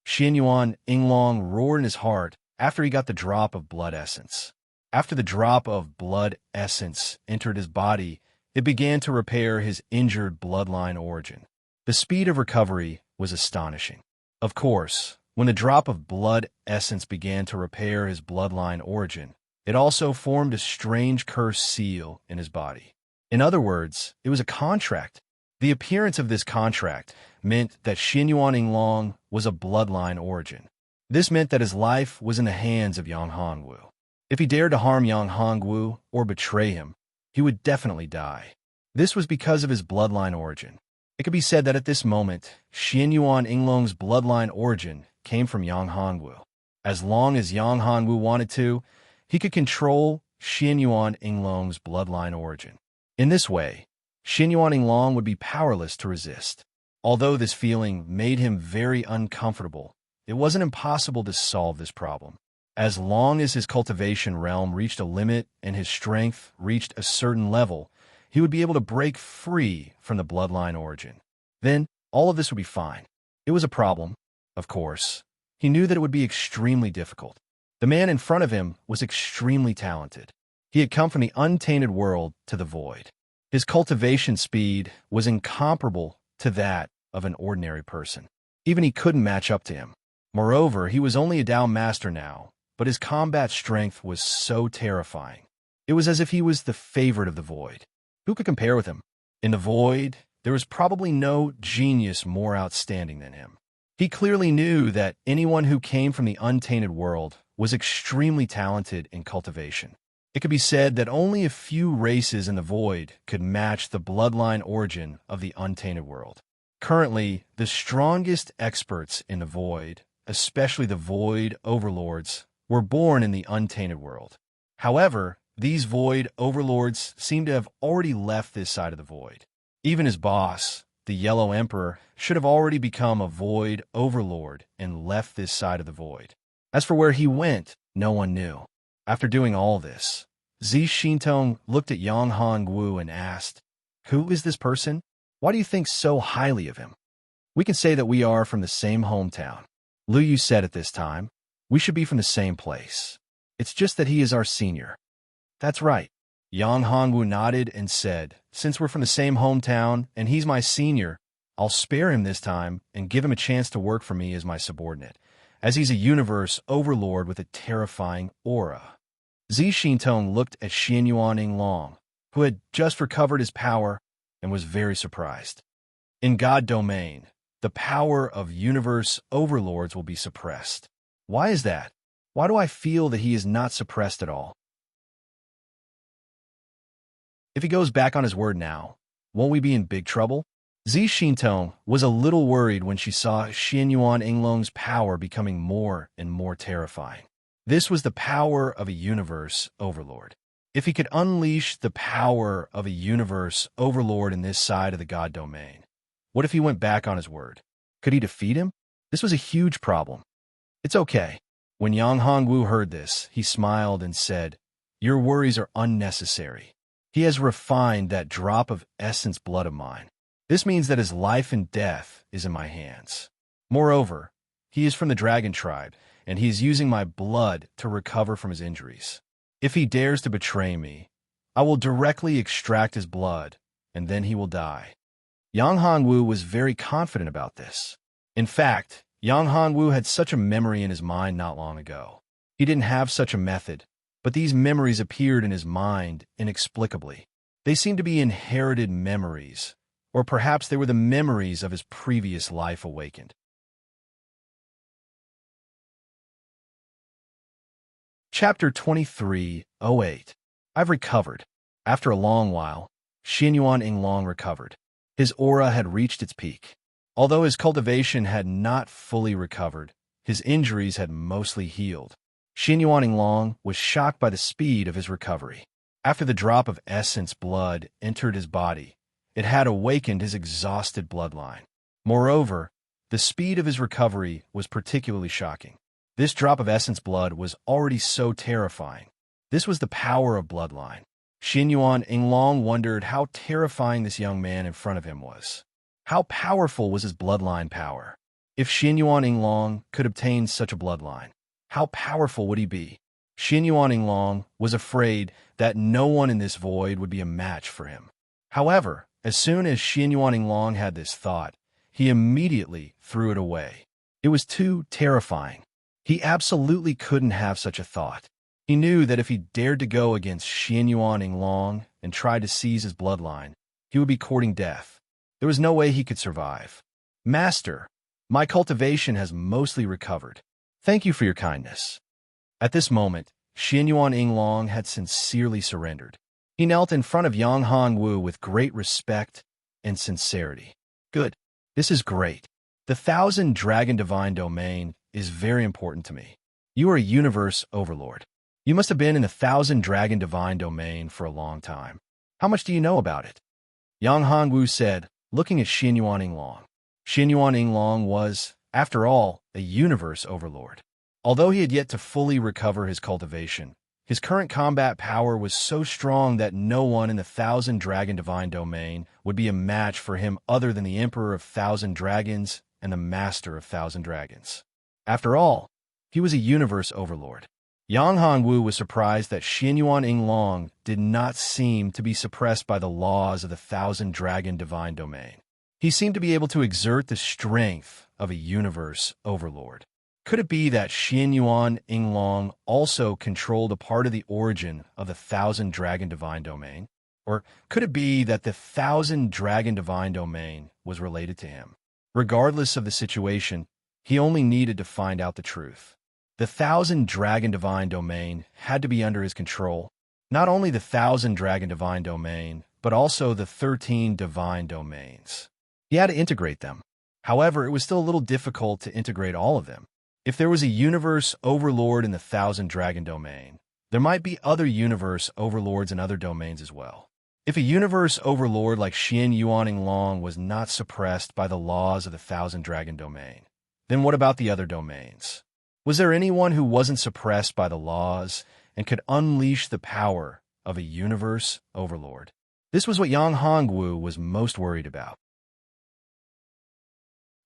Xian Yuanling roared in his heart after he got the drop of blood essence. After the drop of blood essence entered his body, it began to repair his injured bloodline origin. The speed of recovery was astonishing. Of course, when the drop of blood essence began to repair his bloodline origin, it also formed a strange cursed seal in his body. In other words, it was a contract. The appearance of this contract meant that Xian Yuanling was a bloodline origin. This meant that his life was in the hands of Yang Hongwu. If he dared to harm Yang Hongwu or betray him, he would definitely die. This was because of his bloodline origin. It could be said that at this moment, Xian Yuanling's bloodline origin came from Yang Hongwu. As long as Yang Hongwu wanted to, he could control Xian Yuanling's bloodline origin. In this way, Xian Yuanling would be powerless to resist. Although this feeling made him very uncomfortable, it wasn't impossible to solve this problem. As long as his cultivation realm reached a limit and his strength reached a certain level, he would be able to break free from the bloodline origin. Then, all of this would be fine. It was a problem, of course. He knew that it would be extremely difficult. The man in front of him was extremely talented. He had come from the untainted world to the void. His cultivation speed was incomparable to that of an ordinary person. Even he couldn't match up to him. Moreover, he was only a Dao master now, but his combat strength was so terrifying. It was as if he was the favorite of the void. Who could compare with him? In the void, there was probably no genius more outstanding than him. He clearly knew that anyone who came from the untainted world was extremely talented in cultivation. It could be said that only a few races in the void could match the bloodline origin of the untainted world. Currently, the strongest experts in the void, especially the void overlords, were born in the untainted world. However, these void overlords seem to have already left this side of the void. Even his boss, the Yellow Emperor, should have already become a void overlord and left this side of the void. As for where he went, no one knew. After doing all this, Zi Xintong looked at Yang Hongwu and asked, "Who is this person? Why do you think so highly of him?" "We can say that we are from the same hometown," Lu Yu said at this time. "We should be from the same place. It's just that he is our senior." "That's right." Yang Hongwu nodded and said, "Since we're from the same hometown and he's my senior, I'll spare him this time and give him a chance to work for me as my subordinate, as he's a universe overlord with a terrifying aura." Zi Xintong looked at Xianyuan Yinglong, who had just recovered his power, and was very surprised. In God domain, the power of universe overlords will be suppressed. Why is that? Why do I feel that he is not suppressed at all? If he goes back on his word now, won't we be in big trouble? Zi Xintong was a little worried when she saw Xianyuan Yinglong's power becoming more and more terrifying. This was the power of a universe overlord. If he could unleash the power of a universe overlord in this side of the God domain, what if he went back on his word? Could he defeat him? This was a huge problem. "It's okay." When Yang Hongwu heard this, he smiled and said, "Your worries are unnecessary. He has refined that drop of essence blood of mine. This means that his life and death is in my hands. Moreover, he is from the dragon tribe, and he is using my blood to recover from his injuries. If he dares to betray me, I will directly extract his blood, and then he will die." Yang Hongwu was very confident about this. In fact, Yang Hongwu had such a memory in his mind not long ago. He didn't have such a method, but these memories appeared in his mind inexplicably. They seemed to be inherited memories, or perhaps they were the memories of his previous life awakened. Chapter 23:08. I've recovered. After a long while, Xianyuan Yinglong recovered. His aura had reached its peak. Although his cultivation had not fully recovered, his injuries had mostly healed. Xianyuan Yinglong was shocked by the speed of his recovery. After the drop of essence blood entered his body, it had awakened his exhausted bloodline. Moreover, the speed of his recovery was particularly shocking. This drop of essence blood was already so terrifying. This was the power of bloodline. Xianyuan Yinglong wondered how terrifying this young man in front of him was. How powerful was his bloodline power? If Xianyuan Yinglong could obtain such a bloodline, how powerful would he be? Xianyuan Yinglong was afraid that no one in this void would be a match for him. However, as soon as Xianyuan Yinglong had this thought, he immediately threw it away. It was too terrifying. He absolutely couldn't have such a thought. He knew that if he dared to go against Xianyuan Yinglong and tried to seize his bloodline, he would be courting death. There was no way he could survive. "Master, my cultivation has mostly recovered. Thank you for your kindness." At this moment, Xianyuan Yinglong had sincerely surrendered. He knelt in front of Yang Hongwu with great respect and sincerity. "Good. This is great. The 1,000 Dragon Divine Domain is very important to me. You are a universe overlord. You must have been in the 1,000 Dragon Divine Domain for a long time. How much do you know about it?" Yang Hongwu said, looking at Xianyuan Yinglong. Xianyuan Yinglong was, after all, a universe overlord. Although he had yet to fully recover his cultivation, his current combat power was so strong that no one in the 1,000 Dragon Divine Domain would be a match for him other than the Emperor of 1,000 Dragons and the Master of 1,000 Dragons. After all, he was a universe overlord. Yang Hongwu was surprised that Xianyuan Yinglong did not seem to be suppressed by the laws of the 1,000 Dragon Divine Domain. He seemed to be able to exert the strength of a universe overlord. Could it be that Xianyuan Yinglong also controlled a part of the origin of the 1,000 Dragon Divine Domain? Or could it be that the 1,000 Dragon Divine Domain was related to him? Regardless of the situation, he only needed to find out the truth. The 1,000 Dragon Divine Domain had to be under his control. Not only the 1,000 Dragon Divine Domain, but also the 13 Divine Domains. He had to integrate them. However, it was still a little difficult to integrate all of them. If there was a universe overlord in the 1,000 Dragon Domain, there might be other universe overlords in other domains as well. If a universe overlord like Xian Yuaning Long was not suppressed by the laws of the Thousand Dragon Domain, then what about the other domains? Was there anyone who wasn't suppressed by the laws and could unleash the power of a universe overlord? This was what Yang Hongwu was most worried about.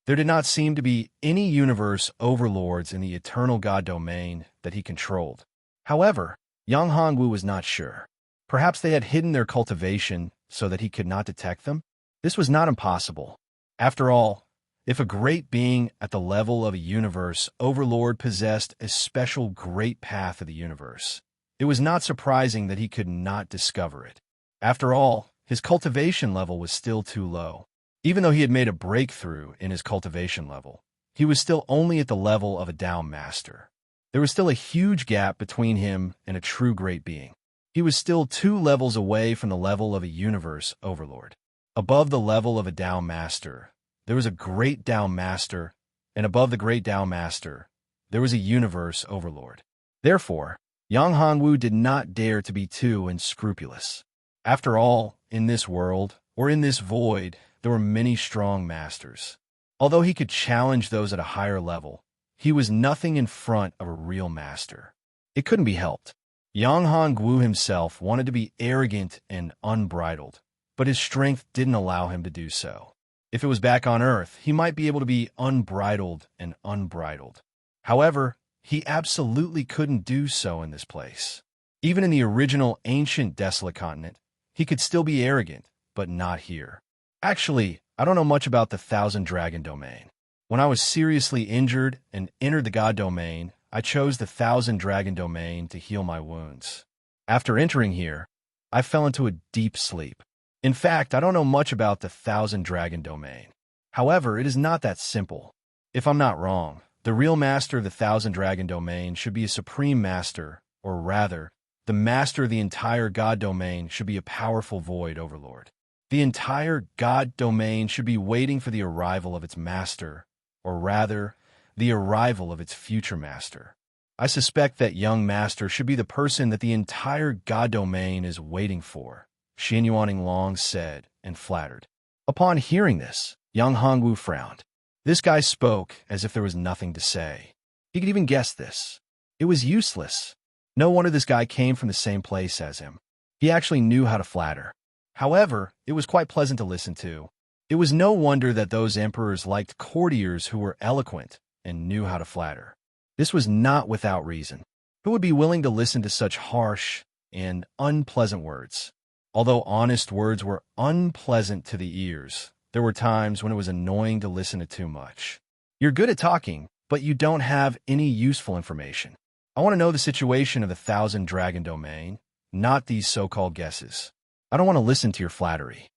There did not seem to be any universe overlords in the eternal God domain that he controlled. However, Yang Hongwu was not sure. Perhaps they had hidden their cultivation so that he could not detect them? This was not impossible. After all, if a great being at the level of a universe overlord possessed a special great path of the universe, it was not surprising that he could not discover it. After all, his cultivation level was still too low. Even though he had made a breakthrough in his cultivation level, he was still only at the level of a Dao Master. There was still a huge gap between him and a true great being. He was still 2 levels away from the level of a universe overlord. Above the level of a Dao Master, there was a great Dao Master, and above the great Dao Master, there was a universe overlord. Therefore, Yang Hongwu did not dare to be too unscrupulous. After all, in this world, or in this void, there were many strong masters. Although he could challenge those at a higher level, he was nothing in front of a real master. It couldn't be helped. Yang Hongwu himself wanted to be arrogant and unbridled, but his strength didn't allow him to do so. If it was back on Earth, he might be able to be unbridled and unbridled. However, he absolutely couldn't do so in this place. Even in the original ancient desolate continent, he could still be arrogant, but not here. Actually, I don't know much about the Thousand Dragon Domain. When I was seriously injured and entered the God Domain, I chose the Thousand Dragon Domain to heal my wounds. After entering here, I fell into a deep sleep. In fact, I don't know much about the Thousand Dragon Domain. However, it is not that simple. If I'm not wrong, the real master of the Thousand Dragon Domain should be a supreme master, or rather, the master of the entire God Domain should be a powerful void overlord. The entire God Domain should be waiting for the arrival of its master, or rather, the arrival of its future master. I suspect that young master should be the person that the entire God Domain is waiting for, Xian Yuaning Long said, and flattered. Upon hearing this, Yang Hongwu frowned. This guy spoke as if there was nothing to say. He could even guess this. It was useless. No wonder this guy came from the same place as him. He actually knew how to flatter. However, it was quite pleasant to listen to. It was no wonder that those emperors liked courtiers who were eloquent and knew how to flatter. This was not without reason. Who would be willing to listen to such harsh and unpleasant words? Although honest words were unpleasant to the ears, there were times when it was annoying to listen to too much. You're good at talking, but you don't have any useful information. I want to know the situation of the Thousand Dragon Domain, not these so-called guesses. I don't want to listen to your flattery.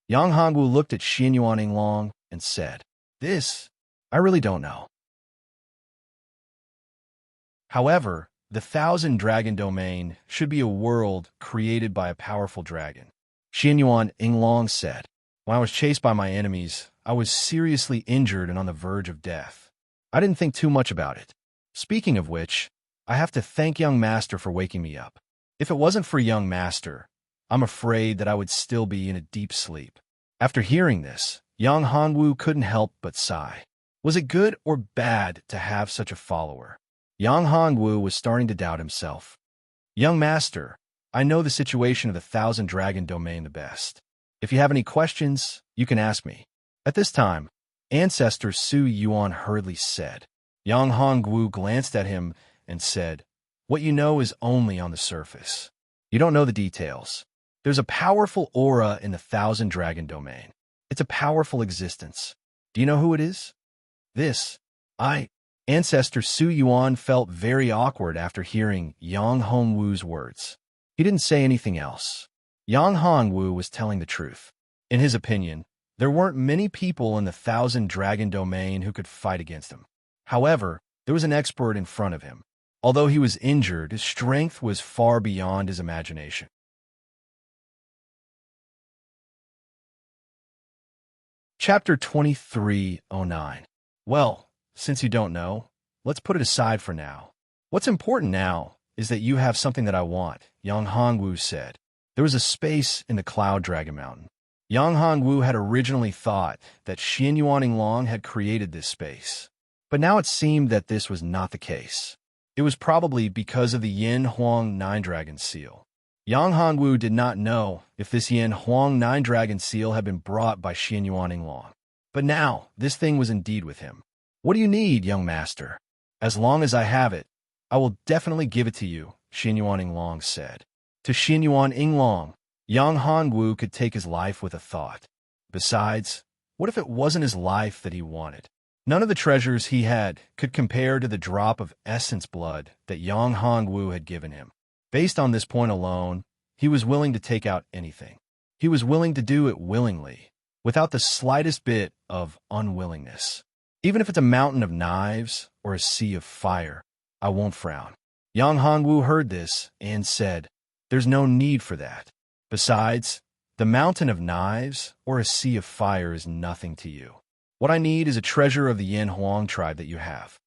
Yang Hongwu looked at Xian Yuaning Long and said, This, I really don't know. However, the Thousand Dragon Domain should be a world created by a powerful dragon. Xian Yuaning Long said, When I was chased by my enemies, I was seriously injured and on the verge of death. I didn't think too much about it. Speaking of which, I have to thank young master for waking me up. If it wasn't for young master, I'm afraid that I would still be in a deep sleep. After hearing this, Yang Hongwu couldn't help but sigh. Was it good or bad to have such a follower? Yang Hongwu was starting to doubt himself. Young master, I know the situation of the Thousand Dragon Domain the best. If you have any questions, you can ask me. At this time, Ancestor Su Yuan hurriedly said. Yang Hongwu glanced at him and said, What you know is only on the surface. You don't know the details. There's a powerful aura in the Thousand Dragon Domain. It's a powerful existence. Do you know who it is? Ancestor Su Yuan felt very awkward after hearing Yang Hongwu's words. He didn't say anything else. Yang Hongwu was telling the truth. In his opinion, there weren't many people in the Thousand Dragon Domain who could fight against him. However, there was an expert in front of him. Although he was injured, his strength was far beyond his imagination. Chapter 2309. Well, since you don't know, let's put it aside for now. What's important now is that you have something that I want, Yang Hongwu said. There was a space in the Cloud Dragon Mountain. Yang Hongwu had originally thought that Xian Yuanying had created this space. But now it seemed that this was not the case. It was probably because of the Yin Huang Nine Dragon Seal. Yang Hongwu did not know if this Yin Huang Nine Dragon Seal had been brought by Xian Yuanying. But now, this thing was indeed with him. "What do you need, young master? As long as I have it, I will definitely give it to you," Xian Yuanying said. To Xian Yuanying, Yang Hongwu could take his life with a thought. Besides, what if it wasn't his life that he wanted? None of the treasures he had could compare to the drop of essence blood that Yang Hongwu had given him. Based on this point alone, he was willing to take out anything. He was willing to do it willingly, without the slightest bit of unwillingness. Even if it's a mountain of knives or a sea of fire, I won't frown. Yang Hongwu heard this and said, "There's no need for that. Besides, the mountain of knives or a sea of fire is nothing to you. What I need is a treasure of the Yin Huang tribe that you have."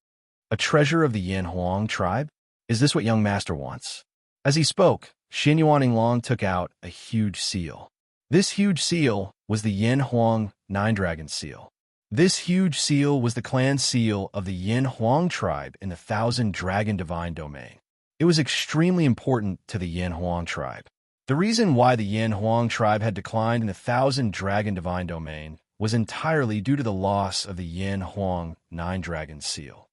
"A treasure of the Yin Huang tribe? Is this what young master wants?" As he spoke, Xian Yuanying took out a huge seal. This huge seal was the Yin Huang Nine Dragon Seal. This huge seal was the clan seal of the Yin Huang tribe in the Thousand Dragon Divine Domain. It was extremely important to the Yin Huang tribe. The reason why the Yin Huang tribe had declined in the Thousand Dragon Divine Domain was entirely due to the loss of the Yin Huang Nine Dragon Seal.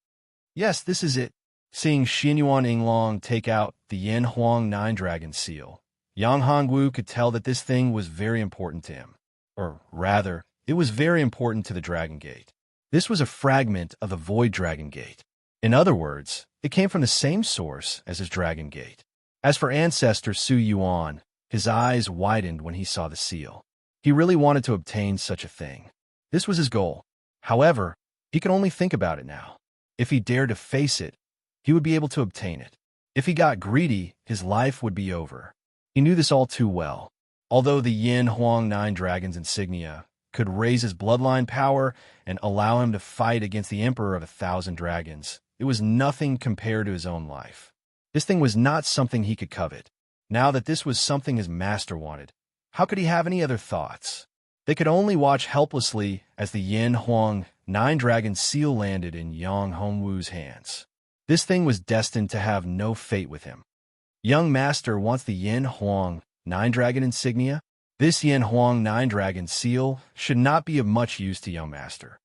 Yes, this is it. Seeing Xian Yuanying take out the Yin Huang Nine Dragon Seal, Yang Hongwu could tell that this thing was very important to him. Or rather, it was very important to the Dragon Gate. This was a fragment of the Void Dragon Gate. In other words, it came from the same source as his Dragon Gate. As for ancestor Su Yuan, his eyes widened when he saw the seal. He really wanted to obtain such a thing. This was his goal. However, he could only think about it now. If he dared to face it, he would be able to obtain it. If he got greedy, his life would be over. He knew this all too well. Although the Yin Huang Nine Dragons insignia could raise his bloodline power and allow him to fight against the Emperor of 1,000 Dragons, it was nothing compared to his own life. This thing was not something he could covet. Now that this was something his master wanted, how could he have any other thoughts? They could only watch helplessly as the Yin Huang Nine Dragon Seal landed in Yang Hongwu's hands. This thing was destined to have no fate with him. Young master wants the Yin Huang Nine Dragon insignia. This Yin Huang Nine Dragon Seal should not be of much use to young master.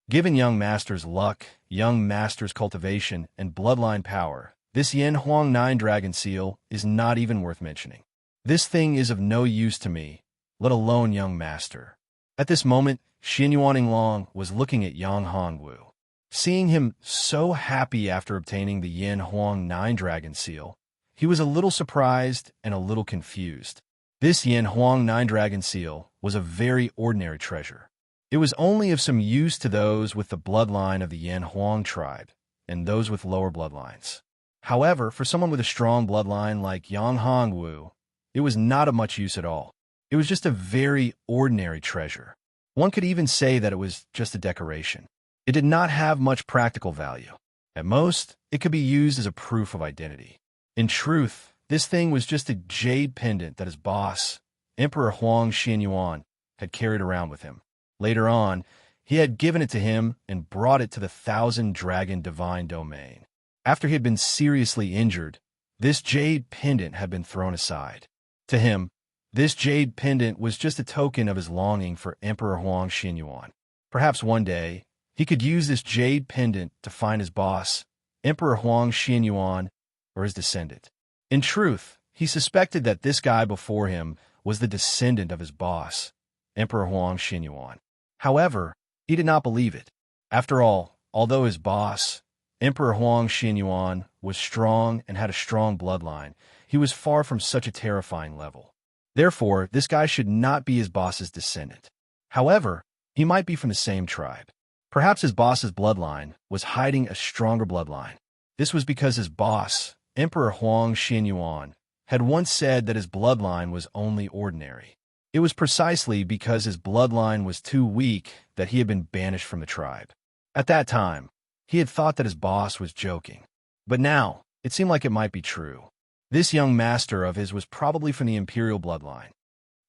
Given young master's luck, young master's cultivation, and bloodline power, this Yin Huang Nine Dragon Seal is not even worth mentioning. This thing is of no use to me, let alone young master. At this moment, Xian Yuanying was looking at Yang Hongwu. Seeing him so happy after obtaining the Yin Huang Nine Dragon Seal, he was a little surprised and a little confused. This Yin Huang Nine Dragon Seal was a very ordinary treasure. It was only of some use to those with the bloodline of the Yin Huang tribe and those with lower bloodlines. However, for someone with a strong bloodline like Yang Hongwu, it was not of much use at all. It was just a very ordinary treasure. One could even say that it was just a decoration. It did not have much practical value. At most, it could be used as a proof of identity. In truth, this thing was just a jade pendant that his boss, Emperor Huang Xianyuan, had carried around with him. Later on, he had given it to him and brought it to the 1,000 Dragon Divine Domain. After he had been seriously injured, this jade pendant had been thrown aside. To him, this jade pendant was just a token of his longing for Emperor Huang Xianyuan. Perhaps one day, he could use this jade pendant to find his boss, Emperor Huang Xianyuan, or his descendant. In truth, he suspected that this guy before him was the descendant of his boss, Emperor Huang Xianyuan. However, he did not believe it. After all, although his boss, Emperor Huang Xianyuan, was strong and had a strong bloodline, he was far from such a terrifying level. Therefore, this guy should not be his boss's descendant. However, he might be from the same tribe. Perhaps his boss's bloodline was hiding a stronger bloodline. This was because his boss, Emperor Huang Xianyuan, had once said that his bloodline was only ordinary. It was precisely because his bloodline was too weak that he had been banished from the tribe. At that time, he had thought that his boss was joking. But now, it seemed like it might be true. This young master of his was probably from the imperial bloodline.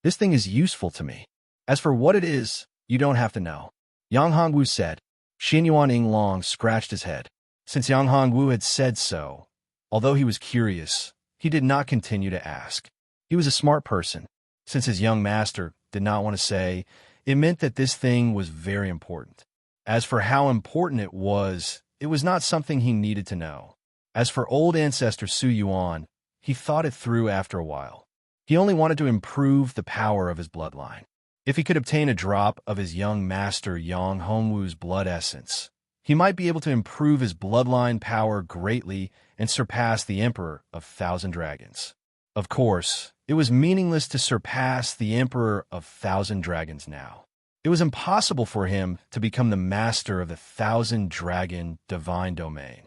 This thing is useful to me. As for what it is, you don't have to know. Yang Hongwu said. Xianyuan Yinglong scratched his head. Since Yang Hongwu had said so, although he was curious, he did not continue to ask. He was a smart person. Since his young master did not want to say, it meant that this thing was very important. As for how important it was not something he needed to know. As for old ancestor Su Yuan, he thought it through after a while. He only wanted to improve the power of his bloodline. If he could obtain a drop of his young master Yang Hongwu's blood essence, he might be able to improve his bloodline power greatly and surpass the Emperor of 1,000 Dragons. Of course, it was meaningless to surpass the Emperor of 1,000 Dragons now. It was impossible for him to become the master of the 1,000 Dragon divine domain.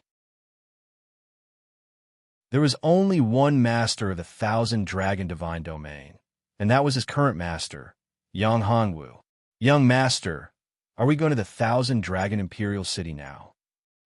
There was only one master of the 1,000 Dragon divine domain, and that was his current master, Yang Hongwu. Young master, are we going to the 1,000 Dragon Imperial City now?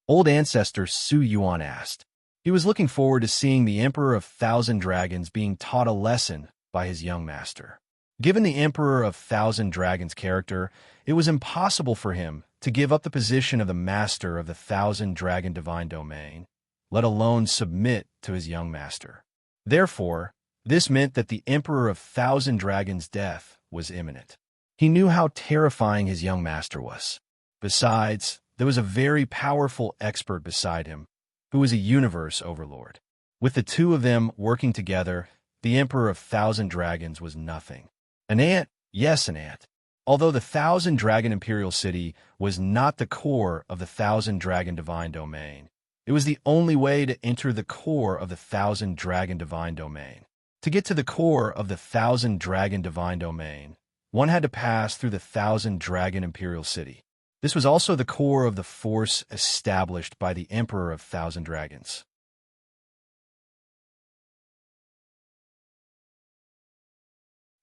Old ancestor Su Yuan asked. He was looking forward to seeing the Emperor of 1,000 Dragons being taught a lesson by his young master. Given the Emperor of 1,000 Dragons' character, it was impossible for him to give up the position of the master of the 1,000 Dragon divine domain, let alone submit to his young master. Therefore, this meant that the Emperor of 1,000 Dragons' death was imminent. He knew how terrifying his young master was. Besides, there was a very powerful expert beside him, who was a universe overlord. With the two of them working together, the Emperor of 1,000 Dragons was nothing. An ant? Yes, an ant. Although the 1,000 Dragon Imperial City was not the core of the 1,000 Dragon divine domain, it was the only way to enter the core of the 1,000 Dragon divine domain. To get to the core of the 1,000 Dragon divine domain, one had to pass through the 1,000 Dragon Imperial City. This was also the core of the force established by the Emperor of 1,000 Dragons.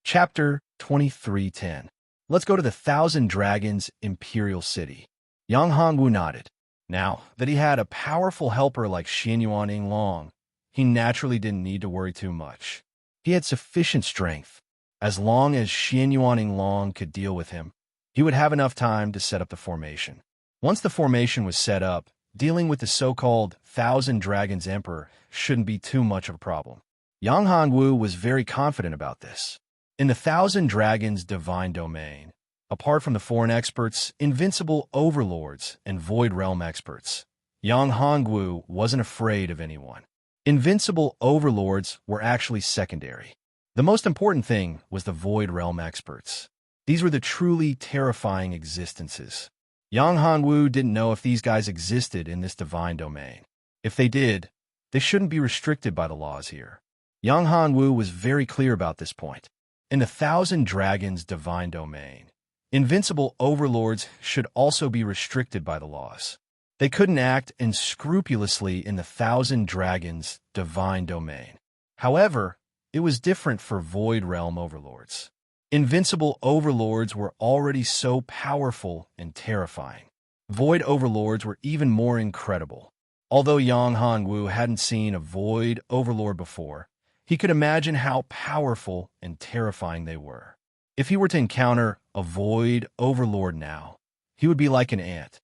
Chapter 23:10. Let's go to the 1,000 Dragons Imperial City. Yang Hongwu nodded. Now that he had a powerful helper like Xianyuan Yinglong, he naturally didn't need to worry too much. He had sufficient strength. As long as Xianyuan Yinglong could deal with him, he would have enough time to set up the formation. Once the formation was set up, dealing with the so-called 1,000 Dragons Emperor shouldn't be too much of a problem. Yang Hongwu was very confident about this. In the 1,000 Dragons divine domain, apart from the foreign experts, invincible overlords, and void realm experts, Yang Hongwu wasn't afraid of anyone. Invincible overlords were actually secondary. The most important thing was the void realm experts. These were the truly terrifying existences. Yang Hongwu didn't know if these guys existed in this divine domain. If they did, they shouldn't be restricted by the laws here. Yang Hongwu was very clear about this point. In the 1,000 Dragons divine domain, invincible overlords should also be restricted by the laws. They couldn't act unscrupulously in the 1,000 Dragons divine domain. However, it was different for void realm overlords. Invincible overlords were already so powerful and terrifying. Void overlords were even more incredible. Although Yang Hongwu hadn't seen a void overlord before, he could imagine how powerful and terrifying they were. If he were to encounter a void overlord now, he would be like an ant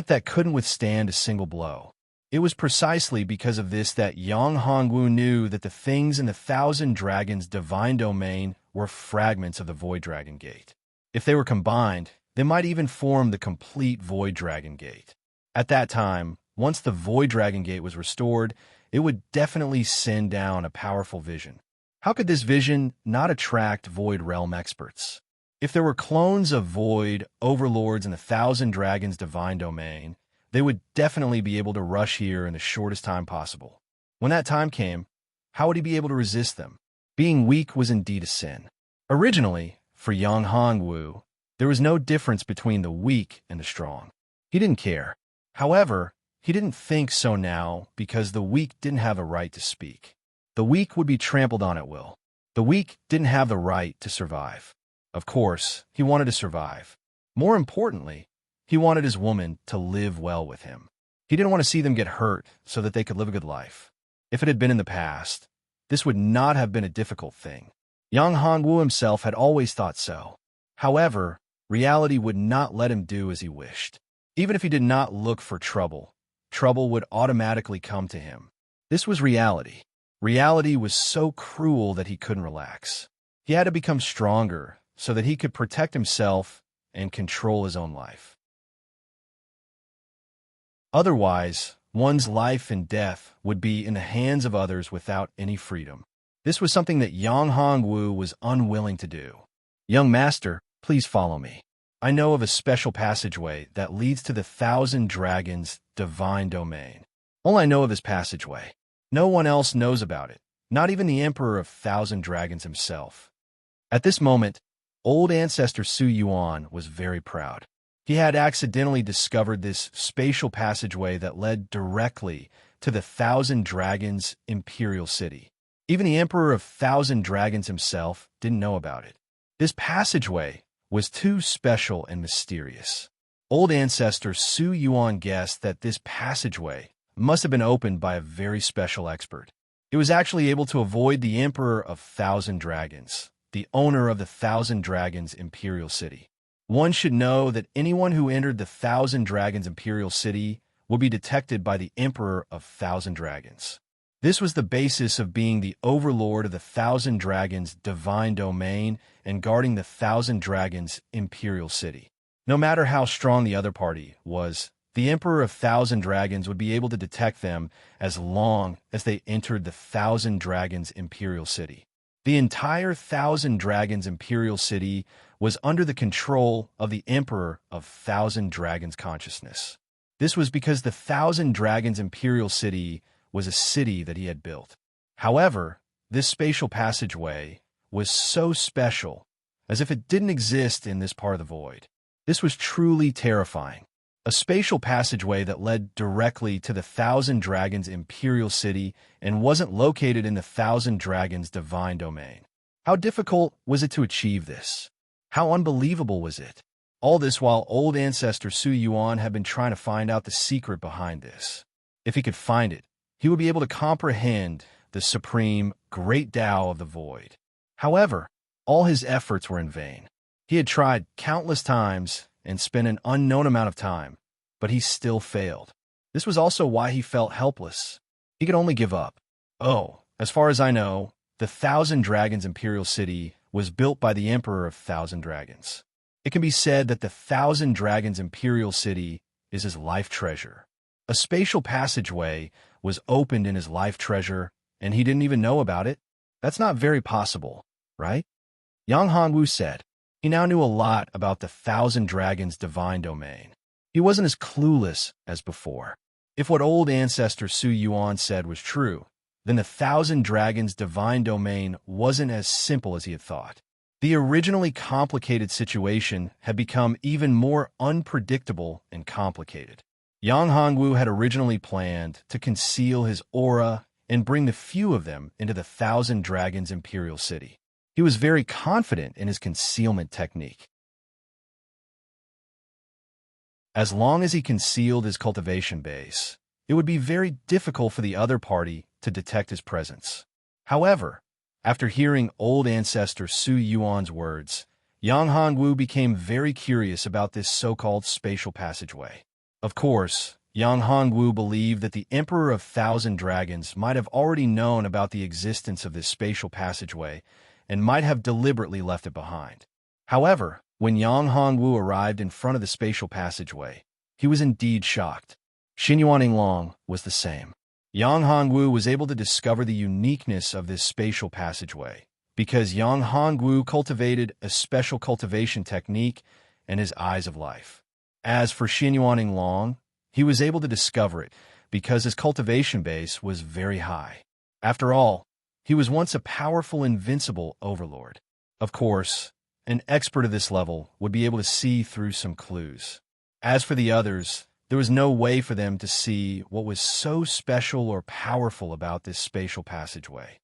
that couldn't withstand a single blow. It was precisely because of this that Yang Hongwu knew that the things in the 1,000 Dragons divine domain were fragments of the Void Dragon Gate. If they were combined, they might even form the complete Void Dragon Gate. At that time, once the Void Dragon Gate was restored, it would definitely send down a powerful vision. How could this vision not attract Void Realm experts? If there were clones of Void overlords in the 1,000 Dragons divine domain, they would definitely be able to rush here in the shortest time possible. When that time came, how would he be able to resist them? Being weak was indeed a sin. Originally, for Yang Hongwu, there was no difference between the weak and the strong. He didn't care. However, he didn't think so now because the weak didn't have a right to speak. The weak would be trampled on at will. The weak didn't have the right to survive. Of course, he wanted to survive. More importantly, he wanted his woman to live well with him. He didn't want to see them get hurt so that they could live a good life. If it had been in the past, this would not have been a difficult thing. Young Hongwu himself had always thought so. However, reality would not let him do as he wished. Even if he did not look for trouble, trouble would automatically come to him. This was reality. Reality was so cruel that he couldn't relax. He had to become stronger so that he could protect himself and control his own life. Otherwise, one's life and death would be in the hands of others without any freedom. This was something that Yang Hongwu was unwilling to do. Young master, please follow me. I know of a special passageway that leads to the 1,000 Dragons' divine domain. All I know of is passageway. No one else knows about it, not even the Emperor of 1,000 Dragons himself. At this moment, old ancestor Su Yuan was very proud. He had accidentally discovered this spatial passageway that led directly to the 1,000 Dragons' imperial city. Even the Emperor of 1,000 Dragons himself didn't know about it. This passageway was too special and mysterious. Old ancestor Su Yuan guessed that this passageway must have been opened by a very special expert. It was actually able to avoid the Emperor of 1,000 Dragons, the owner of the 1,000 Dragons imperial city. One should know that anyone who entered the 1,000 Dragons imperial city will be detected by the Emperor of 1,000 Dragons. This was the basis of being the overlord of the 1,000 Dragons' divine domain and guarding the 1,000 Dragons' imperial city. No matter how strong the other party was, the Emperor of 1,000 Dragons would be able to detect them as long as they entered the 1,000 Dragons' imperial city. The entire 1,000 Dragons' imperial city was under the control of the Emperor of 1,000 Dragons' consciousness. This was because the 1,000 Dragons' imperial city was a city that he had built. However, this spatial passageway was so special, as if it didn't exist in this part of the void. This was truly terrifying. A spatial passageway that led directly to the 1,000 Dragons' imperial city and wasn't located in the 1,000 Dragons' divine domain. How difficult was it to achieve this? How unbelievable was it? All this while old ancestor Su Yuan had been trying to find out the secret behind this. If he could find it, he would be able to comprehend the supreme great Tao of the void. However, all his efforts were in vain. He had tried countless times and spent an unknown amount of time, but he still failed. This was also why he felt helpless. He could only give up. Oh, as far as I know, the 1,000 Dragons imperial city was built by the Emperor of 1,000 Dragons. It can be said that the 1,000 Dragons imperial city is his life treasure. A spatial passageway was opened in his life treasure, and he didn't even know about it? That's not very possible, right? Yang Hongwu said. He now knew a lot about the 1,000 Dragons' divine domain. He wasn't as clueless as before. If what old ancestor Su Yuan said was true, then the 1,000 Dragons' divine domain wasn't as simple as he had thought. The originally complicated situation had become even more unpredictable and complicated. Yang Hongwu had originally planned to conceal his aura and bring the few of them into the 1,000 Dragons' imperial city. He was very confident in his concealment technique. As long as he concealed his cultivation base, it would be very difficult for the other party to detect his presence. However, after hearing old ancestor Su Yuan's words, Yang Hongwu became very curious about this so-called spatial passageway. Of course, Yang Hongwu believed that the Emperor of 1,000 Dragons might have already known about the existence of this spatial passageway and might have deliberately left it behind. However, when Yang Hongwu arrived in front of the spatial passageway, he was indeed shocked. Xinyuan Long was the same. Yang Hongwu was able to discover the uniqueness of this spatial passageway because Yang Hongwu cultivated a special cultivation technique and his eyes of life. As for Xinyuan Long, he was able to discover it because his cultivation base was very high. After all, he was once a powerful invincible overlord. Of course, an expert of this level would be able to see through some clues. As for the others, there was no way for them to see what was so special or powerful about this spatial passageway.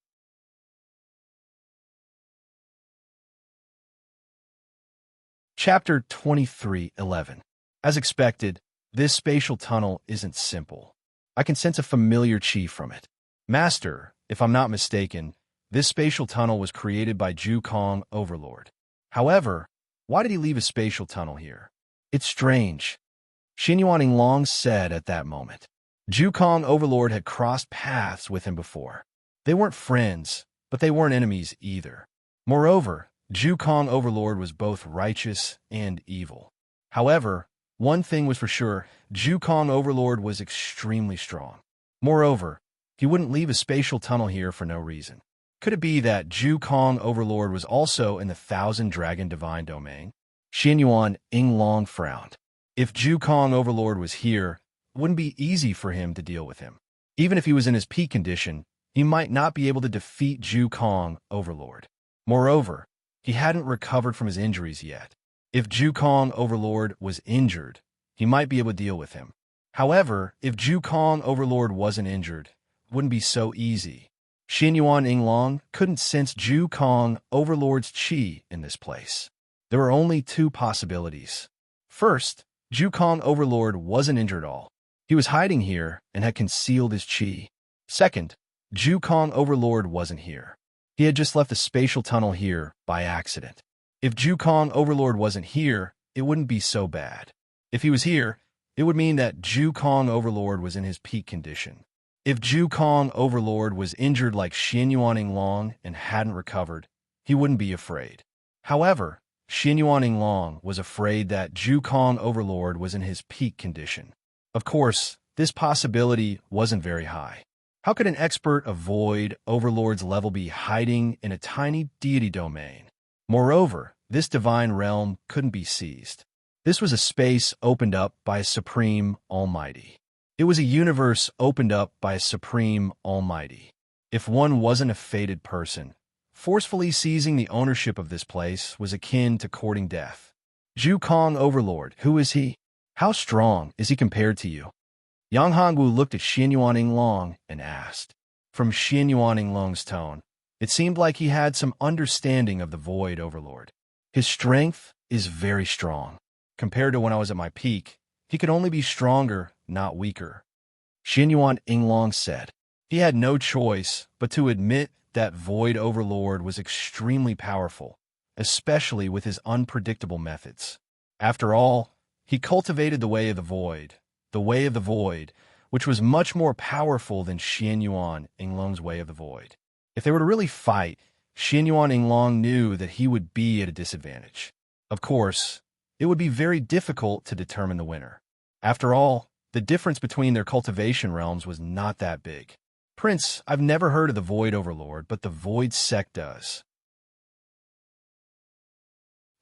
Chapter 23:11. As expected, this spatial tunnel isn't simple. I can sense a familiar chi from it. Master, If I'm not mistaken, this spatial tunnel was created by Jukong Overlord. However, why did he leave a spatial tunnel here? It's strange, Xinyuan Long said at that moment. Jukong Overlord had crossed paths with him before. They weren't friends, but they weren't enemies either. Moreover, Jukong Overlord was both righteous and evil. However, one thing was for sure, Jukong Overlord was extremely strong. Moreover, he wouldn't leave a spatial tunnel here for no reason. Could it be that Jukong Overlord was also in the Thousand Dragon Divine Domain? Xinyuan Long frowned. If Jukong Overlord was here, it wouldn't be easy for him to deal with him. Even if he was in his peak condition, he might not be able to defeat Jukong Overlord. Moreover, he hadn't recovered from his injuries yet. If Jukong Overlord was injured, he might be able to deal with him. However, if Jukong Overlord wasn't injured, it wouldn't be so easy. Xinyuan Long couldn't sense Jukong Overlord's qi in this place. There were only two possibilities. First, Jukong Overlord wasn't injured at all. He was hiding here and had concealed his qi. Second, Jukong Overlord wasn't here. He had just left the spatial tunnel here by accident. If Jukong Overlord wasn't here, it wouldn't be so bad. If he was here, it would mean that Jukong Overlord was in his peak condition. If Jukong Overlord was injured like Xinyuan Long and hadn't recovered, he wouldn't be afraid. However, Xinyuan Long was afraid that Jukong Overlord was in his peak condition. Of course, this possibility wasn't very high. How could an expert of Void Overlord's level be hiding in a tiny deity domain? Moreover, this divine realm couldn't be seized. This was a space opened up by a Supreme Almighty. It was a universe opened up by a Supreme Almighty. If one wasn't a fated person, forcefully seizing the ownership of this place was akin to courting death. Jukong Overlord, who is he? How strong is he compared to you? Yang Hongwu looked at Xinyuan Long and asked. From Xinyuan Long's tone, it seemed like he had some understanding of the Void Overlord. His strength is very strong. Compared to when I was at my peak, he could only be stronger, not weaker. Xinyuan Long said. He had no choice but to admit that Void Overlord was extremely powerful, especially with his unpredictable methods. After all, he cultivated the Way of the Void, which was much more powerful than Xinyuan Long's Way of the Void. If they were to really fight, Xinyuan Long knew that he would be at a disadvantage. Of course, it would be very difficult to determine the winner. After all, the difference between their cultivation realms was not that big. Prince, I've never heard of the Void Overlord, but the Void Sect does.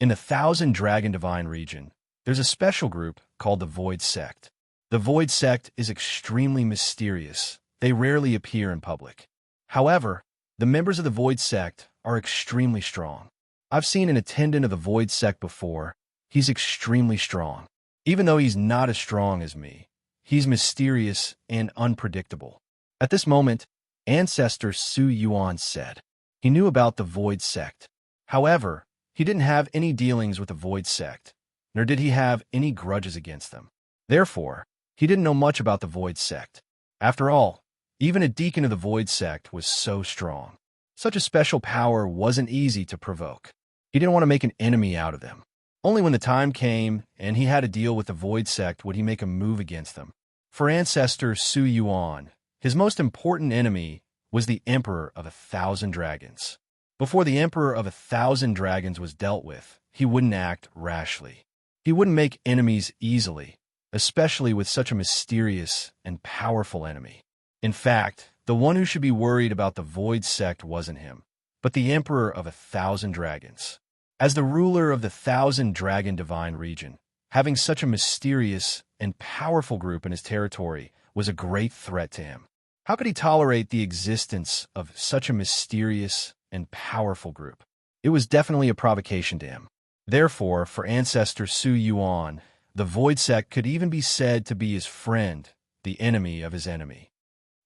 In the Thousand Dragon Divine region, there's a special group called the Void Sect. The Void Sect is extremely mysterious. They rarely appear in public. However, the members of the Void Sect are extremely strong. I've seen an attendant of the Void Sect before. He's extremely strong. Even though he's not as strong as me, he's mysterious and unpredictable. At this moment, Ancestor Su Yuan said. He knew about the Void Sect. However, he didn't have any dealings with the Void Sect, nor did he have any grudges against them. Therefore, he didn't know much about the Void Sect. After all, even a deacon of the Void Sect was so strong. Such a special power wasn't easy to provoke. He didn't want to make an enemy out of them. Only when the time came and he had to deal with the Void Sect would he make a move against them. For Ancestor Su Yuan, his most important enemy was the Emperor of 1,000 Dragons. Before the Emperor of 1,000 Dragons was dealt with, he wouldn't act rashly. He wouldn't make enemies easily, especially with such a mysterious and powerful enemy. In fact, the one who should be worried about the Void Sect wasn't him, but the Emperor of 1,000 Dragons. As the ruler of the 1,000 Dragon Divine region, having such a mysterious and powerful group in his territory was a great threat to him. How could he tolerate the existence of such a mysterious and powerful group? It was definitely a provocation to him. Therefore, for Ancestor Su Yuan, the Void Sect could even be said to be his friend, the enemy of his enemy.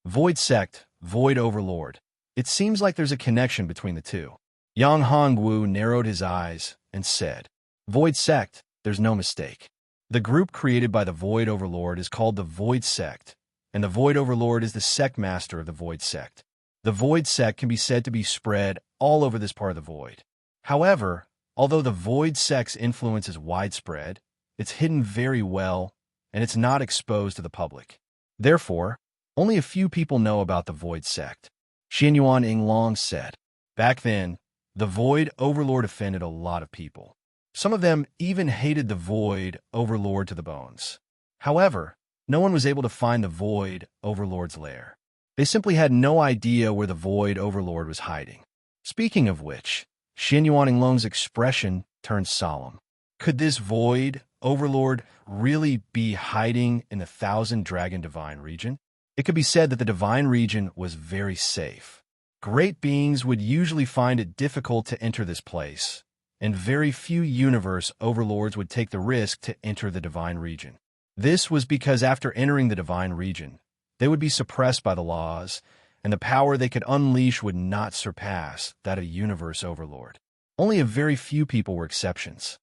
Void Sect, Void Overlord. It seems like there's a connection between the two. Yang Hongwu narrowed his eyes and said, Void Sect, there's no mistake. The group created by the Void Overlord is called the Void Sect, and the Void Overlord is the sect master of the Void Sect. The void sect can be said to be spread all over this part of the void. However, although the void sect's influence is widespread, it's hidden very well, and it's not exposed to the public. Therefore, only a few people know about the void sect. Xianyuan Yinglong said. Back then, the void overlord offended a lot of people. Some of them even hated the void overlord to the bones. However, no one was able to find the void overlord's lair. They simply had no idea where the void overlord was hiding. Speaking of which, Xianyuan Yinglong's expression turned solemn. Could this void overlord really be hiding in the Thousand Dragon Divine region? It could be said that the divine region was very safe. Great beings would usually find it difficult to enter this place, and very few universe overlords would take the risk to enter the divine region. This was because after entering the divine region, they would be suppressed by the laws, and the power they could unleash would not surpass that of a universe overlord. Only a very few people were exceptions.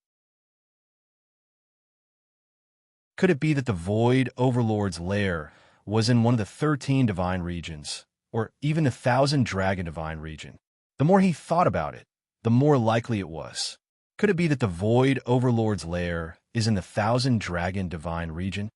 Could it be that the void overlord's lair was in one of the 13 divine regions, or even the 1,000 Dragon Divine region? The more he thought about it, the more likely it was. Could it be that the void overlord's lair is in the 1,000 Dragon Divine region?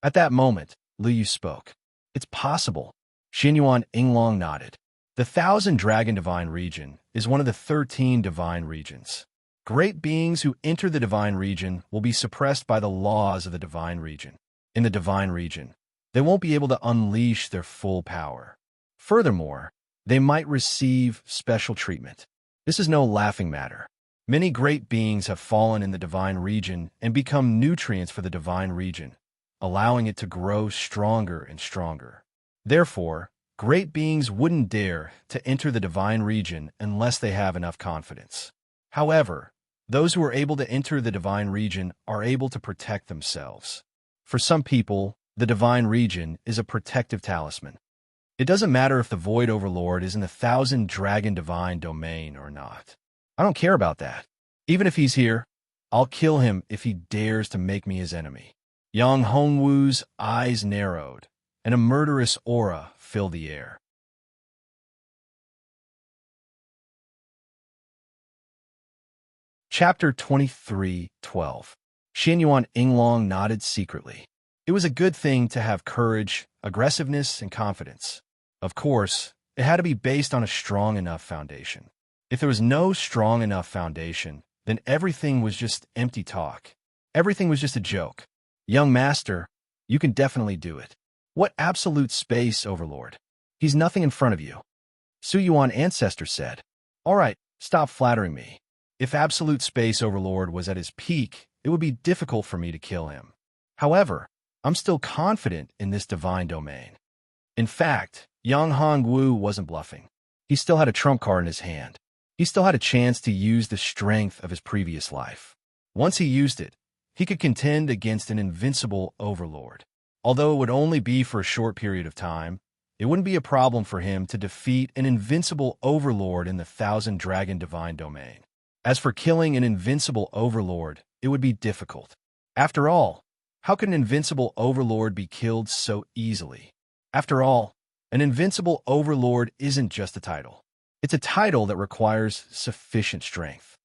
At that moment, Liu spoke. It's possible. Xianyuan Yinglong nodded. The 1,000 Dragon Divine region is one of the 13 divine regions. Great beings who enter the divine region will be suppressed by the laws of the divine region. In the divine region, they won't be able to unleash their full power. Furthermore, they might receive special treatment. This is no laughing matter. Many great beings have fallen in the divine region and become nutrients for the divine region, allowing it to grow stronger and stronger. Therefore, great beings wouldn't dare to enter the divine region unless they have enough confidence. However, those who are able to enter the divine region are able to protect themselves. For some people, the divine region is a protective talisman. It doesn't matter if the void overlord is in the 1,000 Dragon Divine domain or not. I don't care about that. Even if he's here, I'll kill him if he dares to make me his enemy. Yang Hongwu's eyes narrowed, and a murderous aura filled the air. Chapter 23:12. Xianyuan Yinglong nodded secretly. It was a good thing to have courage, aggressiveness, and confidence. Of course, it had to be based on a strong enough foundation. If there was no strong enough foundation, then everything was just empty talk. Everything was just a joke. Young master, you can definitely do it. What absolute space overlord? He's nothing in front of you. Su Yuan Ancestor said. All right, stop flattering me. If absolute space overlord was at his peak, it would be difficult for me to kill him. However, I'm still confident in this divine domain. In fact, Yang Hongwu wasn't bluffing. He still had a trump card in his hand. He still had a chance to use the strength of his previous life. Once he used it, he could contend against an invincible overlord. Although it would only be for a short period of time, it wouldn't be a problem for him to defeat an invincible overlord in the 1,000 Dragon Divine domain. As for killing an invincible overlord, it would be difficult. After all, how could an invincible overlord be killed so easily? After all, an invincible overlord isn't just a title. It's a title that requires sufficient strength.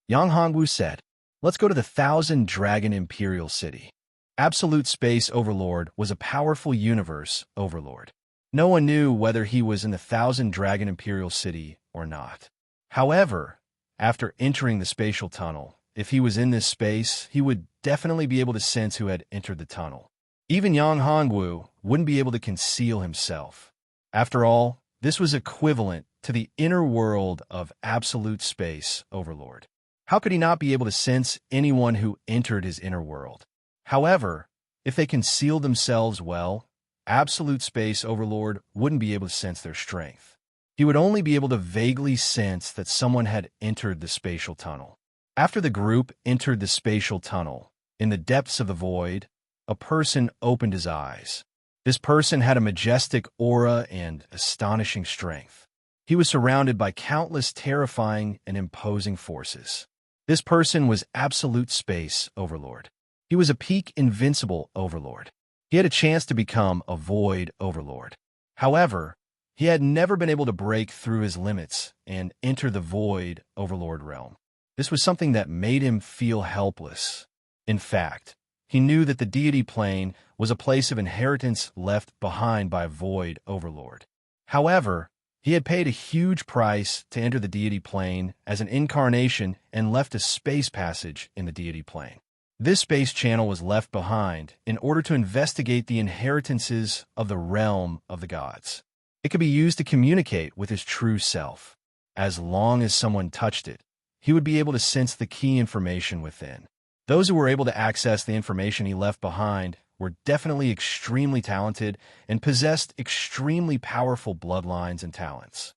Yang Hongwu said, let's go to the 1,000 Dragon Imperial City. Absolute Space Overlord was a powerful universe overlord. No one knew whether he was in the 1,000 Dragon Imperial City or not. However, after entering the spatial tunnel, if he was in this space, he would definitely be able to sense who had entered the tunnel. Even Yang Hongwu wouldn't be able to conceal himself. After all, this was equivalent to the inner world of absolute space overlord. How could he not be able to sense anyone who entered his inner world? However, if they concealed themselves well, absolute space overlord wouldn't be able to sense their strength. He would only be able to vaguely sense that someone had entered the spatial tunnel. After the group entered the spatial tunnel, in the depths of the void, a person opened his eyes. This person had a majestic aura and astonishing strength. He was surrounded by countless terrifying and imposing forces. This person was absolute space overlord. He was a peak invincible overlord. He had a chance to become a void overlord. However, he had never been able to break through his limits and enter the void overlord realm. This was something that made him feel helpless. In fact, he knew that the deity plane was a place of inheritance left behind by void overlord. However, he had paid a huge price to enter the deity plane as an incarnation and left a space passage in the deity plane. This space channel was left behind in order to investigate the inheritances of the realm of the gods. It could be used to communicate with his true self. As long as someone touched it, he would be able to sense the key information within. Those who were able to access the information he left behind were definitely extremely talented and possessed extremely powerful bloodlines and talents.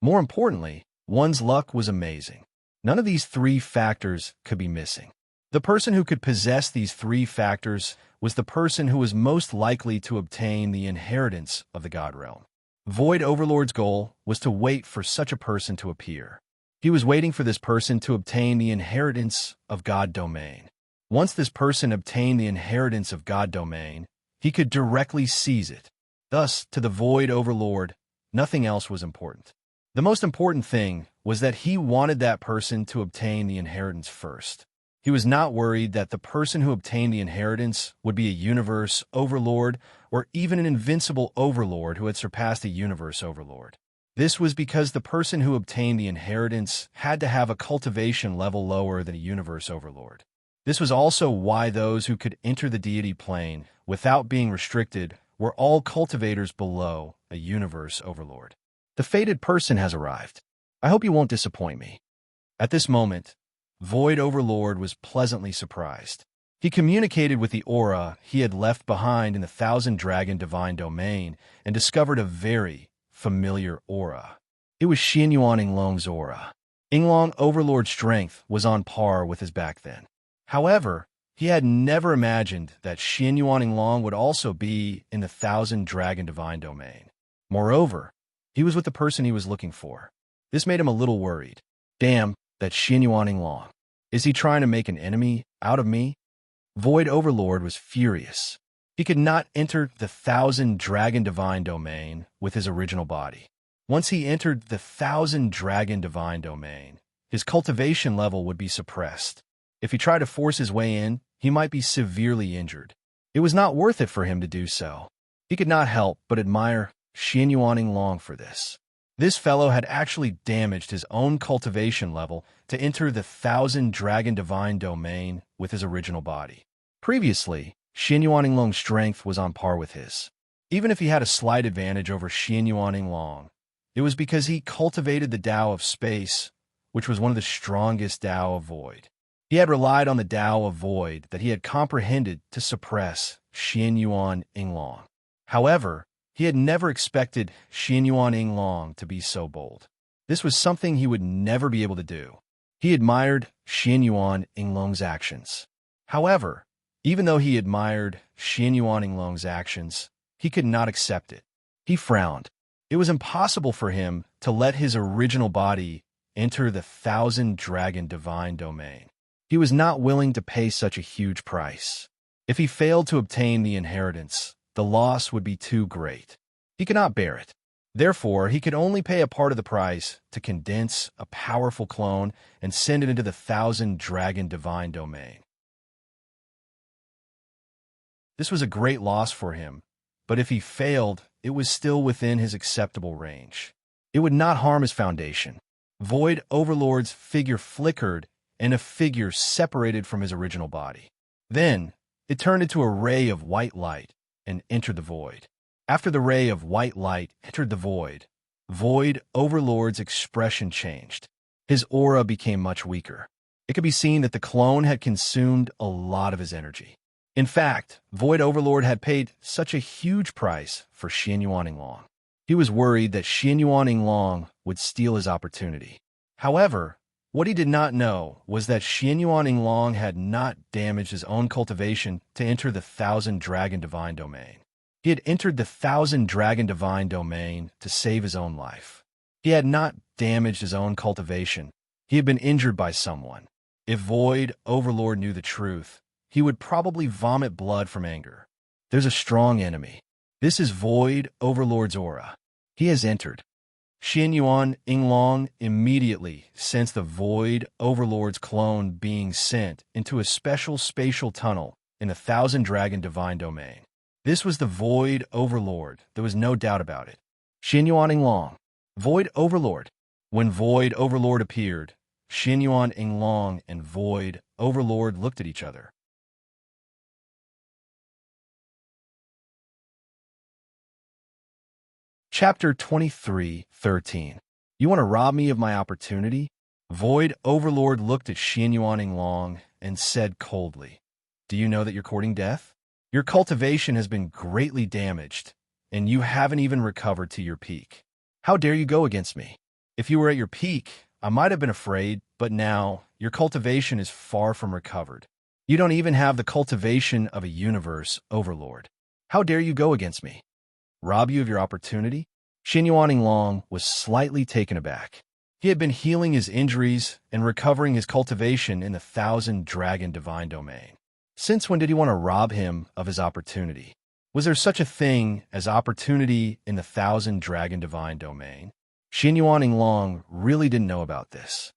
More importantly, one's luck was amazing. None of these three factors could be missing. The person who could possess these three factors was the person who was most likely to obtain the inheritance of the God realm. Void Overlord's goal was to wait for such a person to appear. He was waiting for this person to obtain the inheritance of God domain. Once this person obtained the inheritance of God domain, he could directly seize it. Thus, to the Void Overlord, nothing else was important. The most important thing was that he wanted that person to obtain the inheritance first. He was not worried that the person who obtained the inheritance would be a universe overlord or even an invincible overlord who had surpassed a universe overlord. This was because the person who obtained the inheritance had to have a cultivation level lower than a universe overlord. This was also why those who could enter the deity plane without being restricted were all cultivators below a universe overlord. The fated person has arrived. I hope you won't disappoint me. At this moment, Void Overlord was pleasantly surprised. He communicated with the aura he had left behind in the Thousand Dragon Divine Domain and discovered a very familiar aura. It was Xianyuan Yinglong's aura. Yinglong Overlord's strength was on par with his back then. However, he had never imagined that Xianyuan Yinglong would also be in the Thousand Dragon Divine Domain. Moreover, he was with the person he was looking for. This made him a little worried. Damn, that Xianyuan Yinglong. Is he trying to make an enemy out of me? Void Overlord was furious. He could not enter the Thousand Dragon Divine Domain with his original body. Once he entered the Thousand Dragon Divine Domain, his cultivation level would be suppressed. If he tried to force his way in, he might be severely injured. It was not worth it for him to do so. He could not help but admire Xianyuan Yinglong for this. This fellow had actually damaged his own cultivation level to enter the Thousand Dragon Divine Domain with his original body. Previously, Xianyuan Yinglong's strength was on par with his. Even if he had a slight advantage over Xianyuan Yinglong, it was because he cultivated the Tao of Space, which was one of the strongest Tao of Void. He had relied on the Tao of Void that he had comprehended to suppress Xianyuan Yinglong. However, he had never expected Xianyuan Yinglong to be so bold. This was something he would never be able to do. He admired Xianyuan Yinglong's actions. However, even though he admired Xianyuan Yinglong's actions, he could not accept it. He frowned. It was impossible for him to let his original body enter the Thousand Dragon Divine Domain. He was not willing to pay such a huge price. If he failed to obtain the inheritance, the loss would be too great. He could not bear it. Therefore, he could only pay a part of the price to condense a powerful clone and send it into the Thousand Dragon Divine Domain. This was a great loss for him, but if he failed, it was still within his acceptable range. It would not harm his foundation. Void Overlord's figure flickered, and a figure separated from his original body. Then, it turned into a ray of white light and entered the void. After the ray of white light entered the void, Void Overlord's expression changed. His aura became much weaker. It could be seen that the clone had consumed a lot of his energy. In fact, Void Overlord had paid such a huge price for Xianyuan Yinglong. He was worried that Xianyuan Yinglong would steal his opportunity. However, what he did not know was that Xianyuan Yinglong had not damaged his own cultivation to enter the Thousand Dragon Divine Domain. He had entered the Thousand Dragon Divine Domain to save his own life. He had not damaged his own cultivation. He had been injured by someone. If Void Overlord knew the truth, he would probably vomit blood from anger. There's a strong enemy. This is Void Overlord's aura. He has entered. Xin Yuan Yinglong immediately sensed the Void Overlord's clone being sent into a special spatial tunnel in the Thousand Dragon Divine Domain. This was the Void Overlord, there was no doubt about it. Xin Yuan Yinglong, Void Overlord. When Void Overlord appeared, Xin Yuan Yinglong and Void Overlord looked at each other. Chapter 23:13. You want to rob me of my opportunity? Void Overlord looked at Xin Yuan Yinglong and said coldly, do you know that you're courting death? Your cultivation has been greatly damaged, and you haven't even recovered to your peak. How dare you go against me? If you were at your peak, I might have been afraid, but now your cultivation is far from recovered. You don't even have the cultivation of a universe overlord. How dare you go against me? Rob you of your opportunity? Xin Yuan Yinglong was slightly taken aback. He had been healing his injuries and recovering his cultivation in the Thousand Dragon Divine Domain. Since when did he want to rob him of his opportunity? Was there such a thing as opportunity in the Thousand Dragon Divine Domain? Xin Yuan Yinglong really didn't know about this.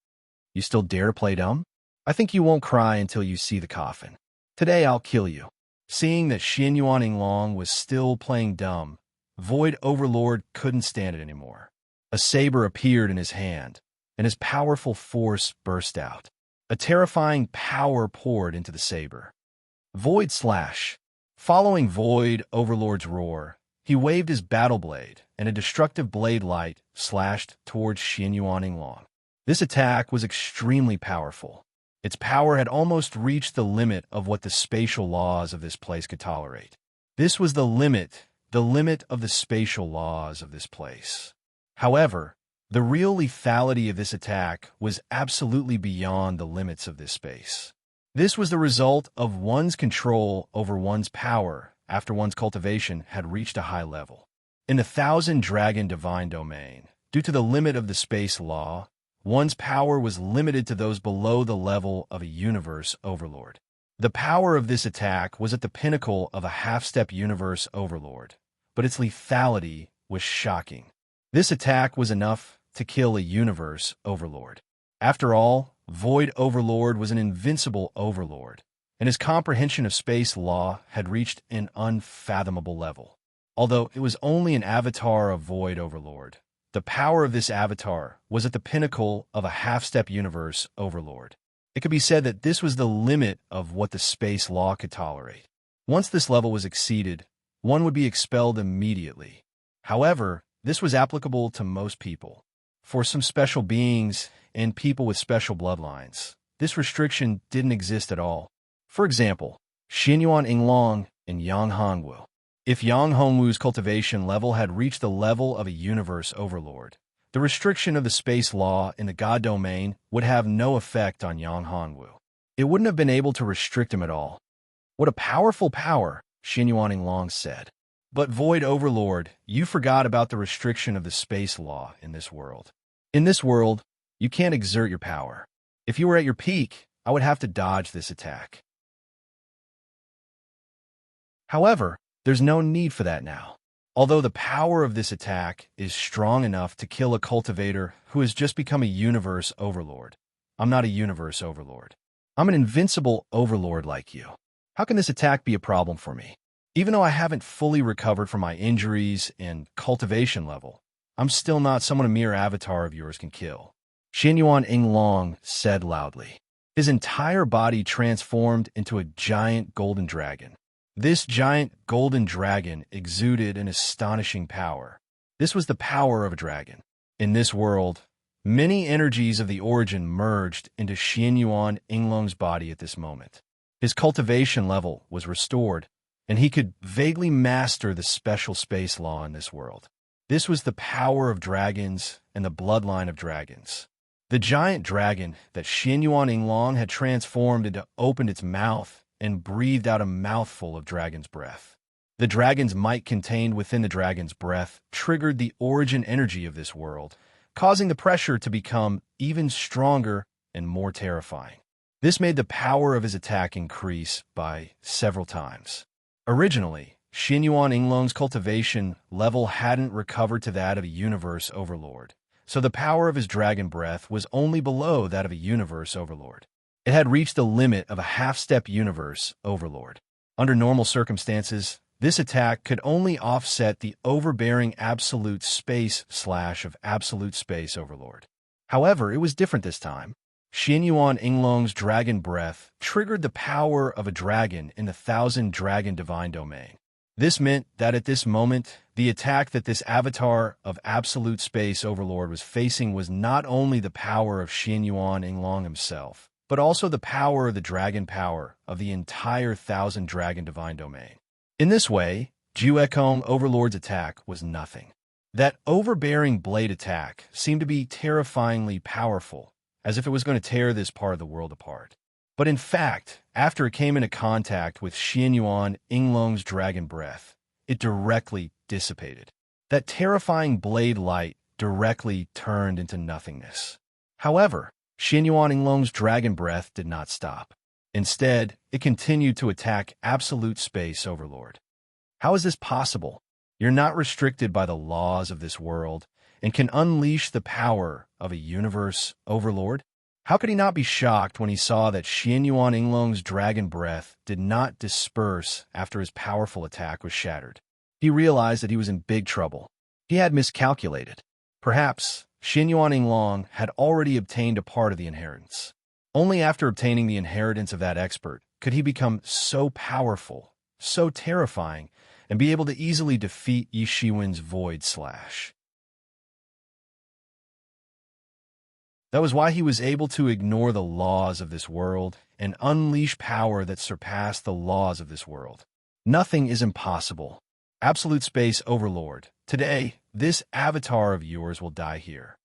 You still dare to play dumb? I think you won't cry until you see the coffin. Today I'll kill you. Seeing that Xin Yuan Yinglong was still playing dumb, Void Overlord couldn't stand it anymore. A saber appeared in his hand, and his powerful force burst out. A terrifying power poured into the saber. Void Slash. Following Void Overlord's roar, he waved his battle blade, and a destructive blade light slashed towards Xin Yuan Yinglong. This attack was extremely powerful. Its power had almost reached the limit of what the spatial laws of this place could tolerate. This was the limit of the spatial laws of this place. However, the real lethality of this attack was absolutely beyond the limits of this space. This was the result of one's control over one's power after one's cultivation had reached a high level. In the Thousand Dragon Divine Domain, due to the limit of the space law, one's power was limited to those below the level of a universe overlord. The power of this attack was at the pinnacle of a half-step universe overlord, but its lethality was shocking. This attack was enough to kill a universe overlord. After all, Void Overlord was an invincible overlord, and his comprehension of space law had reached an unfathomable level. Although it was only an avatar of Void Overlord, the power of this avatar was at the pinnacle of a half-step universe overlord. It could be said that this was the limit of what the space law could tolerate. Once this level was exceeded, one would be expelled immediately. However, this was applicable to most people. For some special beings and people with special bloodlines, this restriction didn't exist at all. For example, Xin Yuan Yinglong and Yang Hongwu. If Yang Hongwu's cultivation level had reached the level of a universe overlord, the restriction of the space law in the God domain would have no effect on Yang Hongwu. It wouldn't have been able to restrict him at all. What a powerful power, Xin Yuan Yinglong said. But Void Overlord, you forgot about the restriction of the space law in this world. In this world, you can't exert your power. If you were at your peak, I would have to dodge this attack. However, there's no need for that now. Although the power of this attack is strong enough to kill a cultivator who has just become a universe overlord, I'm not a universe overlord. I'm an invincible overlord like you. How can this attack be a problem for me? Even though I haven't fully recovered from my injuries and cultivation level, I'm still not someone a mere avatar of yours can kill. Xin Yuan Yinglong said loudly. His entire body transformed into a giant golden dragon. This giant golden dragon exuded an astonishing power. This was the power of a dragon. In this world, many energies of the origin merged into Xin Yuan Yinglong's body at this moment. His cultivation level was restored, and he could vaguely master the special space law in this world. This was the power of dragons and the bloodline of dragons. The giant dragon that Xin Yuan Yinglong had transformed into opened its mouth and breathed out a mouthful of dragon's breath. The dragon's might contained within the dragon's breath triggered the origin energy of this world, causing the pressure to become even stronger and more terrifying. This made the power of his attack increase by several times. Originally, Xianyuan Yinglong's cultivation level hadn't recovered to that of a universe overlord, so the power of his dragon breath was only below that of a universe overlord. It had reached the limit of a half-step universe overlord. Under normal circumstances, this attack could only offset the overbearing absolute space slash of absolute space overlord. However, it was different this time. Xianyuan Yinglong's dragon breath triggered the power of a dragon in the 1,000-dragon divine domain. This meant that at this moment, the attack that this avatar of absolute space overlord was facing was not only the power of Xianyuan Yinglong himself, but also the power of the dragon power of the entire 1,000-dragon divine domain. In this way, Juekong Overlord's attack was nothing. That overbearing blade attack seemed to be terrifyingly powerful, as if it was going to tear this part of the world apart. But in fact, after it came into contact with Xianyuan Yinglong's dragon breath, it directly dissipated. That terrifying blade light directly turned into nothingness. However, Xianyuan Yinglong's dragon breath did not stop. Instead, it continued to attack absolute space overlord. How is this possible? You're not restricted by the laws of this world and can unleash the power of a universe overlord? How could he not be shocked when he saw that Xianyuan Yinglong's dragon breath did not disperse after his powerful attack was shattered? He realized that he was in big trouble. He had miscalculated. Perhaps Xianyuan Yinglong had already obtained a part of the inheritance. Only after obtaining the inheritance of that expert could he become so powerful, so terrifying, and be able to easily defeat Yi Shiwen's void slash. That was why he was able to ignore the laws of this world and unleash power that surpassed the laws of this world. Nothing is impossible. Absolute Space Overlord, today, this avatar of yours will die here.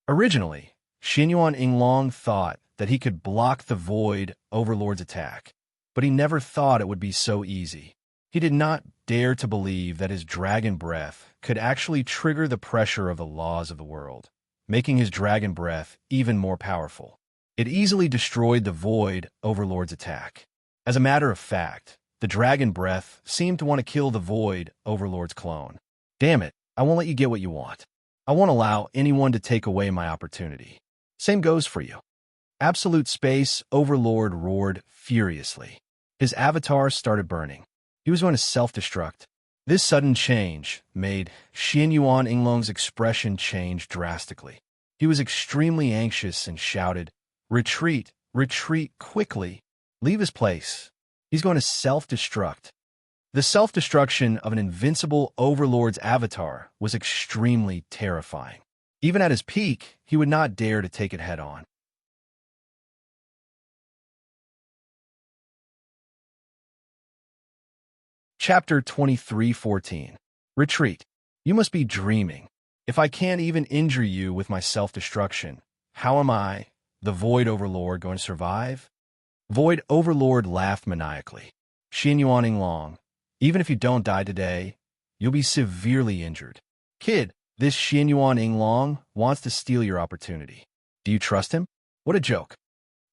Originally, Xianyuan Yinglong thought that he could block the Void Overlord's attack, but he never thought it would be so easy. He did not dare to believe that his dragon breath could actually trigger the pressure of the laws of the world, making his dragon breath even more powerful. It easily destroyed the Void Overlord's attack. As a matter of fact, the dragon breath seemed to want to kill the Void Overlord's clone. Damn it, I won't let you get what you want. I won't allow anyone to take away my opportunity. Same goes for you. Absolute Space Overlord roared furiously. His avatar started burning. He was going to self-destruct. This sudden change made Xianyuan Yinglong's expression change drastically. He was extremely anxious and shouted, "Retreat! Retreat quickly! Leave his place. He's going to self-destruct." The self-destruction of an invincible overlord's avatar was extremely terrifying. Even at his peak, he would not dare to take it head-on. Chapter 23:14. Retreat. You must be dreaming. If I can't even injure you with my self-destruction, how am I, the Void Overlord, going to survive? Void Overlord laughed maniacally. Xianyuan Yinglong, even if you don't die today, you'll be severely injured. Kid, this Xianyuan Yinglong wants to steal your opportunity. Do you trust him? What a joke.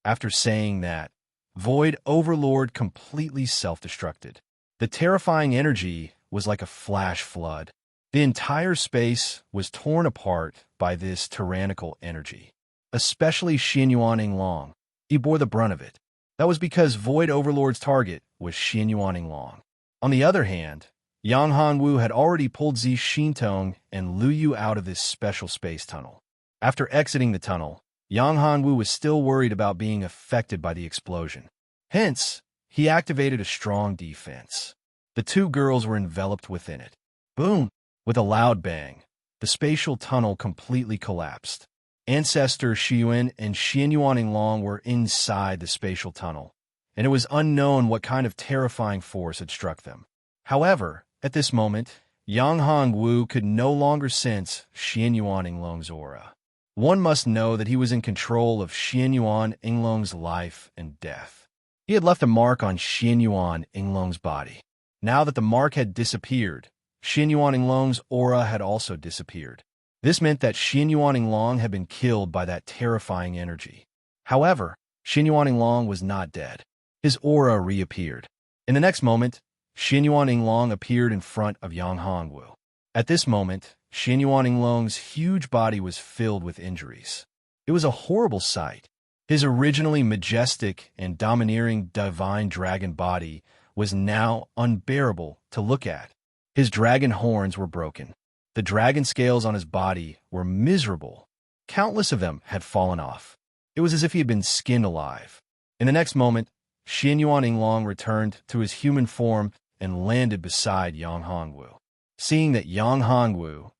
After saying that, Void Overlord completely self-destructed. The terrifying energy was like a flash flood. The entire space was torn apart by this tyrannical energy. Especially Xianyuan Yinglong. He bore the brunt of it. That was because Void Overlord's target was Xianyuan Yinglong. On the other hand, Yang Hongwu had already pulled Zi Xintong and Lu Yu out of this special space tunnel. After exiting the tunnel, Yang Hongwu was still worried about being affected by the explosion. Hence, he activated a strong defense. The two girls were enveloped within it. Boom! With a loud bang, the spatial tunnel completely collapsed. Ancestor Xiyuan and Xianyuan Yinglong were inside the spatial tunnel, and it was unknown what kind of terrifying force had struck them. However, at this moment, Yang Hongwu could no longer sense Xianyuan Yinglong's aura. One must know that he was in control of Xianyuan Yinglong's life and death. He had left a mark on Xianyuan Yinglong's body. Now that the mark had disappeared, Xianyuan Yinglong's aura had also disappeared. This meant that Xianyuan Yinglong had been killed by that terrifying energy. However, Xianyuan Yinglong was not dead. His aura reappeared. In the next moment, Xinyuan Yinglong appeared in front of Yang Hongwu. At this moment, Xinyuan Yinglong's huge body was filled with injuries. It was a horrible sight. His originally majestic and domineering divine dragon body was now unbearable to look at. His dragon horns were broken. The dragon scales on his body were miserable. Countless of them had fallen off. It was as if he had been skinned alive. In the next moment, Xinyuan Yinglong returned to his human form and landed beside Yang Hongwu. Seeing that Yang Hongwu,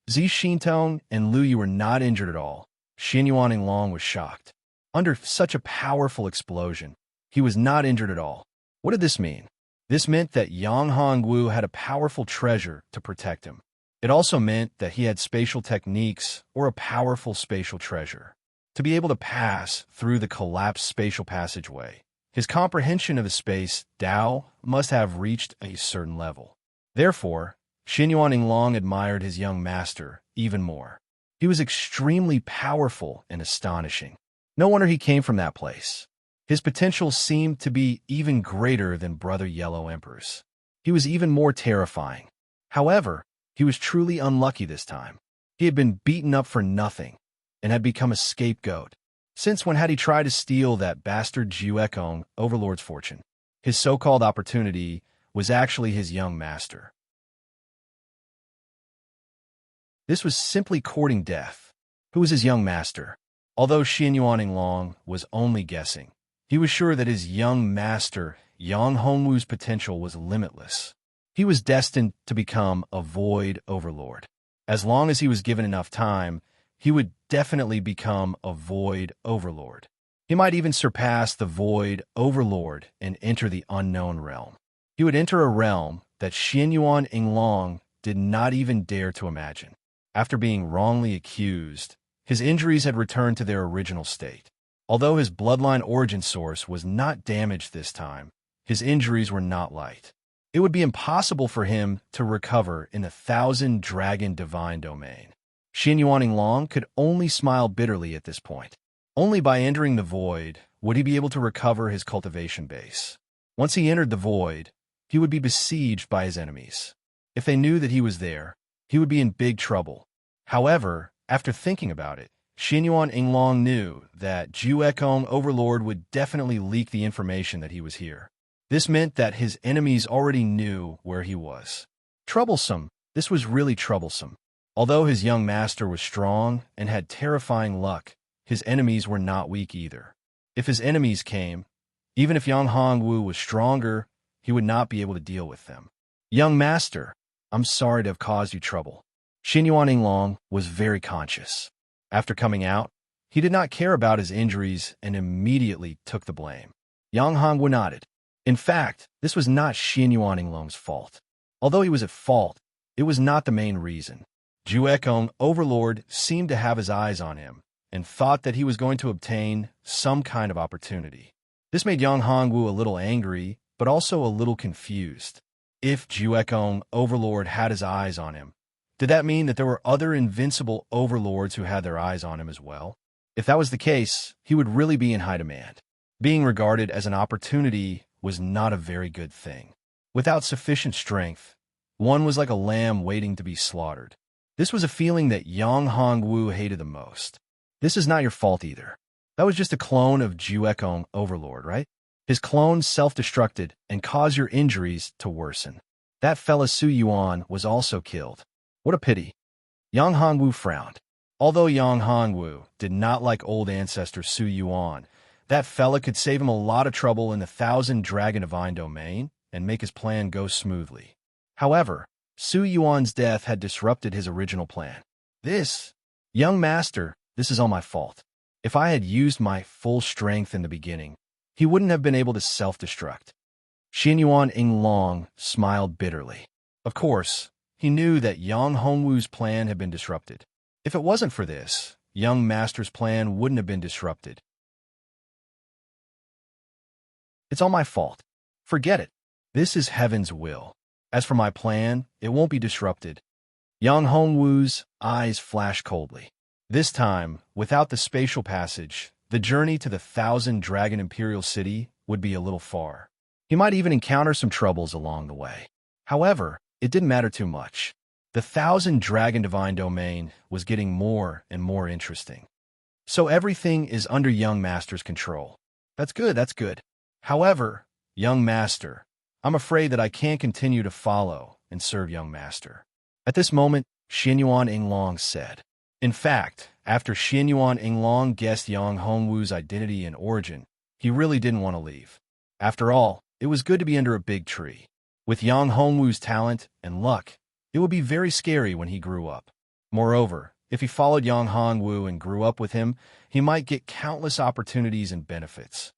Zi Xintong, and Lu Yu were not injured at all, Xinyuan Yinglong was shocked. Under such a powerful explosion, he was not injured at all. What did this mean? This meant that Yang Hongwu had a powerful treasure to protect him. It also meant that he had spatial techniques or a powerful spatial treasure. To be able to pass through the collapsed spatial passageway, his comprehension of the space Dao must have reached a certain level. Therefore, Xinyuan Yinglong admired his young master even more. He was extremely powerful and astonishing. No wonder he came from that place. His potential seemed to be even greater than Brother Yellow Emperor's. He was even more terrifying. However, he was truly unlucky this time. He had been beaten up for nothing and had become a scapegoat. Since when had he tried to steal that bastard Jiuekong overlord's fortune? His so-called opportunity was actually his young master. This was simply courting death. Who was his young master? Although Xinyuan Yinglong was only guessing, he was sure that his young master, Yang Hongwu's potential was limitless. He was destined to become a void overlord. As long as he was given enough time, he would definitely become a void overlord. He might even surpass the void overlord and enter the unknown realm. He would enter a realm that Xinyuan Yinglong did not even dare to imagine. After being wrongly accused, his injuries had returned to their original state. Although his bloodline origin source was not damaged this time, his injuries were not light. It would be impossible for him to recover in the 1,000-dragon divine domain. Xinyuan Yinglong could only smile bitterly at this point. Only by entering the void would he be able to recover his cultivation base. Once he entered the void, he would be besieged by his enemies. If they knew that he was there, he would be in big trouble. However, after thinking about it, Xinyuan Yinglong knew that Jiuekong Overlord would definitely leak the information that he was here. This meant that his enemies already knew where he was. Troublesome. This was really troublesome. Although his young master was strong and had terrifying luck, his enemies were not weak either. If his enemies came, even if Yang Hongwu was stronger, he would not be able to deal with them. Young master, I'm sorry to have caused you trouble. Xinyuan Yinglong was very conscious. After coming out, he did not care about his injuries and immediately took the blame. Yang Hongwu nodded. In fact, this was not Xinyuan Yinglong's fault. Although he was at fault, it was not the main reason. Jiuekong Overlord seemed to have his eyes on him and thought that he was going to obtain some kind of opportunity. This made Yang Hongwu a little angry, but also a little confused. If Jiuekong Overlord had his eyes on him, did that mean that there were other invincible overlords who had their eyes on him as well? If that was the case, he would really be in high demand. Being regarded as an opportunity was not a very good thing. Without sufficient strength, one was like a lamb waiting to be slaughtered. This was a feeling that Yang Hongwu hated the most. This is not your fault either. That was just a clone of Jiuekong Overlord, right? His clone self-destructed and caused your injuries to worsen. That fella Su Yuan was also killed. What a pity. Yang Hongwu frowned. Although Yang Hongwu did not like old ancestor Su Yuan, that fella could save him a lot of trouble in the 1,000-dragon divine domain and make his plan go smoothly. However, Su Yuan's death had disrupted his original plan. Young master, this is all my fault. If I had used my full strength in the beginning, he wouldn't have been able to self-destruct. Xinyuan Yinglong smiled bitterly. Of course, he knew that Yang Hongwu's plan had been disrupted. If it wasn't for this, young master's plan wouldn't have been disrupted. It's all my fault. Forget it. This is heaven's will. As for my plan, it won't be disrupted. Yang Hongwu's eyes flashed coldly. This time, without the spatial passage, the journey to the 1,000-dragon imperial city would be a little far. He might even encounter some troubles along the way. However, it didn't matter too much. The Thousand Dragon Divine Domain was getting more and more interesting. So everything is under young master's control. That's good, that's good. However, young master, I'm afraid that I can't continue to follow and serve young master. At this moment, Xianyuan Inglong said. In fact, after Xianyuan Inglong guessed Yang Hongwu's identity and origin, he really didn't want to leave. After all, it was good to be under a big tree. With Yang Hongwu's talent and luck, it would be very scary when he grew up. Moreover, if he followed Yang Hongwu and grew up with him, he might get countless opportunities and benefits.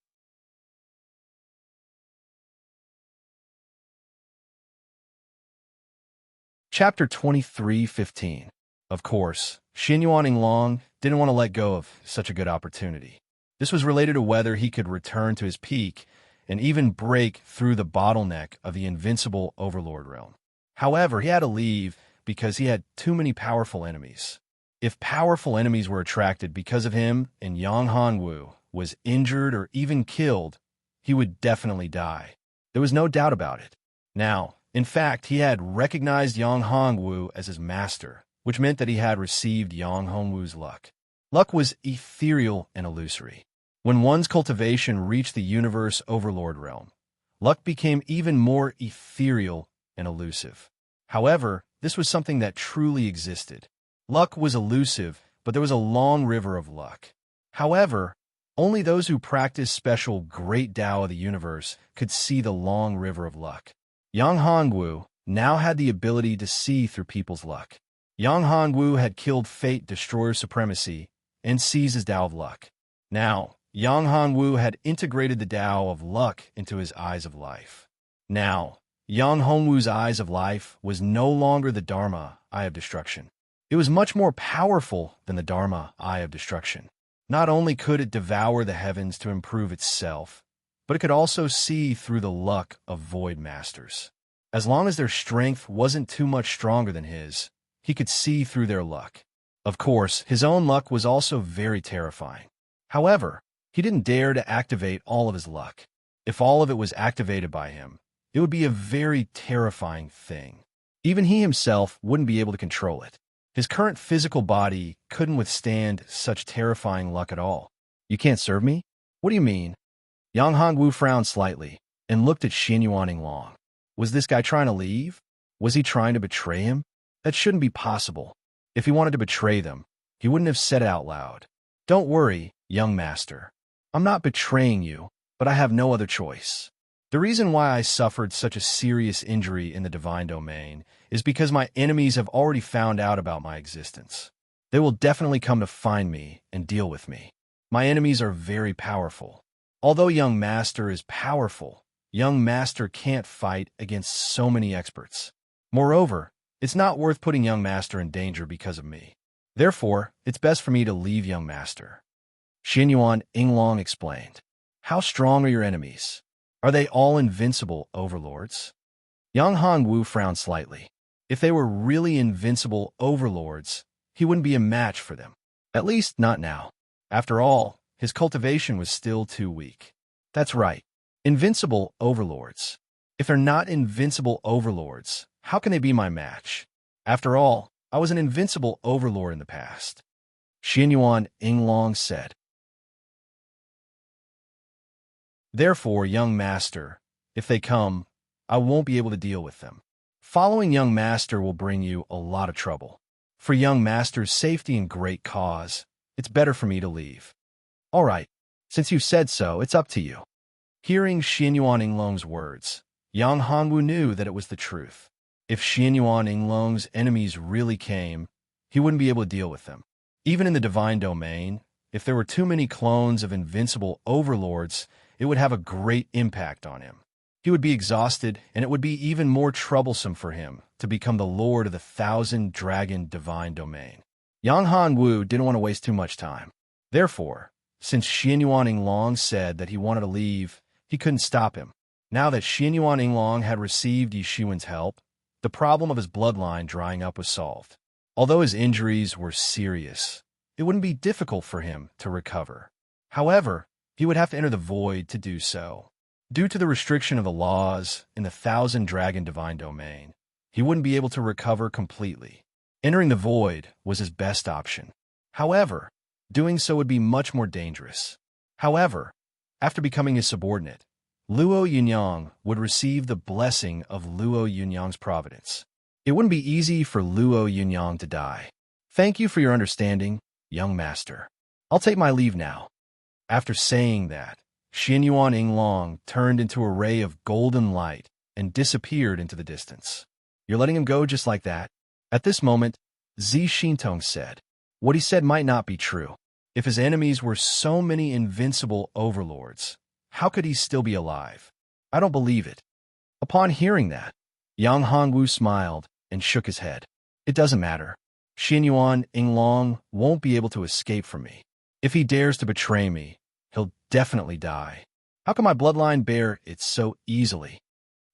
Chapter 23:15. Of course, Xianyuan Inglong didn't want to let go of such a good opportunity. This was related to whether he could return to his peak and even break through the bottleneck of the invincible Overlord realm. However, he had to leave because he had too many powerful enemies. If powerful enemies were attracted because of him and Yang Hongwu was injured or even killed, he would definitely die. There was no doubt about it. Now, in fact, he had recognized Yang Hongwu as his master, which meant that he had received Yang Hongwu's luck. Luck was ethereal and illusory. When one's cultivation reached the universe overlord realm, luck became even more ethereal and elusive. However, this was something that truly existed. Luck was elusive, but there was a long river of luck. However, only those who practiced special great Tao of the universe could see the long river of luck. Yang Hongwu now had the ability to see through people's luck. Yang Hongwu had killed Fate Destroyer Supremacy and seized his Tao of Luck. Now, Yang Hongwu had integrated the Tao of Luck into his Eyes of Life. Now, Yang Hongwu's Eyes of Life was no longer the Dharma Eye of Destruction. It was much more powerful than the Dharma Eye of Destruction. Not only could it devour the heavens to improve itself, but it could also see through the luck of Void Masters. As long as their strength wasn't too much stronger than his, he could see through their luck. Of course, his own luck was also very terrifying. However, he didn't dare to activate all of his luck. If all of it was activated by him, it would be a very terrifying thing. Even he himself wouldn't be able to control it. His current physical body couldn't withstand such terrifying luck at all. You can't serve me? What do you mean? Yang Hongwu frowned slightly and looked at Xianyuan Inglong. Was this guy trying to leave? Was he trying to betray him? That shouldn't be possible. If he wanted to betray them, he wouldn't have said it out loud. Don't worry, young master. I'm not betraying you, but I have no other choice. The reason why I suffered such a serious injury in the divine domain is because my enemies have already found out about my existence. They will definitely come to find me and deal with me. My enemies are very powerful. Although young master is powerful, young master can't fight against so many experts. Moreover, it's not worth putting young master in danger because of me. Therefore, it's best for me to leave young master. Xianyuan Inglong explained. How strong are your enemies? Are they all invincible overlords? Yang Hongwu frowned slightly. If they were really invincible overlords, he wouldn't be a match for them. At least not now. After all, his cultivation was still too weak. That's right. Invincible overlords. If they're not invincible overlords, how can they be my match? After all, I was an invincible overlord in the past. Xianyuan Inglong said. Therefore, young master, if they come, I won't be able to deal with them. Following young master will bring you a lot of trouble. For young master's safety and great cause, it's better for me to leave. All right, since you said so, it's up to you. Hearing Xianyuan Inglong's words, Yang Hongwu knew that it was the truth. If Xianyuan Inglong's enemies really came, he wouldn't be able to deal with them. Even in the divine domain, if there were too many clones of invincible overlords, it would have a great impact on him. He would be exhausted, and it would be even more troublesome for him to become the lord of the thousand-dragon divine domain. Yang Hongwu didn't want to waste too much time. Therefore, since Xianyuan Inglong said that he wanted to leave, he couldn't stop him. Now that Xianyuan Inglong had received Yishuan's help, the problem of his bloodline drying up was solved. Although his injuries were serious, it wouldn't be difficult for him to recover. However, he would have to enter the void to do so. Due to the restriction of the laws in the Thousand Dragon Divine Domain, he wouldn't be able to recover completely. Entering the void was his best option. However, doing so would be much more dangerous. However, after becoming his subordinate, Luo Yunyang would receive the blessing of Luo Yunyang's providence. It wouldn't be easy for Luo Yunyang to die. Thank you for your understanding, young master. I'll take my leave now. After saying that, Xianyuan Yinglong turned into a ray of golden light and disappeared into the distance. You're letting him go just like that? At this moment, Zi Xintong said. What he said might not be true. If his enemies were so many invincible overlords, how could he still be alive? I don't believe it. Upon hearing that, Yang Hongwu smiled and shook his head. It doesn't matter. Xianyuan Yinglong won't be able to escape from me. If he dares to betray me, he'll definitely die. How can my bloodline bear it so easily?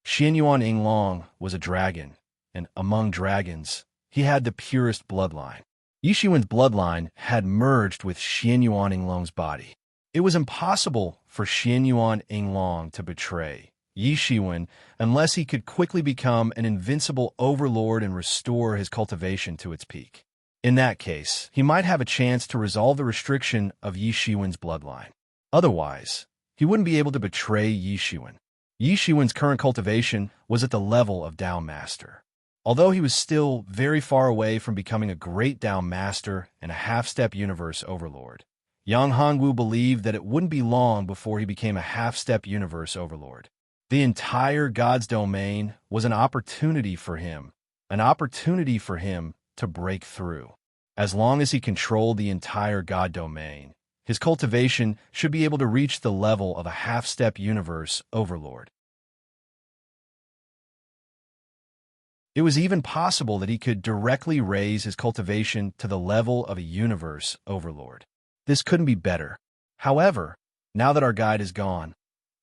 Xianyuan Yinglong was a dragon, and among dragons, he had the purest bloodline. Yishiwen's bloodline had merged with Xianyuan Yinglong's body. It was impossible for Xianyuan Yinglong to betray Yishiwen unless he could quickly become an invincible overlord and restore his cultivation to its peak. In that case, he might have a chance to resolve the restriction of Yishiwen's bloodline. Otherwise, he wouldn't be able to betray Yishiwen. Yishiwen's current cultivation was at the level of Dao Master. Although he was still very far away from becoming a great Dao Master and a half-step universe overlord, Yang Hongwu believed that it wouldn't be long before he became a half-step universe overlord. The entire God's domain was an opportunity for him to break through. As long as he controlled the entire God domain, his cultivation should be able to reach the level of a half-step universe overlord. It was even possible that he could directly raise his cultivation to the level of a universe overlord. This couldn't be better. However, now that our guide is gone,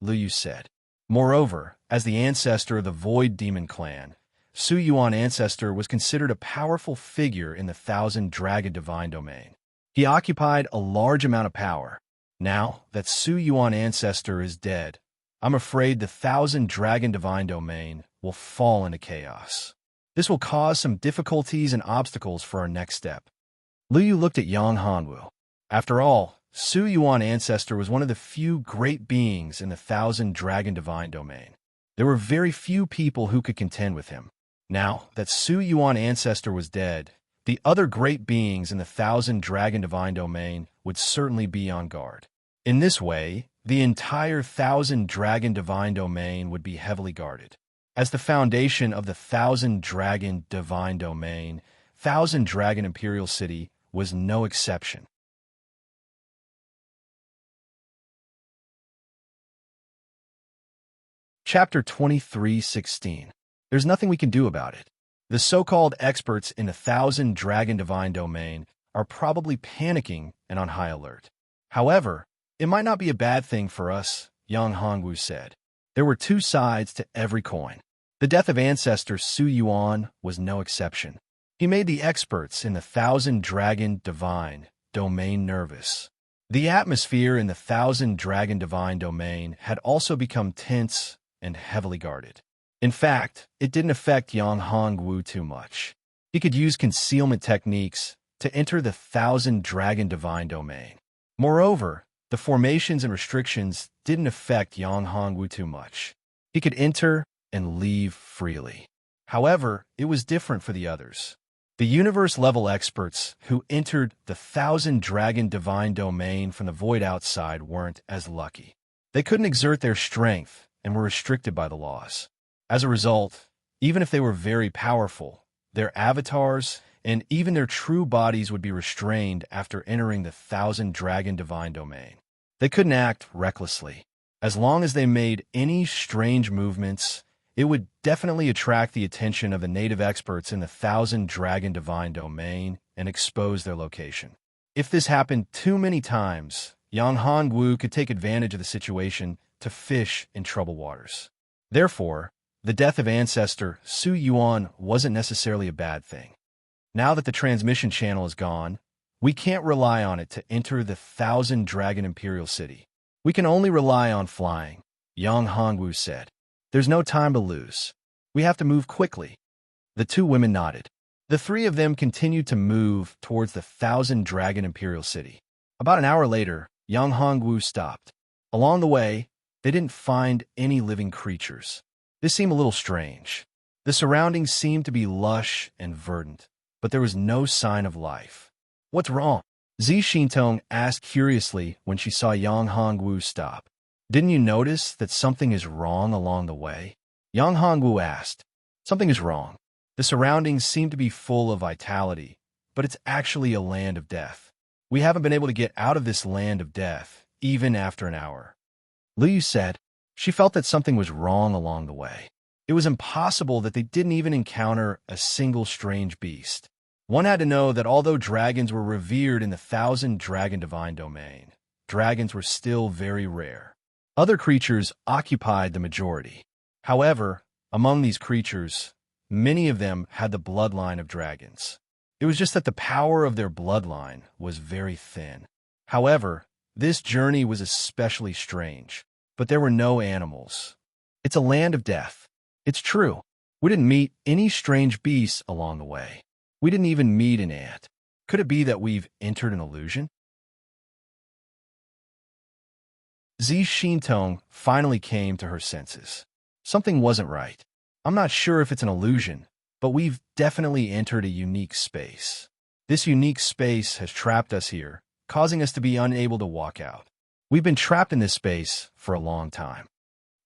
Lu Yu said. Moreover, as the ancestor of the Void Demon clan, Su Yuan Ancestor was considered a powerful figure in the Thousand Dragon Divine Domain. He occupied a large amount of power. Now that Su Yuan Ancestor is dead, I'm afraid the Thousand Dragon Divine Domain will fall into chaos. This will cause some difficulties and obstacles for our next step. Lu Yu looked at Yang Hanwu. After all, Su Yuan Ancestor was one of the few great beings in the Thousand Dragon Divine Domain. There were very few people who could contend with him. Now that Su Yuan Ancestor was dead, the other great beings in the Thousand Dragon Divine Domain would certainly be on guard. In this way, the entire Thousand Dragon Divine Domain would be heavily guarded. As the foundation of the Thousand Dragon Divine Domain, Thousand Dragon Imperial City was no exception. Chapter 23:16. There's nothing we can do about it. The so-called experts in the Thousand Dragon Divine Domain are probably panicking and on high alert. However, it might not be a bad thing for us, Yang Hongwu said. There were two sides to every coin. The death of ancestor Su Yuan was no exception. He made the experts in the Thousand Dragon Divine Domain nervous. The atmosphere in the Thousand Dragon Divine Domain had also become tense and heavily guarded. In fact, it didn't affect Yang Hongwu too much. He could use concealment techniques to enter the Thousand Dragon Divine Domain. Moreover, the formations and restrictions didn't affect Yang Hongwu too much. He could enter and leave freely. However, it was different for the others. The universe-level experts who entered the Thousand Dragon Divine Domain from the void outside weren't as lucky. They couldn't exert their strength and were restricted by the laws. As a result, even if they were very powerful, their avatars and even their true bodies would be restrained after entering the Thousand Dragon Divine Domain. They couldn't act recklessly. As long as they made any strange movements, it would definitely attract the attention of the native experts in the Thousand Dragon Divine Domain and expose their location. If this happened too many times, Yang Hongwu could take advantage of the situation to fish in troubled waters. Therefore, the death of ancestor Su Yuan wasn't necessarily a bad thing. Now that the transmission channel is gone, we can't rely on it to enter the Thousand Dragon Imperial City. We can only rely on flying. Yang Hongwu said. There's no time to lose. We have to move quickly. The two women nodded. The three of them continued to move towards the thousand-dragon imperial city. About an hour later, Yang Hongwu stopped. Along the way, they didn't find any living creatures. This seemed a little strange. The surroundings seemed to be lush and verdant, but there was no sign of life. What's wrong? Zi Xintong asked curiously when she saw Yang Hongwu stop. Didn't you notice that something is wrong along the way? Yang Hongwu asked. Something is wrong. The surroundings seem to be full of vitality, but it's actually a land of death. We haven't been able to get out of this land of death, even after an hour. Liu said. She felt that something was wrong along the way. It was impossible that they didn't even encounter a single strange beast. One had to know that although dragons were revered in the thousand-dragon divine domain, dragons were still very rare. Other creatures occupied the majority. However, among these creatures, many of them had the bloodline of dragons. It was just that the power of their bloodline was very thin. However, this journey was especially strange, but there were no animals. It's a land of death. It's true. We didn't meet any strange beasts along the way. We didn't even meet an ant. Could it be that we've entered an illusion? Zi Xintong finally came to her senses. Something wasn't right. I'm not sure if it's an illusion, but we've definitely entered a unique space. This unique space has trapped us here, causing us to be unable to walk out. We've been trapped in this space for a long time.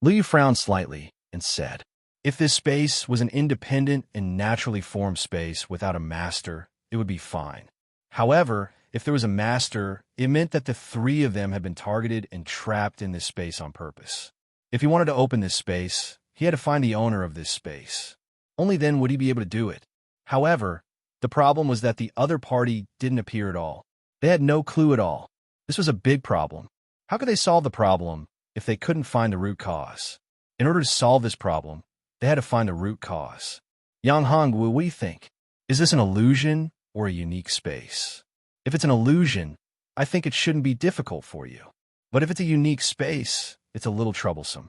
Liu frowned slightly and said, if this space was an independent and naturally formed space without a master, it would be fine. However, if there was a master, it meant that the three of them had been targeted and trapped in this space on purpose. If he wanted to open this space, he had to find the owner of this space. Only then would he be able to do it. However, the problem was that the other party didn't appear at all. They had no clue at all. This was a big problem. How could they solve the problem if they couldn't find the root cause? In order to solve this problem, they had to find the root cause. Yang Hongwu, what do you think? Is this an illusion or a unique space? If it's an illusion, I think it shouldn't be difficult for you. But if it's a unique space, it's a little troublesome.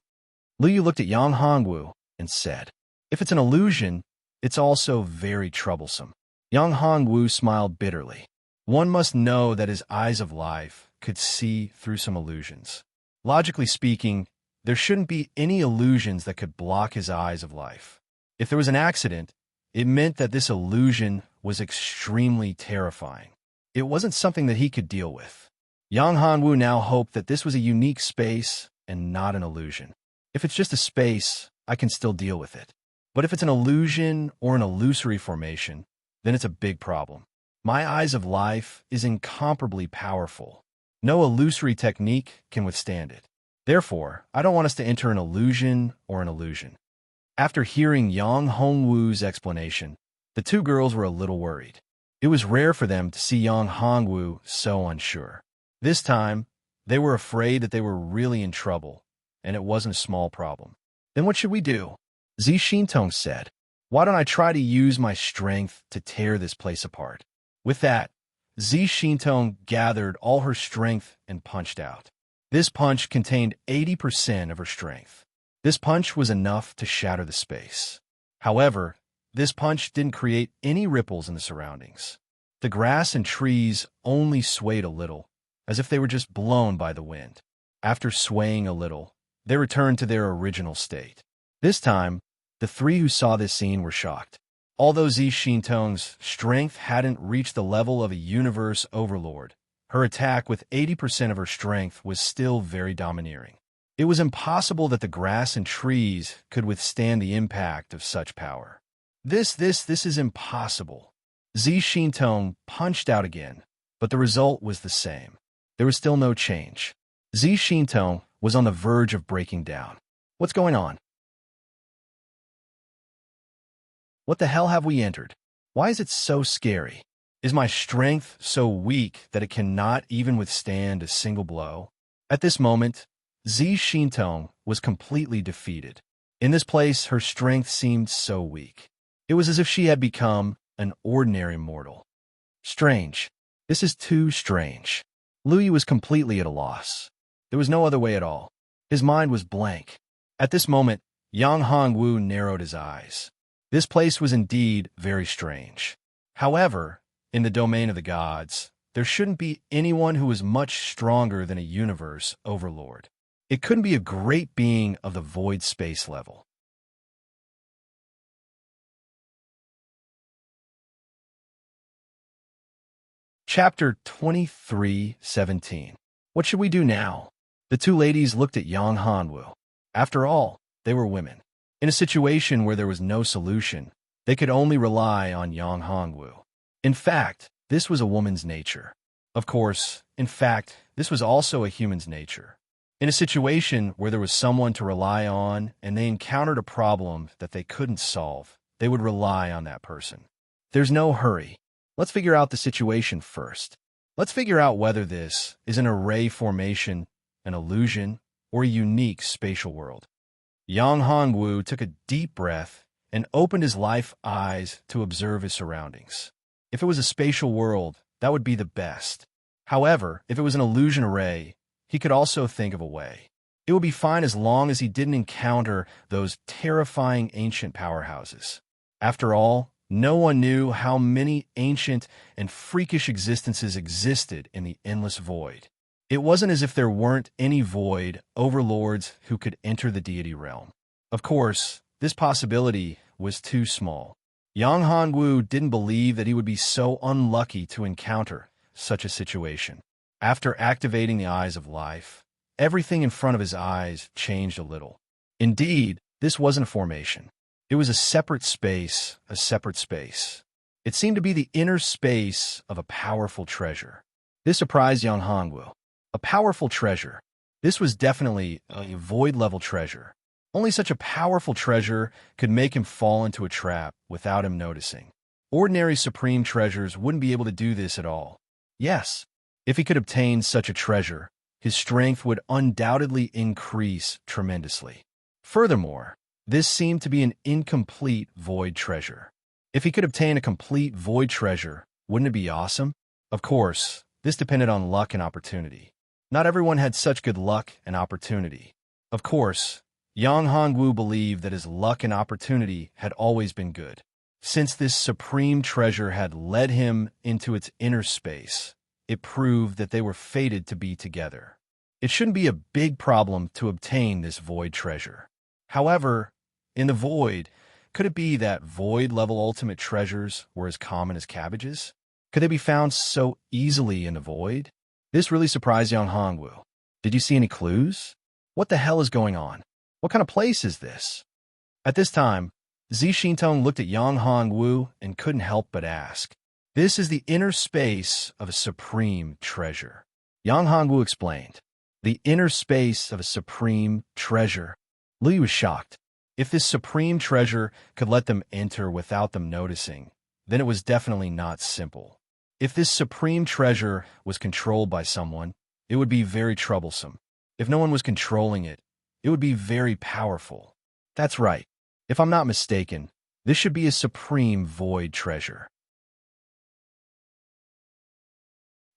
Liu looked at Yang Hongwu and said, if it's an illusion, it's also very troublesome. Yang Hongwu smiled bitterly. One must know that his eyes of life could see through some illusions. Logically speaking, there shouldn't be any illusions that could block his eyes of life. If there was an accident, it meant that this illusion was extremely terrifying. It wasn't something that he could deal with. Yang Hongwu now hoped that this was a unique space and not an illusion. If it's just a space, I can still deal with it. But if it's an illusion or an illusory formation, then it's a big problem. My eyes of life is incomparably powerful. No illusory technique can withstand it. Therefore, I don't want us to enter an illusion or an illusion. After hearing Yang Hongwu's explanation, the two girls were a little worried. It was rare for them to see Yang Hongwu so unsure. This time, they were afraid that they were really in trouble, and it wasn't a small problem. Then what should we do? Zi Xintong said, why don't I try to use my strength to tear this place apart? With that, Zi Xintong gathered all her strength and punched out. This punch contained 80% of her strength. This punch was enough to shatter the space. However, this punch didn't create any ripples in the surroundings. The grass and trees only swayed a little, as if they were just blown by the wind. After swaying a little, they returned to their original state. This time, the three who saw this scene were shocked. Although Zi Xintong's strength hadn't reached the level of a universe overlord, her attack with 80% of her strength was still very domineering. It was impossible that the grass and trees could withstand the impact of such power. This is impossible. Zi Xintong punched out again, but the result was the same. There was still no change. Zi Xintong was on the verge of breaking down. What's going on? What the hell have we entered? Why is it so scary? Is my strength so weak that it cannot even withstand a single blow? At this moment, Zi Xintong was completely defeated. In this place, her strength seemed so weak. It was as if she had become an ordinary mortal. Strange. This is too strange. Liu was completely at a loss. There was no other way at all. His mind was blank. At this moment, Yang Hongwu narrowed his eyes. This place was indeed very strange. However, in the domain of the gods, there shouldn't be anyone who is much stronger than a universe overlord. It couldn't be a great being of the void space level. Chapter 23:17. What should we do now? The two ladies looked at Yang Hanwu. After all, they were women. In a situation where there was no solution, they could only rely on Yang Hongwu. In fact, this was a woman's nature. Of course, in fact, this was also a human's nature. In a situation where there was someone to rely on and they encountered a problem that they couldn't solve, they would rely on that person. There's no hurry. Let's figure out the situation first. Let's figure out whether this is an array formation, an illusion, or a unique spatial world. Yang Hongwu took a deep breath and opened his life eyes to observe his surroundings. If it was a spatial world, that would be the best. However, if it was an illusion array, he could also think of a way. It would be fine as long as he didn't encounter those terrifying ancient powerhouses. After all, no one knew how many ancient and freakish existences existed in the endless void. It wasn't as if there weren't any void overlords who could enter the deity realm. Of course, this possibility was too small. Yang Hongwu didn't believe that he would be so unlucky to encounter such a situation. After activating the eyes of life, everything in front of his eyes changed a little. Indeed, this wasn't a formation. It was a separate space, a separate space. It seemed to be the inner space of a powerful treasure. This surprised Yang Hongwu. A powerful treasure. This was definitely a void-level treasure. Only such a powerful treasure could make him fall into a trap without him noticing. Ordinary supreme treasures wouldn't be able to do this at all. Yes, if he could obtain such a treasure, his strength would undoubtedly increase tremendously. Furthermore, this seemed to be an incomplete void treasure. If he could obtain a complete void treasure, wouldn't it be awesome? Of course, this depended on luck and opportunity. Not everyone had such good luck and opportunity. Of course, Yang Hongwu believed that his luck and opportunity had always been good. Since this supreme treasure had led him into its inner space, it proved that they were fated to be together. It shouldn't be a big problem to obtain this void treasure. However, in the void, could it be that void-level ultimate treasures were as common as cabbages? Could they be found so easily in the void? This really surprised Yang Hongwu. Did you see any clues? What the hell is going on? What kind of place is this? At this time, Zi Xintong looked at Yang Hongwu and couldn't help but ask. This is the inner space of a supreme treasure. Yang Hongwu explained. The inner space of a supreme treasure. Li was shocked. If this supreme treasure could let them enter without them noticing, then it was definitely not simple. If this supreme treasure was controlled by someone, it would be very troublesome. If no one was controlling it, it would be very powerful. That's right. If I'm not mistaken, this should be a supreme void treasure.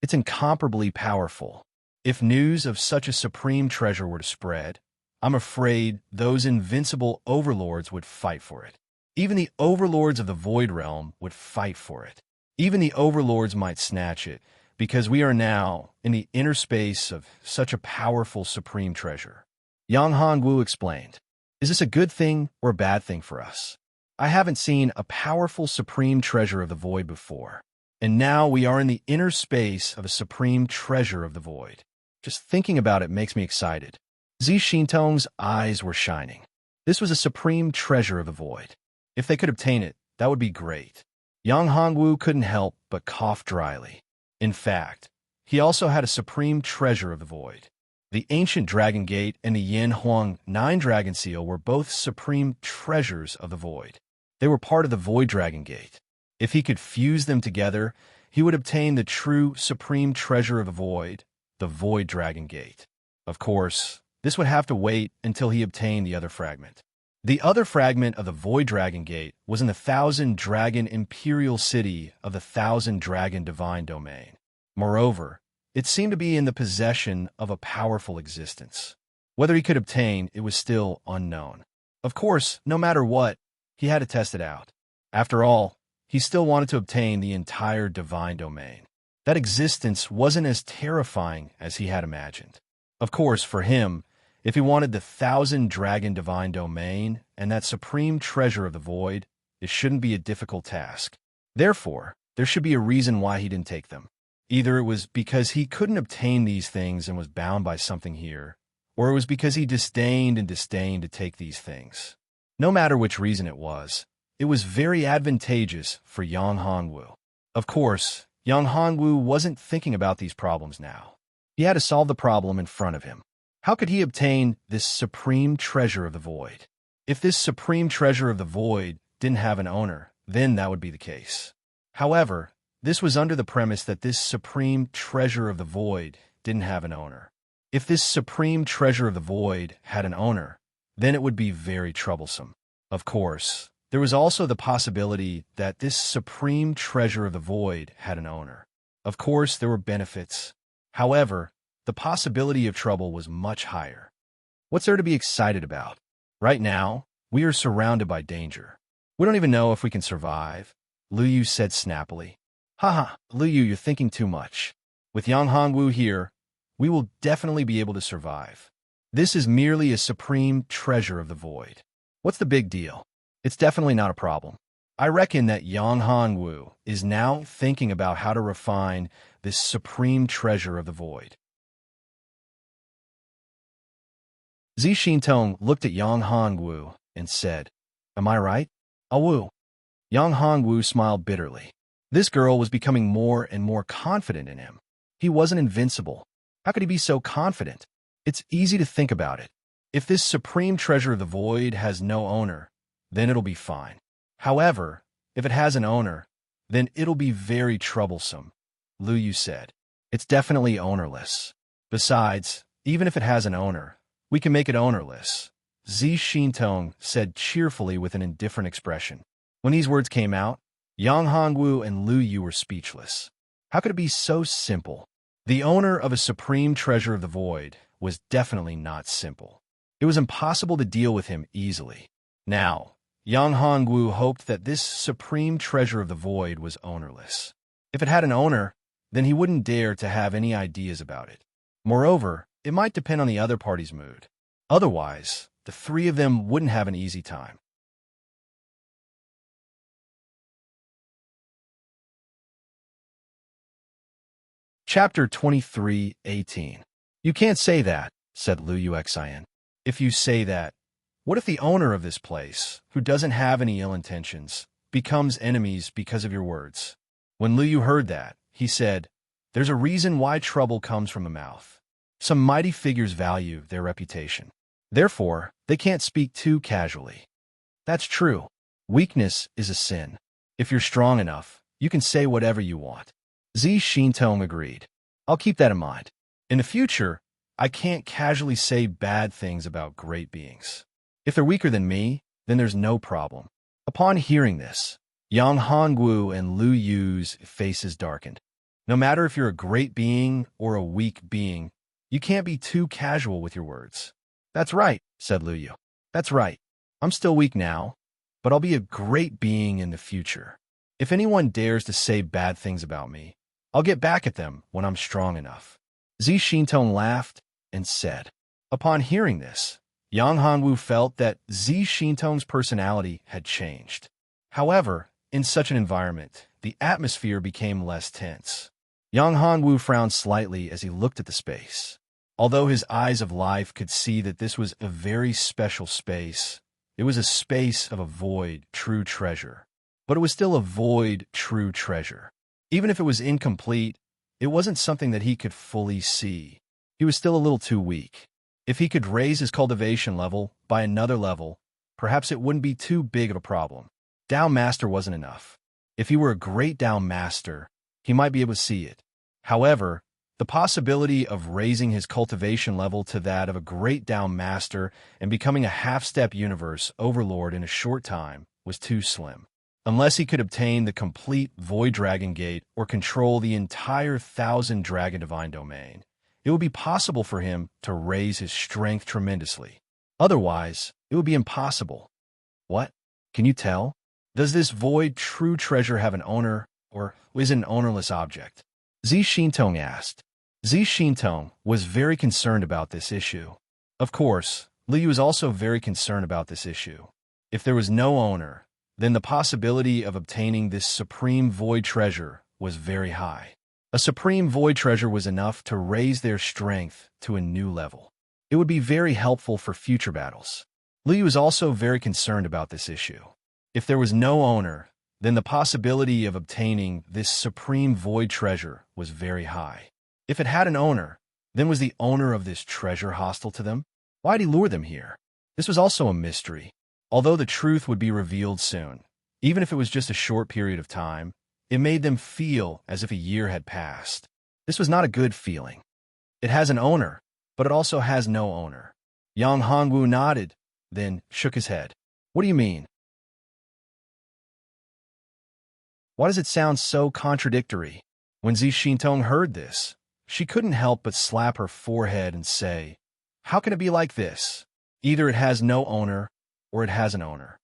It's incomparably powerful. If news of such a supreme treasure were to spread, I'm afraid those invincible overlords would fight for it. Even the overlords of the void realm would fight for it. Even the overlords might snatch it, because we are now in the inner space of such a powerful supreme treasure. Yang Hongwu explained. Is this a good thing or a bad thing for us? I haven't seen a powerful supreme treasure of the void before. And now we are in the inner space of a supreme treasure of the void. Just thinking about it makes me excited. Zi Xintong's eyes were shining. This was a supreme treasure of the void. If they could obtain it, that would be great. Yang Hongwu couldn't help but cough dryly. In fact, he also had a supreme treasure of the void. The ancient Dragon Gate and the Yin Huang 9 Dragon Seal were both supreme treasures of the void. They were part of the Void Dragon Gate. If he could fuse them together, he would obtain the true supreme treasure of the void, the Void Dragon Gate. Of course, this would have to wait until he obtained the other fragment. The other fragment of the Void Dragon Gate was in the 1,000-dragon imperial city of the 1,000-dragon divine domain. Moreover, it seemed to be in the possession of a powerful existence. Whether he could obtain it was still unknown. Of course, no matter what, he had to test it out. After all, he still wanted to obtain the entire divine domain. That existence wasn't as terrifying as he had imagined. Of course, for him, if he wanted the 1,000-dragon divine domain and that supreme treasure of the void, it shouldn't be a difficult task. Therefore, there should be a reason why he didn't take them. Either it was because he couldn't obtain these things and was bound by something here, or it was because he disdained to take these things. No matter which reason it was very advantageous for Yang Hongwu. Of course, Yang Hongwu wasn't thinking about these problems now. He had to solve the problem in front of him. How could he obtain this supreme treasure of the void? If this supreme treasure of the void didn't have an owner, then that would be the case. However, this was under the premise that this supreme treasure of the void didn't have an owner. If this supreme treasure of the void had an owner, then it would be very troublesome. Of course, there was also the possibility that this supreme treasure of the void had an owner. Of course, there were benefits. However, the possibility of trouble was much higher. What's there to be excited about? Right now, we are surrounded by danger. We don't even know if we can survive, Lu Yu said snappily. Haha, Lu Yu, you're thinking too much. With Yang Hongwu here, we will definitely be able to survive. This is merely a supreme treasure of the void. What's the big deal? It's definitely not a problem. I reckon that Yang Hongwu is now thinking about how to refine this supreme treasure of the void. Zi Xintong looked at Yang Hongwu and said, Am I right? Awu. Yang Hongwu smiled bitterly. This girl was becoming more and more confident in him. He wasn't invincible. How could he be so confident? It's easy to think about it. If this supreme treasure of the void has no owner, then it'll be fine. However, if it has an owner, then it'll be very troublesome, Lu Yu said. It's definitely ownerless. Besides, even if it has an owner, we can make it ownerless, Zi Xintong said cheerfully with an indifferent expression. When these words came out, Yang Hongwu and Lu Yu were speechless. How could it be so simple? The owner of a supreme treasure of the void was definitely not simple. It was impossible to deal with him easily. Now, Yang Hongwu hoped that this supreme treasure of the void was ownerless. If it had an owner, then he wouldn't dare to have any ideas about it. Moreover, it might depend on the other party's mood. Otherwise, the three of them wouldn't have an easy time. Chapter 23:18. You can't say that, said Lu Yuxian. If you say that, what if the owner of this place, who doesn't have any ill intentions, becomes enemies because of your words? When Lu Yu heard that, he said, There's a reason why trouble comes from the mouth. Some mighty figures value their reputation. Therefore, they can't speak too casually. That's true. Weakness is a sin. If you're strong enough, you can say whatever you want. Zi Xintong agreed. I'll keep that in mind. In the future, I can't casually say bad things about great beings. If they're weaker than me, then there's no problem. Upon hearing this, Yang Hongwu and Lu Yu's faces darkened. No matter if you're a great being or a weak being, you can't be too casual with your words. That's right, said Lu Yu. That's right. I'm still weak now, but I'll be a great being in the future. If anyone dares to say bad things about me, I'll get back at them when I'm strong enough. Zi Xintong laughed and said. Upon hearing this, Yang Hongwu felt that Zi Xintong's personality had changed. However, in such an environment, the atmosphere became less tense. Yang Hongwu frowned slightly as he looked at the space. Although his eyes of life could see that this was a very special space, it was a space of a void, true treasure. But it was still a void, true treasure. Even if it was incomplete, it wasn't something that he could fully see. He was still a little too weak. If he could raise his cultivation level by another level, perhaps it wouldn't be too big of a problem. Dao Master wasn't enough. If he were a great Dao Master, he might be able to see it. However, the possibility of raising his cultivation level to that of a great Dao Master and becoming a half-step universe overlord in a short time was too slim. Unless he could obtain the complete Void Dragon Gate or control the entire 1,000 Dragon Divine Domain, it would be possible for him to raise his strength tremendously. Otherwise, it would be impossible. What? Can you tell? Does this void true treasure have an owner, or is it an ownerless object? Zi Xintong asked. Zi Xintong was very concerned about this issue. Of course, Liu was also very concerned about this issue. If there was no owner, then the possibility of obtaining this supreme void treasure was very high. A supreme void treasure was enough to raise their strength to a new level. It would be very helpful for future battles. Liu was also very concerned about this issue. If there was no owner, then the possibility of obtaining this supreme void treasure was very high. If it had an owner, then was the owner of this treasure hostile to them? Why'd he lure them here? This was also a mystery. Although the truth would be revealed soon, even if it was just a short period of time, it made them feel as if a year had passed. This was not a good feeling. It has an owner, but it also has no owner. Yang Hongwu nodded, then shook his head. What do you mean? Why does it sound so contradictory? When Zi Xintong heard this, she couldn't help but slap her forehead and say, how can it be like this? Either it has no owner, or it has an owner.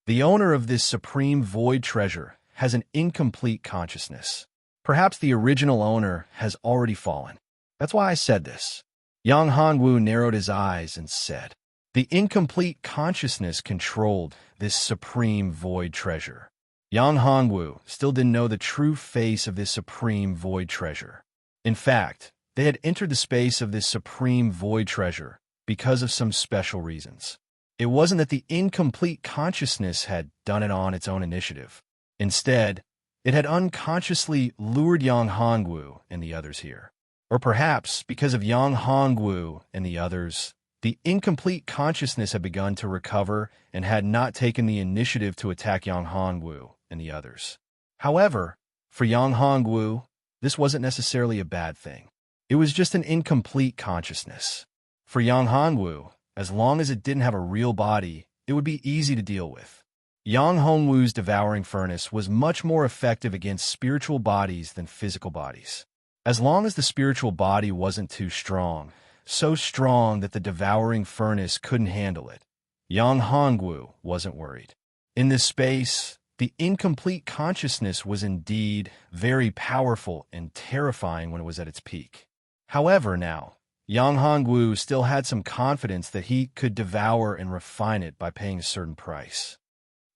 The owner of this supreme void treasure has an incomplete consciousness. Perhaps the original owner has already fallen. That's why I said this. Yang Hongwu narrowed his eyes and said, the incomplete consciousness controlled this supreme void treasure. Yang Hongwu still didn't know the true face of this supreme void treasure. In fact, they had entered the space of this supreme void treasure because of some special reasons. It wasn't that the incomplete consciousness had done it on its own initiative. Instead, it had unconsciously lured Yang Hongwu and the others here. Or perhaps, because of Yang Hongwu and the others, the incomplete consciousness had begun to recover and had not taken the initiative to attack Yang Hongwu and the others. However, for Yang Hongwu, this wasn't necessarily a bad thing. It was just an incomplete consciousness. For Yang Hongwu, as long as it didn't have a real body, it would be easy to deal with. Yang Hongwu's devouring furnace was much more effective against spiritual bodies than physical bodies. As long as the spiritual body wasn't too strong, so strong that the devouring furnace couldn't handle it, Yang Hongwu wasn't worried. In this space, the incomplete consciousness was indeed very powerful and terrifying when it was at its peak. However, now, Yang Hongwu still had some confidence that he could devour and refine it by paying a certain price.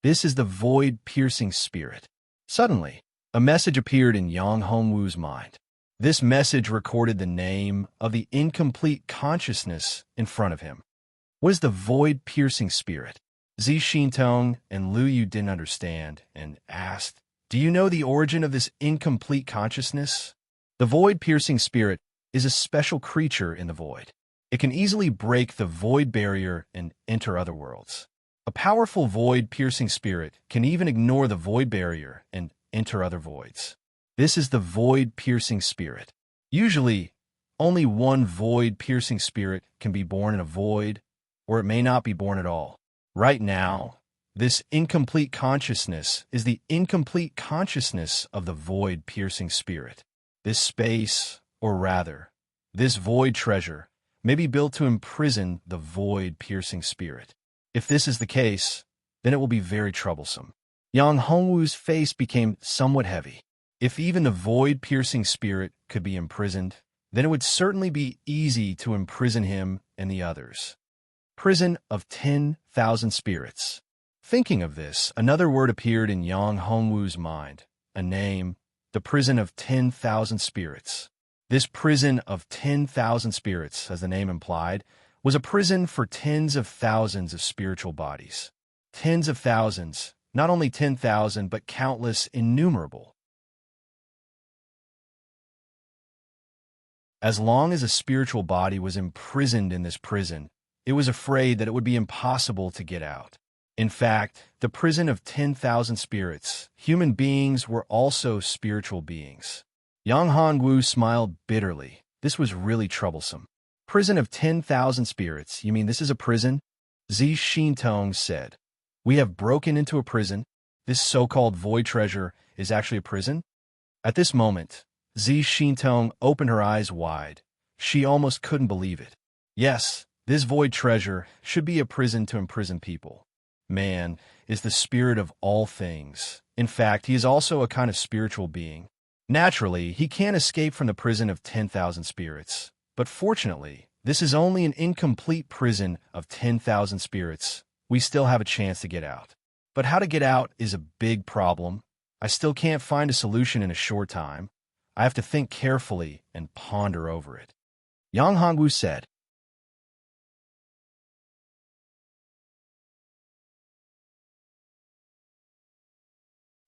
This is the void-piercing spirit. Suddenly, a message appeared in Yang Hongwu's mind. This message recorded the name of the incomplete consciousness in front of him. What is the void-piercing spirit? Zi Xintong and Liu Yu didn't understand and asked, do you know the origin of this incomplete consciousness? The void-piercing spirit is a special creature in the void. It can easily break the void barrier and enter other worlds. A powerful void-piercing spirit can even ignore the void barrier and enter other voids. This is the void-piercing spirit. Usually, only one void-piercing spirit can be born in a void, or it may not be born at all. Right now, this incomplete consciousness is the incomplete consciousness of the void-piercing spirit. This space, or rather, this void treasure, may be built to imprison the void-piercing spirit. If this is the case, then it will be very troublesome. Yang Hongwu's face became somewhat heavy. If even the void-piercing spirit could be imprisoned, then it would certainly be easy to imprison him and the others. Prison of 10,000 spirits. Thinking of this, another word appeared in Yang Hongwu's mind, a name, the prison of 10,000 spirits. This prison of 10,000 spirits, as the name implied, was a prison for tens of thousands of spiritual bodies. Tens of thousands, not only 10,000, but countless, innumerable. As long as a spiritual body was imprisoned in this prison, it was afraid that it would be impossible to get out. In fact, the prison of 10,000 spirits, human beings were also spiritual beings. Yang Hongwu smiled bitterly. This was really troublesome. Prison of 10,000 spirits, you mean this is a prison? Zi Xintong said. We have broken into a prison. This so-called void treasure is actually a prison? At this moment, Zi Xintong opened her eyes wide, She almost couldn't believe it. Yes, this void treasure should be a prison to imprison people. Man is the spirit of all things. In fact, he is also a kind of spiritual being. Naturally, he can't escape from the prison of 10,000 spirits. But fortunately, this is only an incomplete prison of 10,000 spirits. We still have a chance to get out. But how to get out is a big problem. I still can't find a solution in a short time. I have to think carefully and ponder over it. Yang Hongwu said.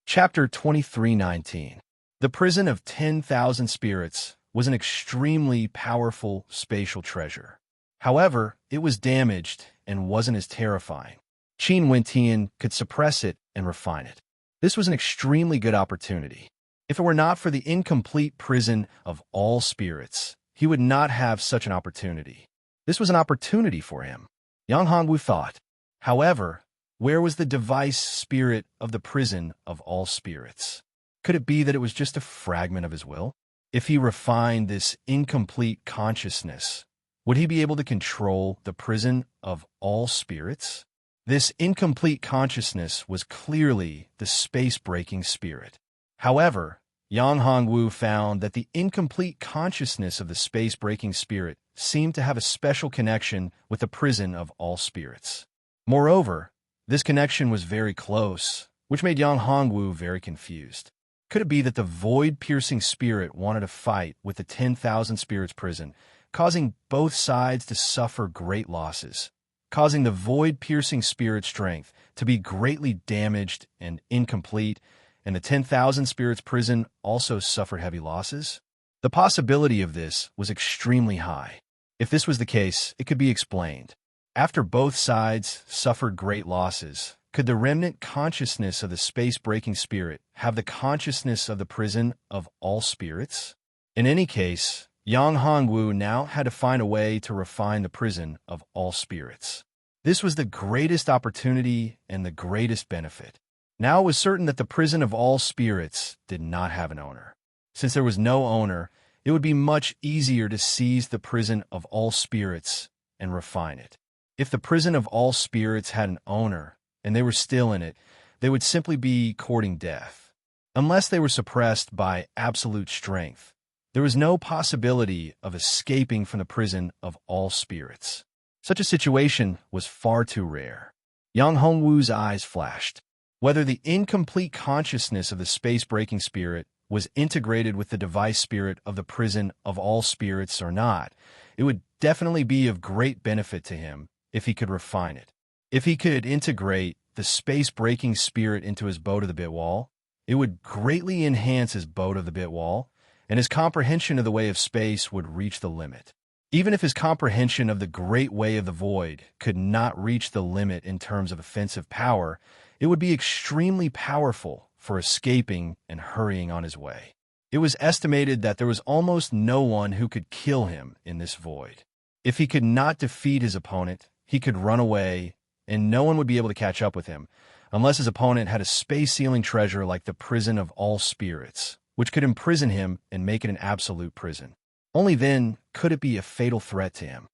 Chapter 23:19. The prison of 10,000 spirits was an extremely powerful spatial treasure. However, it was damaged and wasn't as terrifying. Qin Wentian could suppress it and refine it. This was an extremely good opportunity. If it were not for the incomplete prison of all spirits, he would not have such an opportunity. This was an opportunity for him, Yang Hongwu thought. However, where was the device spirit of the prison of all spirits? Could it be that it was just a fragment of his will? If he refined this incomplete consciousness, would he be able to control the prison of all spirits? This incomplete consciousness was clearly the space-breaking spirit. However, Yang Hongwu found that the incomplete consciousness of the space-breaking spirit seemed to have a special connection with the prison of all spirits. Moreover, this connection was very close, which made Yang Hongwu very confused. Could it be that the void-piercing spirit wanted to fight with the 10,000 spirits prison, causing both sides to suffer great losses, causing the void-piercing spirit strength to be greatly damaged and incomplete, and the 10,000 spirits prison also suffered heavy losses? The possibility of this was extremely high. If this was the case, it could be explained. After both sides suffered great losses, could the remnant consciousness of the space-breaking spirit have the consciousness of the prison of all spirits? In any case, Yang Hongwu now had to find a way to refine the prison of all spirits. This was the greatest opportunity and the greatest benefit. Now it was certain that the prison of all spirits did not have an owner. Since there was no owner, it would be much easier to seize the prison of all spirits and refine it. If the prison of all spirits had an owner, and they were still in it, they would simply be courting death. Unless they were suppressed by absolute strength, there was no possibility of escaping from the prison of all spirits. Such a situation was far too rare. Yang Hongwu's eyes flashed. Whether the incomplete consciousness of the space-breaking spirit was integrated with the device spirit of the prison of all spirits or not, it would definitely be of great benefit to him if he could refine it. If he could integrate the space-breaking spirit into his boat of the bit wall, it would greatly enhance his boat of the bit wall, and his comprehension of the way of space would reach the limit. Even if his comprehension of the great way of the void could not reach the limit in terms of offensive power, it would be extremely powerful for escaping and hurrying on his way. It was estimated that there was almost no one who could kill him in this void. If he could not defeat his opponent, he could run away, and no one would be able to catch up with him, unless his opponent had a space-sealing treasure like the prison of all spirits, which could imprison him and make it an absolute prison. Only then could it be a fatal threat to him.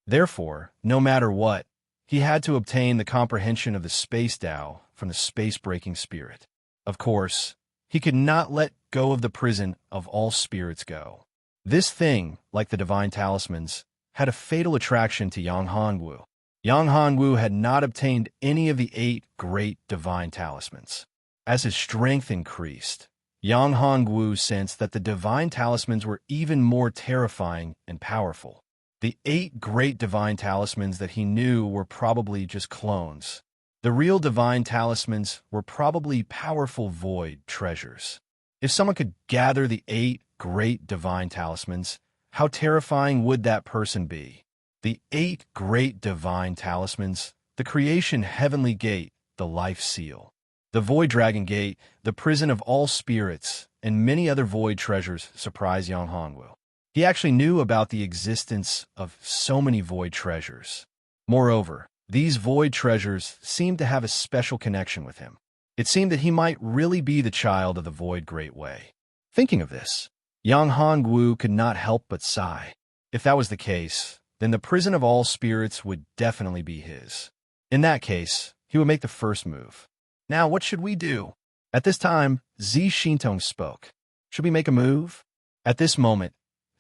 Therefore, no matter what, he had to obtain the comprehension of the space Tao from the space-breaking spirit. Of course, he could not let go of the prison of all spirits go. This thing, like the divine talismans, had a fatal attraction to Yang Hongwu. Yang Hongwu had not obtained any of the 8 great divine talismans. As his strength increased, Yang Hongwu sensed that the divine talismans were even more terrifying and powerful. The 8 great divine talismans that he knew were probably just clones. The real divine talismans were probably powerful void treasures. If someone could gather the 8 great divine talismans, how terrifying would that person be? The 8 great divine talismans, the creation heavenly gate, the life seal, the void dragon gate, the prison of all spirits, and many other void treasures surprised Yang Hongwu. He actually knew about the existence of so many void treasures. Moreover, these void treasures seemed to have a special connection with him. It seemed that he might really be the child of the void great way. Thinking of this, Yang Hongwu could not help but sigh. If that was the case, then the prison of all spirits would definitely be his. In that case, he would make the first move. Now, what should we do? At this time, Zi Xintong spoke. Should we make a move? At this moment,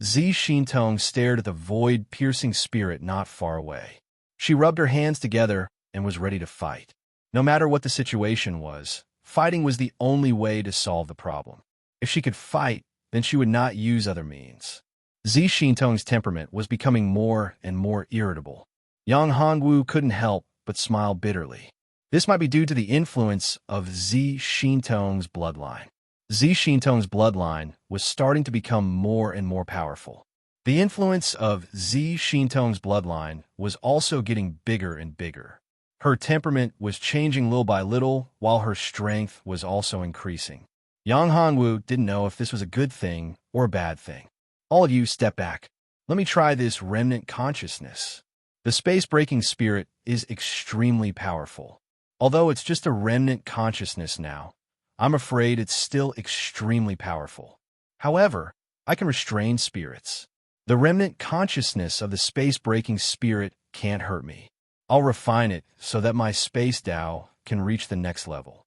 Zi Xintong stared at the void-piercing spirit not far away. She rubbed her hands together and was ready to fight. No matter what the situation was, fighting was the only way to solve the problem. If she could fight, then she would not use other means. Zi Xintong's temperament was becoming more and more irritable. Yang Hongwu couldn't help but smile bitterly. This might be due to the influence of Zi Xintong's bloodline. Zi Xintong's bloodline was starting to become more and more powerful. The influence of Zi Xintong's bloodline was also getting bigger and bigger. Her temperament was changing little by little, while her strength was also increasing. Yang Hongwu didn't know if this was a good thing or a bad thing. All of you step back. Let me try this remnant consciousness. The space-breaking spirit is extremely powerful. Although it's just a remnant consciousness now, I'm afraid it's still extremely powerful. However, I can restrain spirits. The remnant consciousness of the space-breaking spirit can't hurt me. I'll refine it so that my space Tao can reach the next level.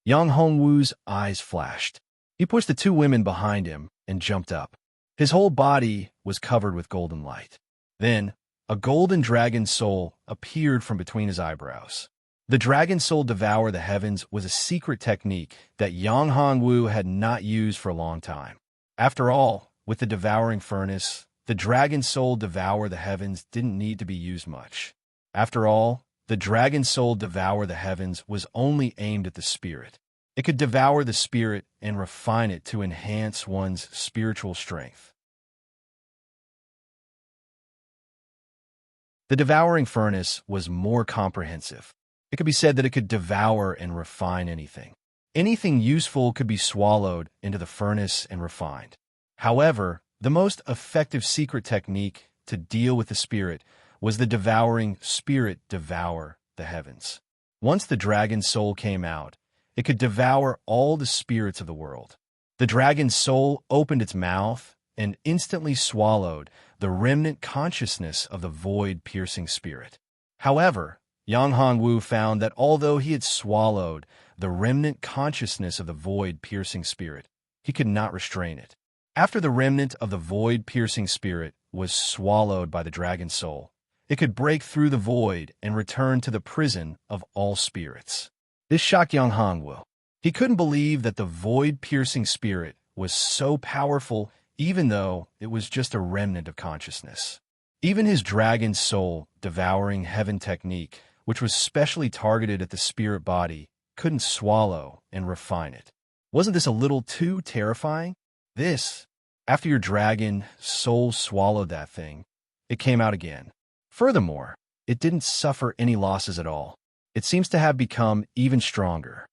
Yang Hongwu's eyes flashed. He pushed the two women behind him and jumped up. His whole body was covered with golden light. Then, a golden dragon soul appeared from between his eyebrows. The dragon soul devour the heavens was a secret technique that Yang Hongwu had not used for a long time. After all, with the devouring furnace, the dragon soul devour the heavens didn't need to be used much. After all, the dragon soul devour the heavens was only aimed at the spirit. It could devour the spirit and refine it to enhance one's spiritual strength. The devouring furnace was more comprehensive. It could be said that it could devour and refine anything. Anything useful could be swallowed into the furnace and refined. However, the most effective secret technique to deal with the spirit was the devouring spirit devour the heavens. Once the dragon soul came out, it could devour all the spirits of the world. The dragon soul opened its mouth and instantly swallowed the remnant consciousness of the void-piercing spirit. However, Yang Hongwu found that although he had swallowed the remnant consciousness of the void-piercing spirit, he could not restrain it. After the remnant of the void-piercing spirit was swallowed by the dragon soul, it could break through the void and return to the prison of all spirits. This shocked Yang Hongwu. He couldn't believe that the void-piercing spirit was so powerful even though it was just a remnant of consciousness. Even his dragon soul devouring heaven technique, which was specially targeted at the spirit body, couldn't swallow and refine it. Wasn't this a little too terrifying? After your dragon soul swallowed that thing, it came out again. Furthermore, it didn't suffer any losses at all. It seems to have become even stronger.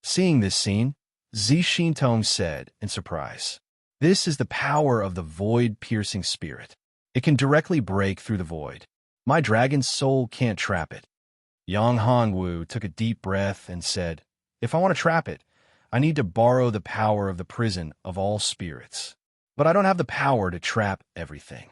Seeing this scene, Zi Xintong said in surprise, "This is the power of the void-piercing spirit. It can directly break through the void. My dragon's soul can't trap it." Yang Hongwu took a deep breath and said, "If I want to trap it, I need to borrow the power of the prison of all spirits. But I don't have the power to trap everything."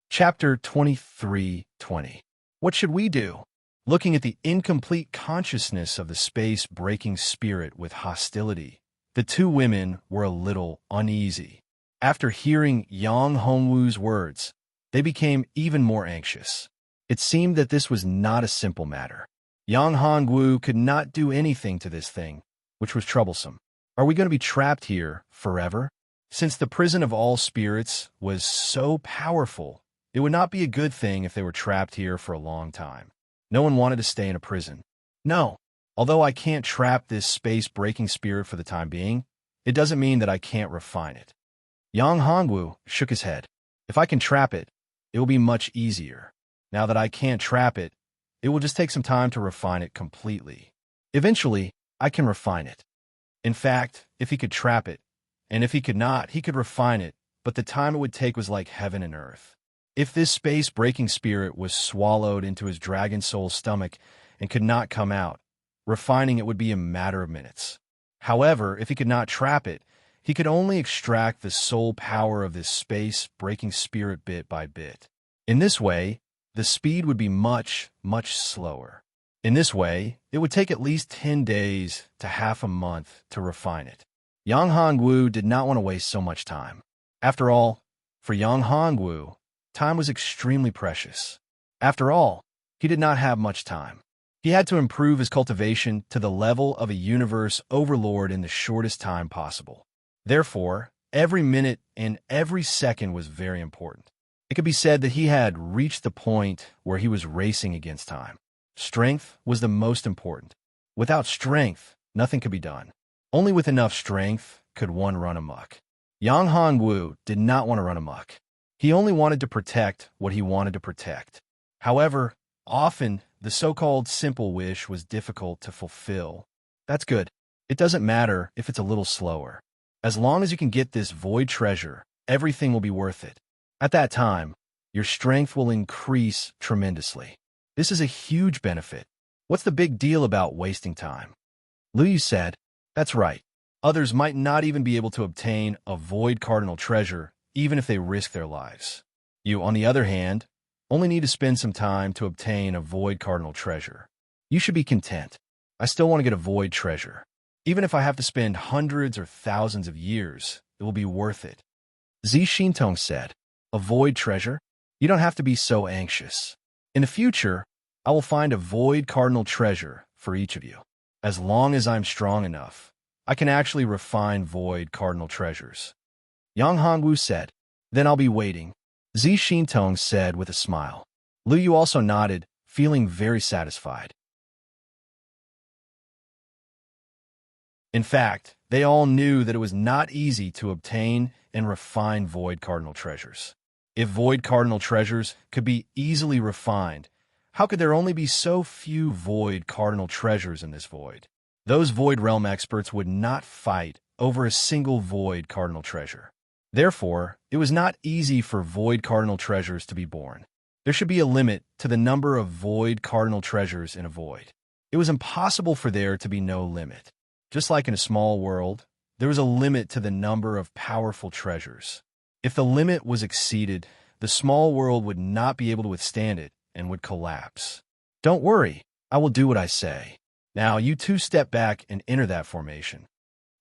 Chapter 23:20. What should we do? Looking at the incomplete consciousness of the space-breaking spirit with hostility, the two women were a little uneasy. After hearing Yang Hongwu's words, they became even more anxious. It seemed that this was not a simple matter. Yang Hongwu could not do anything to this thing, which was troublesome. Are we going to be trapped here forever? Since the prison of all spirits was so powerful, it would not be a good thing if they were trapped here for a long time. No one wanted to stay in a prison. No, although I can't trap this space-breaking spirit for the time being, it doesn't mean that I can't refine it. Yang Hongwu shook his head. If I can trap it, it will be much easier. Now that I can't trap it, it will just take some time to refine it completely. Eventually, I can refine it. In fact, if he could trap it, and if he could not, he could refine it, but the time it would take was like heaven and earth. If this space-breaking spirit was swallowed into his dragon soul's stomach, and could not come out. Refining it would be a matter of minutes. However, if he could not trap it, he could only extract the soul power of this space-breaking spirit bit by bit. In this way, the speed would be much, much slower. In this way, it would take at least 10 days to half a month to refine it. Yang Hongwu did not want to waste so much time. After all, for Yang Hongwu, time was extremely precious. After all, he did not have much time. He had to improve his cultivation to the level of a universe overlord in the shortest time possible. Therefore, every minute and every second was very important. It could be said that he had reached the point where he was racing against time. Strength was the most important. Without strength, nothing could be done. Only with enough strength could one run amok. Yang Hongwu did not want to run amok. He only wanted to protect what he wanted to protect. However, often, the so-called simple wish was difficult to fulfill. That's good. It doesn't matter if it's a little slower. As long as you can get this void treasure, everything will be worth it. At that time, your strength will increase tremendously. This is a huge benefit. What's the big deal about wasting time? Lu Yu said, that's right. Others might not even be able to obtain a void cardinal treasure, even if they risk their lives. You, on the other hand, only need to spend some time to obtain a void cardinal treasure. You should be content. I still want to get a void treasure. Even if I have to spend hundreds or thousands of years, it will be worth it. Zi Xintong said, a void treasure? You don't have to be so anxious. In the future, I will find a void cardinal treasure for each of you. As long as I'm strong enough, I can actually refine void cardinal treasures. Yang Hongwu said, then I'll be waiting. Zi Xintong said with a smile. Lu Yu also nodded, feeling very satisfied. In fact, they all knew that it was not easy to obtain and refine void cardinal treasures. If void cardinal treasures could be easily refined, how could there only be so few void cardinal treasures in this void? Those void realm experts would not fight over a single void cardinal treasure. Therefore, it was not easy for void cardinal treasures to be born. There should be a limit to the number of void cardinal treasures in a void. It was impossible for there to be no limit. Just like in a small world, there was a limit to the number of powerful treasures. If the limit was exceeded, the small world would not be able to withstand it and would collapse. Don't worry, I will do what I say. Now you two step back and enter that formation.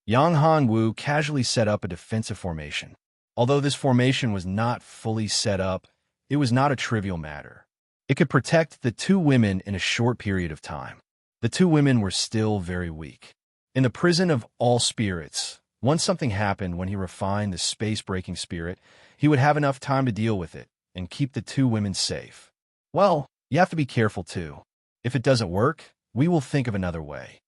Yang Hongwu casually set up a defensive formation. Although this formation was not fully set up, it was not a trivial matter. It could protect the two women in a short period of time. The two women were still very weak. In the prison of all spirits, once something happened when he refined the space-breaking spirit, he would have enough time to deal with it and keep the two women safe. Well, you have to be careful too. If it doesn't work, we will think of another way.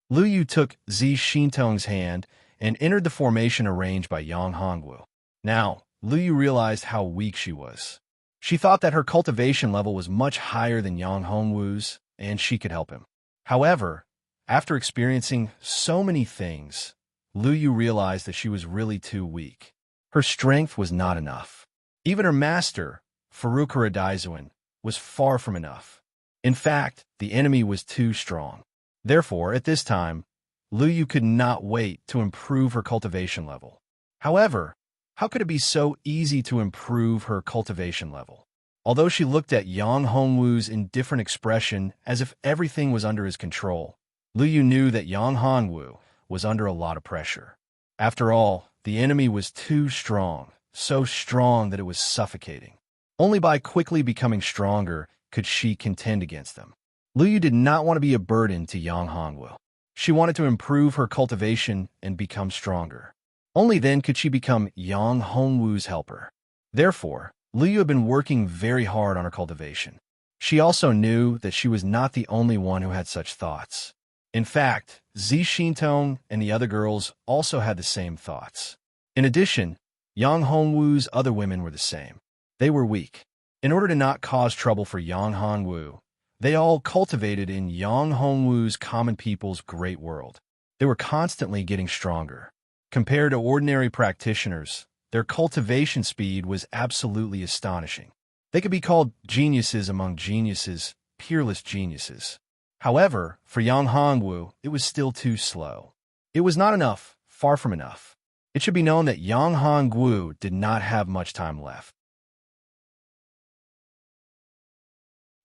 Lu Yu took Zi Xintong's hand and entered the formation arranged by Yang Hongwu. Now, Lu Yu realized how weak she was. She thought that her cultivation level was much higher than Yang Hongwu's, and she could help him. However, after experiencing so many things, Lu Yu realized that she was really too weak. Her strength was not enough. Even her master, Farukura Daizuan, was far from enough. In fact, the enemy was too strong. Therefore, at this time, Lu Yu could not wait to improve her cultivation level. However, how could it be so easy to improve her cultivation level? Although she looked at Yang Hongwu's indifferent expression as if everything was under his control, Lu Yu knew that Yang Hongwu was under a lot of pressure. After all, the enemy was too strong, so strong that it was suffocating. Only by quickly becoming stronger could she contend against them. Lu Yu did not want to be a burden to Yang Hongwu. She wanted to improve her cultivation and become stronger. Only then could she become Yang Hongwu's helper. Therefore, Lu Yu had been working very hard on her cultivation. She also knew that she was not the only one who had such thoughts. In fact, Zi Xintong and the other girls also had the same thoughts. In addition, Yang Hongwu's other women were the same. They were weak. In order to not cause trouble for Yang Hongwu, they all cultivated in Yang Hongwu's common people's great world. They were constantly getting stronger. Compared to ordinary practitioners, their cultivation speed was absolutely astonishing. They could be called geniuses among geniuses, peerless geniuses. However, for Yang Hongwu, it was still too slow. It was not enough, far from enough. It should be known that Yang Hongwu did not have much time left.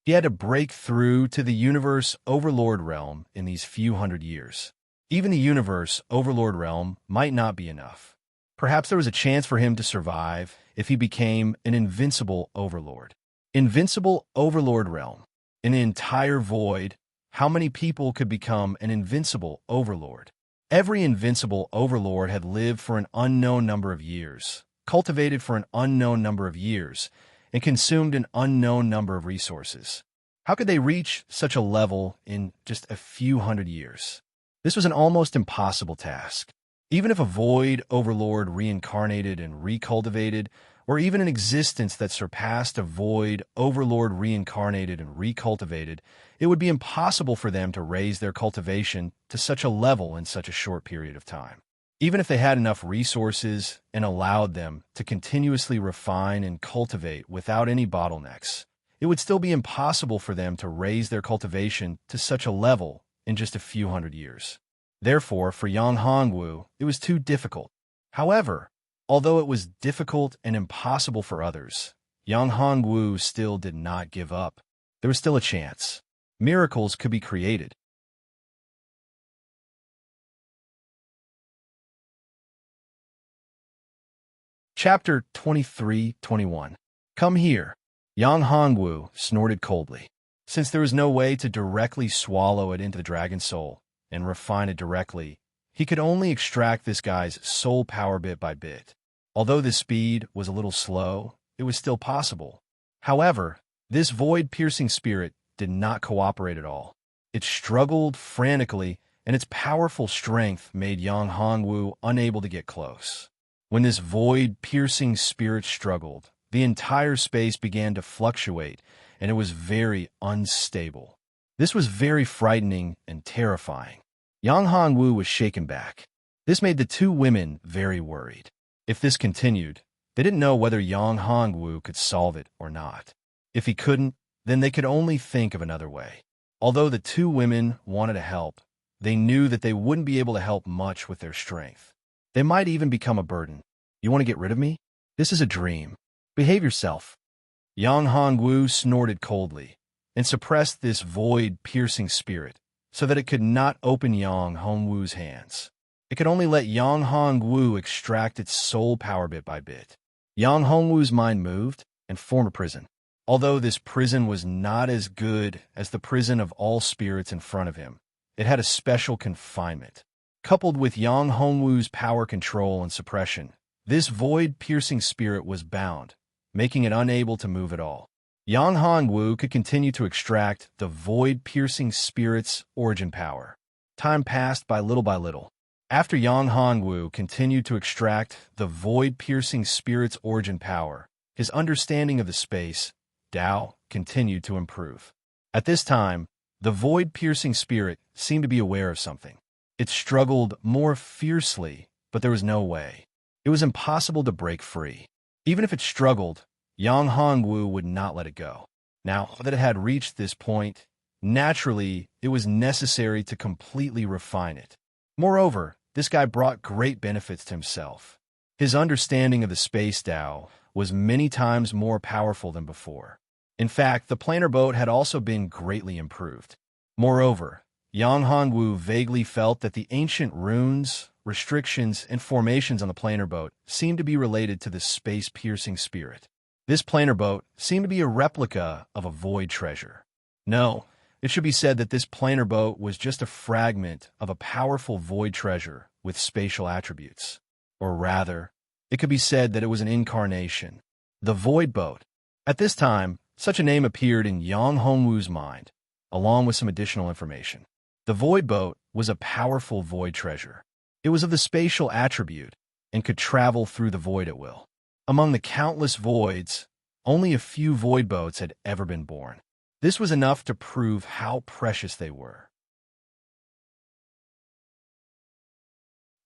He had to break through to the universe overlord realm in these few hundred years. Even the universe overlord realm might not be enough. Perhaps there was a chance for him to survive if he became an invincible overlord. Invincible overlord realm. In the entire void, how many people could become an invincible overlord? Every invincible overlord had lived for an unknown number of years, cultivated for an unknown number of years, and consumed an unknown number of resources. How could they reach such a level in just a few hundred years? This was an almost impossible task. Even if a void overlord reincarnated and recultivated, or even an existence that surpassed a void overlord reincarnated and recultivated, it would be impossible for them to raise their cultivation to such a level in such a short period of time. Even if they had enough resources and allowed them to continuously refine and cultivate without any bottlenecks, it would still be impossible for them to raise their cultivation to such a level in just a few hundred years. Therefore, for Yang Hongwu, it was too difficult. However, although it was difficult and impossible for others, Yang Hongwu still did not give up. There was still a chance. Miracles could be created. Chapter 23-21. Come here. Yang Hongwu snorted coldly. Since there was no way to directly swallow it into the dragon's soul and refine it directly, he could only extract this guy's soul power bit by bit. Although the speed was a little slow, it was still possible. However, this void-piercing spirit did not cooperate at all. It struggled frantically, and its powerful strength made Yang Hongwu unable to get close. When this void-piercing spirit struggled, the entire space began to fluctuate, and it was very unstable. This was very frightening and terrifying. Yang Hongwu was shaken back. This made the two women very worried. If this continued, they didn't know whether Yang Hongwu could solve it or not. If he couldn't, then they could only think of another way. Although the two women wanted to help, they knew that they wouldn't be able to help much with their strength. They might even become a burden. You want to get rid of me? This is a dream. Behave yourself. Yang Hongwu snorted coldly and suppressed this void-piercing spirit so that it could not open Yang Hongwu's hands. It could only let Yang Hongwu extract its soul power bit by bit. Yang Hongwu's mind moved and formed a prison. Although this prison was not as good as the prison of all spirits in front of him, it had a special confinement. Coupled with Yang Hongwu's power control and suppression, this void-piercing spirit was bound, making it unable to move at all. Yang Hongwu could continue to extract the void-piercing spirit's origin power. Time passed by little. After Yang Hongwu continued to extract the void-piercing spirit's origin power, his understanding of the space, Tao, continued to improve. At this time, the void-piercing spirit seemed to be aware of something. It struggled more fiercely, but there was no way. It was impossible to break free. Even if it struggled, Yang Hongwu would not let it go. Now that it had reached this point, naturally, it was necessary to completely refine it. Moreover, this guy brought great benefits to himself. His understanding of the space Tao was many times more powerful than before. In fact, the planar boat had also been greatly improved. Moreover, Yang Hongwu vaguely felt that the ancient runes, restrictions, and formations on the planar boat seemed to be related to the space-piercing spirit. This planar boat seemed to be a replica of a void treasure. No, it should be said that this planar boat was just a fragment of a powerful void treasure with spatial attributes. Or rather, it could be said that it was an incarnation. The void boat. At this time, such a name appeared in Yang Hongwu's mind, along with some additional information. The void boat was a powerful void treasure. It was of the spatial attribute and could travel through the void at will. Among the countless voids, only a few void boats had ever been born. This was enough to prove how precious they were.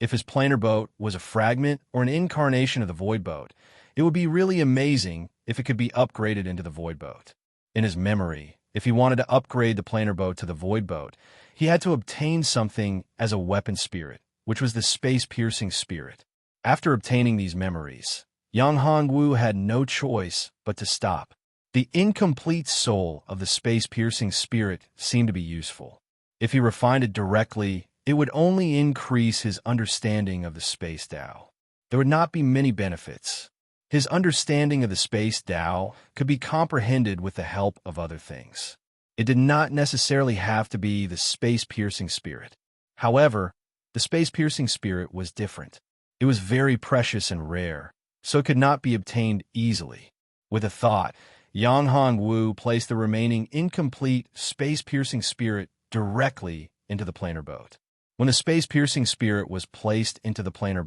If his planar boat was a fragment or an incarnation of the void boat, it would be really amazing if it could be upgraded into the void boat. In his memory, If he wanted to upgrade the planar boat to the void boat, he had to obtain something as a weapon spirit, which was the space-piercing spirit. After obtaining these memories, Yang Hongwu had no choice but to stop. The incomplete soul of the space-piercing spirit seemed to be useful. If he refined it directly, it would only increase his understanding of the space Tao. There would not be many benefits. His understanding of the space Tao could be comprehended with the help of other things. It did not necessarily have to be the space-piercing spirit. However, the space-piercing spirit was different. It was very precious and rare, so it could not be obtained easily. With a thought, Yang Hongwu placed the remaining incomplete space-piercing spirit directly into the planar boat. When the space-piercing spirit was placed into the planar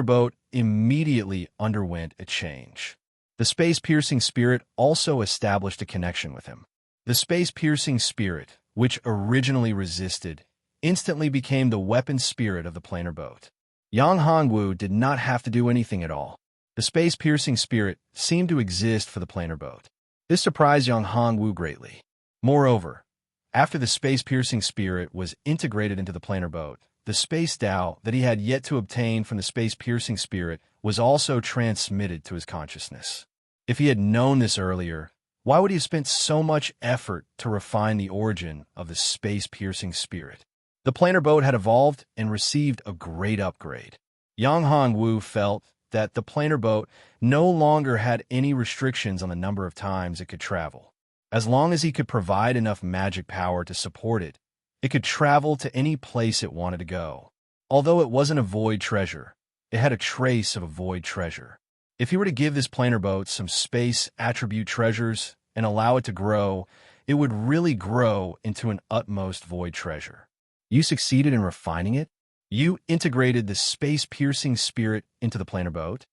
boat immediately underwent a change. The space-piercing spirit also established a connection with him. The space-piercing spirit, which originally resisted, instantly became the weapon spirit of the planar boat. Yang Hongwu did not have to do anything at all. The space-piercing spirit seemed to exist for the planar boat. This surprised Yang Hongwu greatly. Moreover, after the space-piercing spirit was integrated into the planar boat, the space Tao that he had yet to obtain from the space-piercing spirit was also transmitted to his consciousness. If he had known this earlier, why would he have spent so much effort to refine the origin of the space-piercing spirit? The planar boat had evolved and received a great upgrade. Yang Hongwu felt that the planar boat no longer had any restrictions on the number of times it could travel. As long as he could provide enough magic power to support it, it could travel to any place it wanted to go. Although it wasn't a void treasure, it had a trace of a void treasure. If he were to give this planar boat some space attribute treasures and allow it to grow, it would really grow into an utmost void treasure. You succeeded in refining it? You integrated the space-piercing spirit into the planar boat?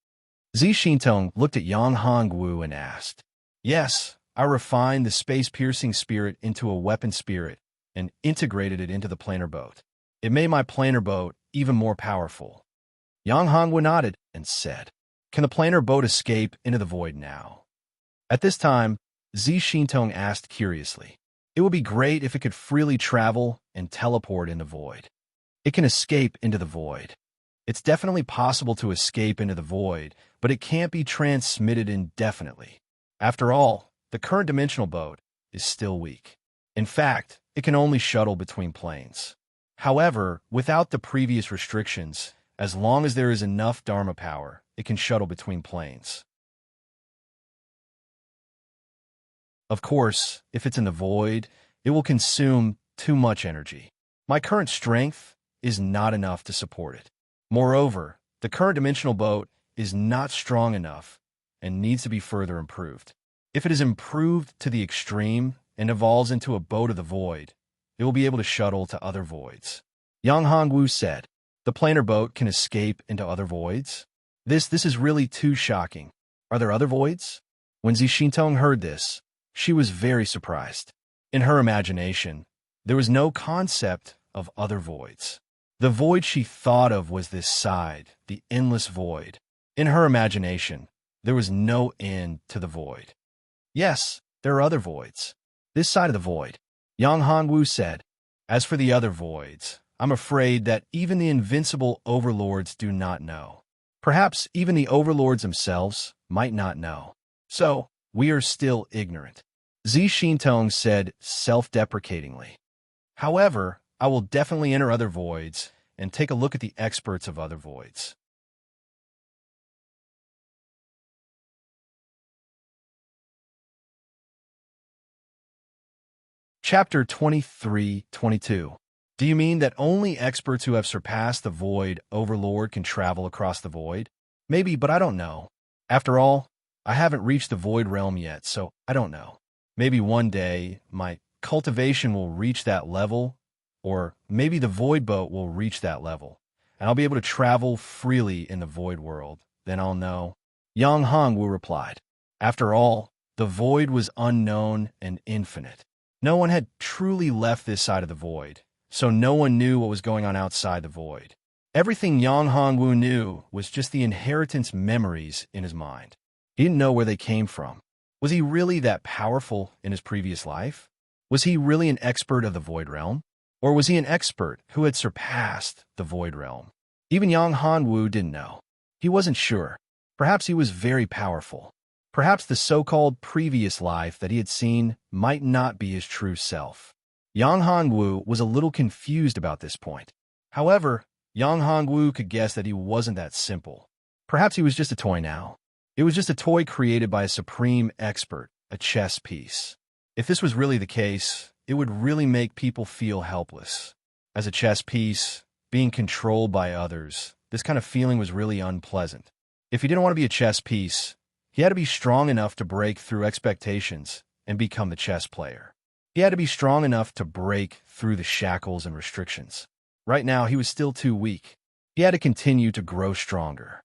Zi Xintong looked at Yang Hongwu and asked, "Yes, I refined the space-piercing spirit into a weapon spirit and integrated it into the planar boat. It made my planar boat even more powerful." Yang Hongwu nodded and said, "Can the planar boat escape into the void now?" At this time, Zi Xintong asked curiously, "It would be great if it could freely travel and teleport in the void." It can escape into the void. It's definitely possible to escape into the void, but it can't be transmitted indefinitely. After all, the current dimensional boat is still weak. In fact, it can only shuttle between planes. However, without the previous restrictions, as long as there is enough Dharma power, it can shuttle between planes. Of course, if it's in the void, it will consume too much energy. My current strength is not enough to support it. Moreover, the current dimensional boat is not strong enough and needs to be further improved. If it is improved to the extreme and evolves into a boat of the void, it will be able to shuttle to other voids. Yang Hongwu said, "The planar boat can escape into other voids? This is really too shocking. Are there other voids?" When Zi Xintong heard this, she was very surprised. In her imagination, there was no concept of other voids. The void she thought of was this side, the endless void. In her imagination, there was no end to the void. "Yes, there are other voids. This side of the void," Yang Hongwu said. "As for the other voids, I'm afraid that even the invincible overlords do not know. Perhaps even the overlords themselves might not know. So, we are still ignorant," Zi Xintong said self-deprecatingly. "However, I will definitely enter other voids and take a look at the experts of other voids." Chapter 23-22. Do you mean that only experts who have surpassed the void overlord can travel across the void? Maybe, but I don't know. After all, I haven't reached the void realm yet, so I don't know. Maybe one day my cultivation will reach that level, or maybe the void boat will reach that level, and I'll be able to travel freely in the void world. Then I'll know. Yang Hongwu replied. After all, the void was unknown and infinite. No one had truly left this side of the void, so no one knew what was going on outside the void. Everything Yang Hongwu knew was just the inheritance memories in his mind. He didn't know where they came from. Was he really that powerful in his previous life? Was he really an expert of the Void Realm? Or was he an expert who had surpassed the Void Realm? Even Yang Hanwu didn't know. He wasn't sure. Perhaps he was very powerful. Perhaps the so-called previous life that he had seen might not be his true self. Yang Hongwu was a little confused about this point. However, Yang Hongwu could guess that he wasn't that simple. Perhaps he was just a toy now. It was just a toy created by a supreme expert, a chess piece. If this was really the case, it would really make people feel helpless. As a chess piece, being controlled by others, this kind of feeling was really unpleasant. If he didn't want to be a chess piece, he had to be strong enough to break through expectations and become the chess player. He had to be strong enough to break through the shackles and restrictions. Right now, he was still too weak. He had to continue to grow stronger.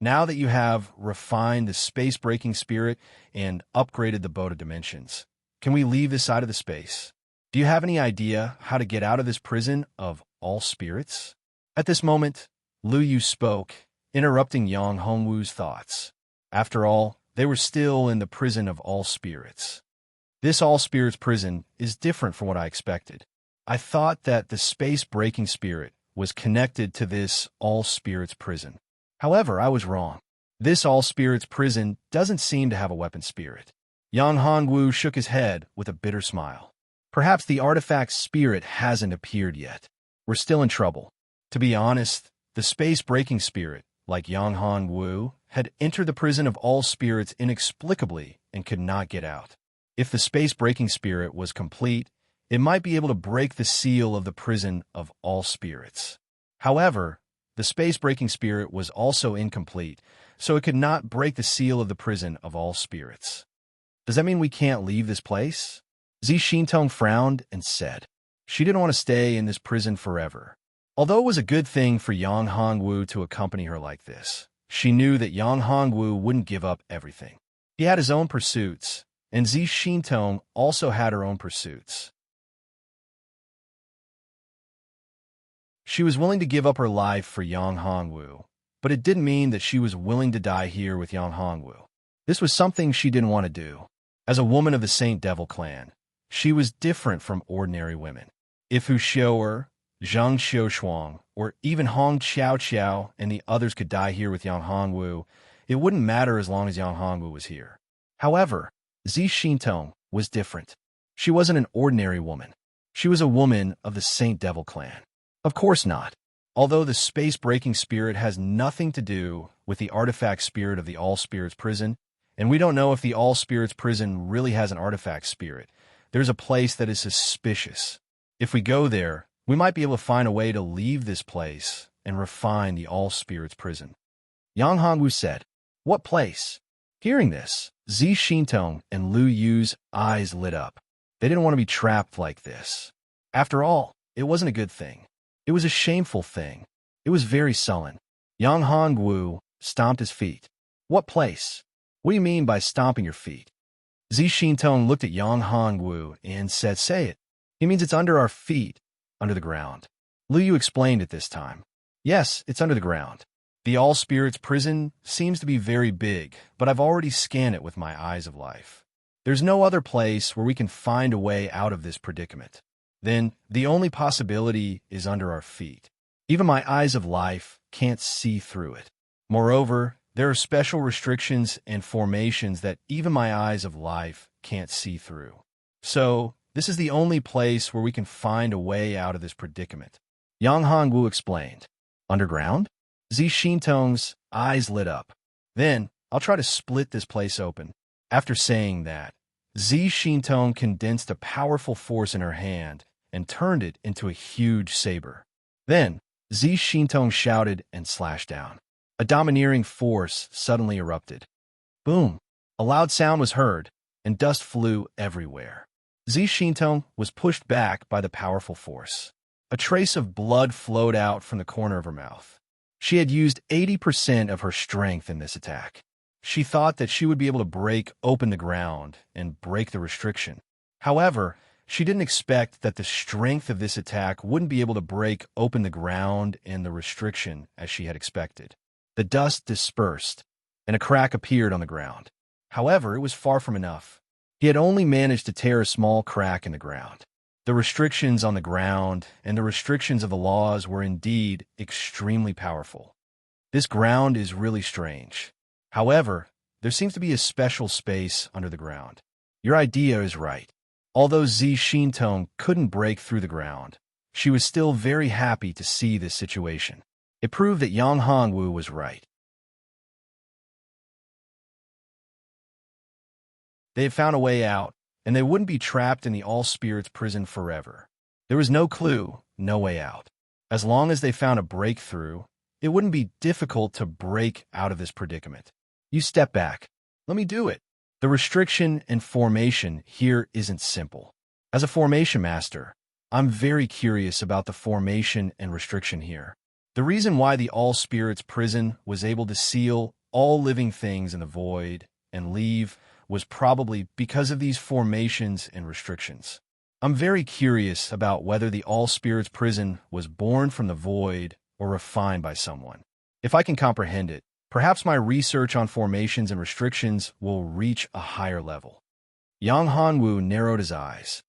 Now that you have refined the space-breaking spirit and upgraded the boat of dimensions, can we leave this side of the space? Do you have any idea how to get out of this prison of all spirits? At this moment, Lu Yu spoke, interrupting Yang Hongwu's thoughts. After all, they were still in the prison of all spirits. This all spirits prison is different from what I expected. I thought that the space-breaking spirit was connected to this all spirits prison. However, I was wrong. This all spirits prison doesn't seem to have a weapon spirit. Yang Hongwu shook his head with a bitter smile. Perhaps the artifact spirit hasn't appeared yet. We're still in trouble. To be honest, the space-breaking spirit, like Yang Hongwu, had entered the prison of all spirits inexplicably and could not get out. If the space-breaking spirit was complete, it might be able to break the seal of the prison of all spirits. However, the space-breaking spirit was also incomplete, so it could not break the seal of the prison of all spirits. Does that mean we can't leave this place? Zi Xintong frowned and said. She didn't want to stay in this prison forever. Although it was a good thing for Yang Hongwu to accompany her like this, she knew that Yang Hongwu wouldn't give up everything. He had his own pursuits, and Zi Xintong also had her own pursuits. She was willing to give up her life for Yang Hongwu, but it didn't mean that she was willing to die here with Yang Hongwu. This was something she didn't want to do. As a woman of the Saint Devil clan, she was different from ordinary women. If Hu Xiu'er, Zhang Xiushuang, or even Hong Qiao and the others could die here with Yang Hongwu, it wouldn't matter as long as Yang Hongwu was here. However, Zi Xintong was different. She wasn't an ordinary woman. She was a woman of the Saint Devil clan. Of course not. Although the space-breaking spirit has nothing to do with the artifact spirit of the all-spirits prison, and we don't know if the all-spirits prison really has an artifact spirit, there's a place that is suspicious. If we go there, we might be able to find a way to leave this place and refine the all-spirits prison. Yang Hongwu said, "What place?" Hearing this, Zi Xintong and Lu Yu's eyes lit up. They didn't want to be trapped like this. After all, it wasn't a good thing. It was a shameful thing. It was very sullen. Yang Hongwu stomped his feet. "What place? What do you mean by stomping your feet?" Zi Xintong looked at Yang Hongwu and said, "Say it." "He means it's under our feet, under the ground." Lu Yu explained it this time. "Yes, it's under the ground. The all-spirits prison seems to be very big, but I've already scanned it with my eyes of life. There's no other place where we can find a way out of this predicament. Then the only possibility is under our feet. Even my eyes of life can't see through it. Moreover, there are special restrictions and formations that even my eyes of life can't see through. So, this is the only place where we can find a way out of this predicament." Yang Hongwu explained. "Underground?" Zi Xintong's eyes lit up. "Then, I'll try to split this place open." After saying that, Zi Xintong condensed a powerful force in her hand and turned it into a huge saber. Then, Zi Xintong shouted and slashed down. A domineering force suddenly erupted. Boom! A loud sound was heard, and dust flew everywhere. Zi Xintong was pushed back by the powerful force. A trace of blood flowed out from the corner of her mouth. She had used 80% of her strength in this attack. She thought that she would be able to break open the ground and break the restriction. However, she didn't expect that the strength of this attack wouldn't be able to break open the ground and the restriction as she had expected. The dust dispersed, and a crack appeared on the ground. However, it was far from enough. He had only managed to tear a small crack in the ground. The restrictions on the ground and the restrictions of the laws were indeed extremely powerful. This ground is really strange. However, there seems to be a special space under the ground. Your idea is right. Although Zi Xintong couldn't break through the ground, she was still very happy to see this situation. It proved that Yang Hongwu was right. They had found a way out, and they wouldn't be trapped in the all-spirits prison forever. There was no clue, no way out. As long as they found a breakthrough, it wouldn't be difficult to break out of this predicament. You step back. Let me do it. The restriction and formation here isn't simple. As a formation master, I'm very curious about the formation and restriction here. The reason why the all-spirits prison was able to seal all living things in the void and leave was probably because of these formations and restrictions. I'm very curious about whether the all-spirits prison was born from the void or refined by someone. If I can comprehend it, perhaps my research on formations and restrictions will reach a higher level. Yang Hanwu narrowed his eyes.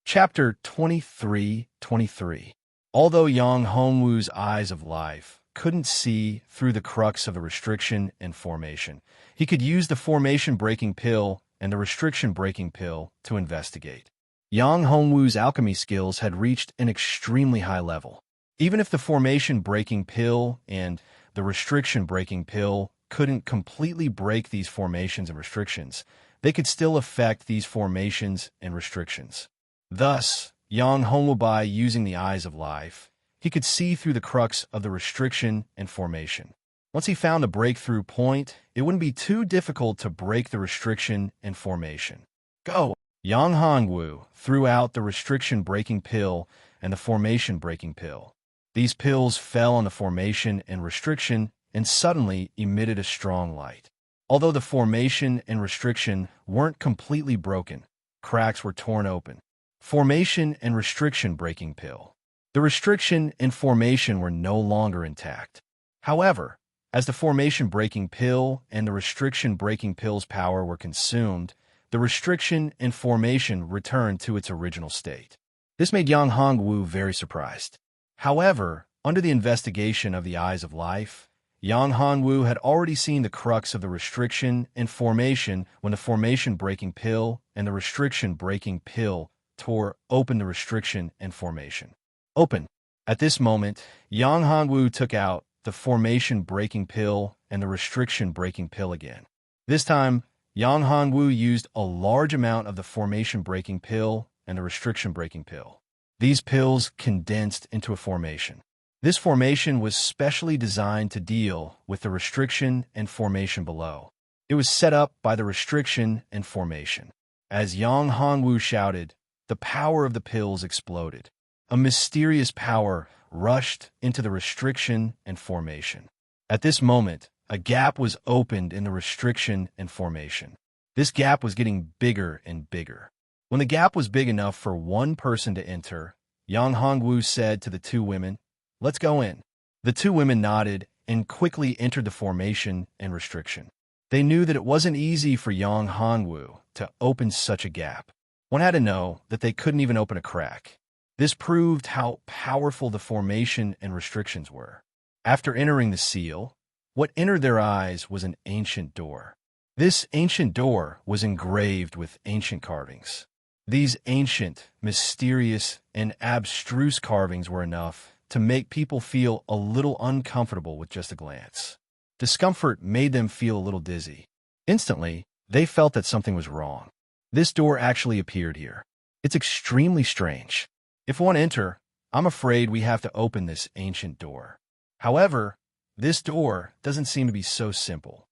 Chapter 23:23. Although Yang Hongwu's eyes of life couldn't see through the crux of the restriction and formation, he could use the formation-breaking pill and the restriction-breaking pill to investigate. Yang Hongwu's alchemy skills had reached an extremely high level. Even if the formation-breaking pill and the restriction-breaking pill couldn't completely break these formations and restrictions, they could still affect these formations and restrictions. Thus, Yang Hongwu, by using the eyes of life, he could see through the crux of the restriction and formation. Once he found the breakthrough point, it wouldn't be too difficult to break the restriction and formation. Go! Yang Hongwu threw out the restriction-breaking pill and the formation-breaking pill. These pills fell on the formation and restriction and suddenly emitted a strong light. Although the formation and restriction weren't completely broken, cracks were torn open. Formation and restriction-breaking pill. The restriction and formation were no longer intact. However, as the formation-breaking pill and the restriction-breaking pill's power were consumed, the restriction and formation returned to its original state. This made Yang Hongwu very surprised. However, under the investigation of the eyes of life, Yang Hongwu had already seen the crux of the restriction and formation when the formation-breaking pill and the restriction-breaking pill tore open the restriction and formation. Open. At this moment, Yang Hongwu took out the formation-breaking pill and the restriction-breaking pill again. This time, Yang Hongwu used a large amount of the formation-breaking pill and the restriction-breaking pill. These pills condensed into a formation. This formation was specially designed to deal with the restriction and formation below. It was set up by the restriction and formation. As Yang Hongwu shouted, the power of the pills exploded. A mysterious power rushed into the restriction and formation. At this moment, a gap was opened in the restriction and formation. This gap was getting bigger and bigger. When the gap was big enough for one person to enter, Yang Hongwu said to the two women, "Let's go in." The two women nodded and quickly entered the formation and restriction. They knew that it wasn't easy for Yang Hongwu to open such a gap. One had to know that they couldn't even open a crack. This proved how powerful the formation and restrictions were. After entering the seal, what entered their eyes was an ancient door. This ancient door was engraved with ancient carvings. These ancient, mysterious, and abstruse carvings were enough to make people feel a little uncomfortable with just a glance. Discomfort made them feel a little dizzy. Instantly, they felt that something was wrong. This door actually appeared here. It's extremely strange. If one enter, I'm afraid we have to open this ancient door. However, this door doesn't seem to be so simple.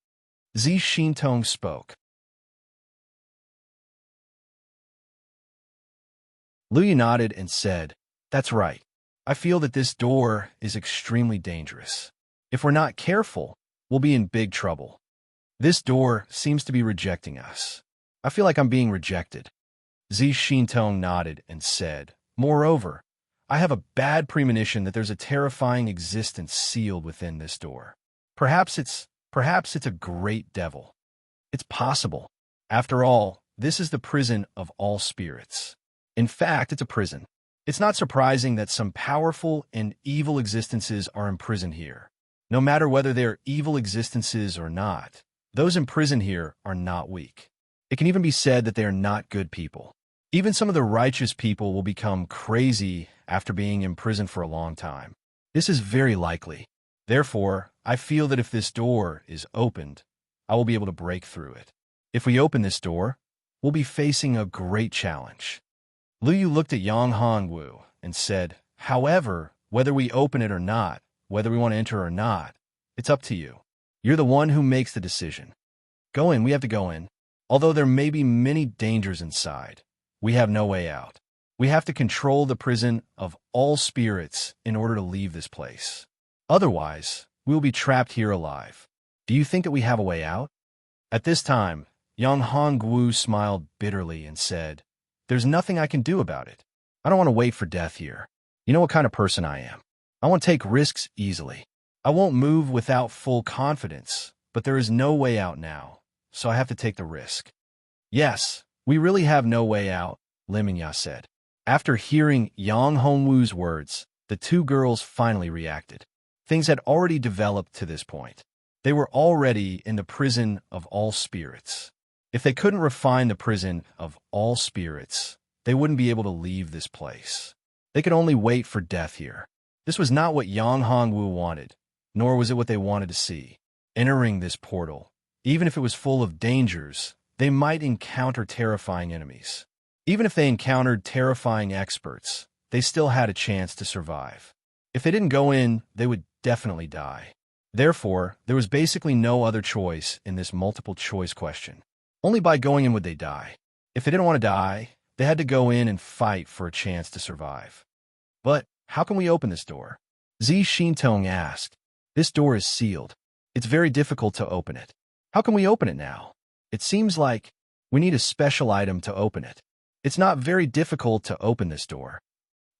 Zi Xintong spoke. Liu nodded and said, "That's right. I feel that this door is extremely dangerous. If we're not careful, we'll be in big trouble. This door seems to be rejecting us. I feel like I'm being rejected." Zi Xintong nodded and said, "Moreover, I have a bad premonition that there's a terrifying existence sealed within this door. Perhaps it's a great devil. It's possible. After all, this is the prison of all spirits. In fact, it's a prison. It's not surprising that some powerful and evil existences are imprisoned here. No matter whether they are evil existences or not, those imprisoned here are not weak. It can even be said that they are not good people. Even some of the righteous people will become crazy after being imprisoned for a long time. This is very likely. Therefore, I feel that if this door is opened, I will be able to break through it. If we open this door, we'll be facing a great challenge. Liu Yu looked at Yang Hongwu and said, however, whether we open it or not, whether we want to enter or not, it's up to you. You're the one who makes the decision. Go in, we have to go in. Although there may be many dangers inside, we have no way out. We have to control the prison of all spirits in order to leave this place. Otherwise, we will be trapped here alive. Do you think that we have a way out? At this time, Yang Hongwu smiled bitterly and said, there's nothing I can do about it. I don't want to wait for death here. You know what kind of person I am. I want to take risks easily. I won't move without full confidence, but there is no way out now, so I have to take the risk. Yes, we really have no way out, Liminya said. After hearing Yang Hongwu's words, the two girls finally reacted. Things had already developed to this point. They were already in the prison of all spirits. If they couldn't refine the prison of all spirits, they wouldn't be able to leave this place. They could only wait for death here. This was not what Yang Hongwu wanted, nor was it what they wanted to see. Entering this portal, even if it was full of dangers, they might encounter terrifying enemies. Even if they encountered terrifying experts, they still had a chance to survive. If they didn't go in, they would definitely die. Therefore, there was basically no other choice in this multiple-choice question. Only by going in would they die. If they didn't want to die, they had to go in and fight for a chance to survive. But how can we open this door? Zi Xintong asked. This door is sealed. It's very difficult to open it. How can we open it now? It seems like we need a special item to open it. It's not very difficult to open this door.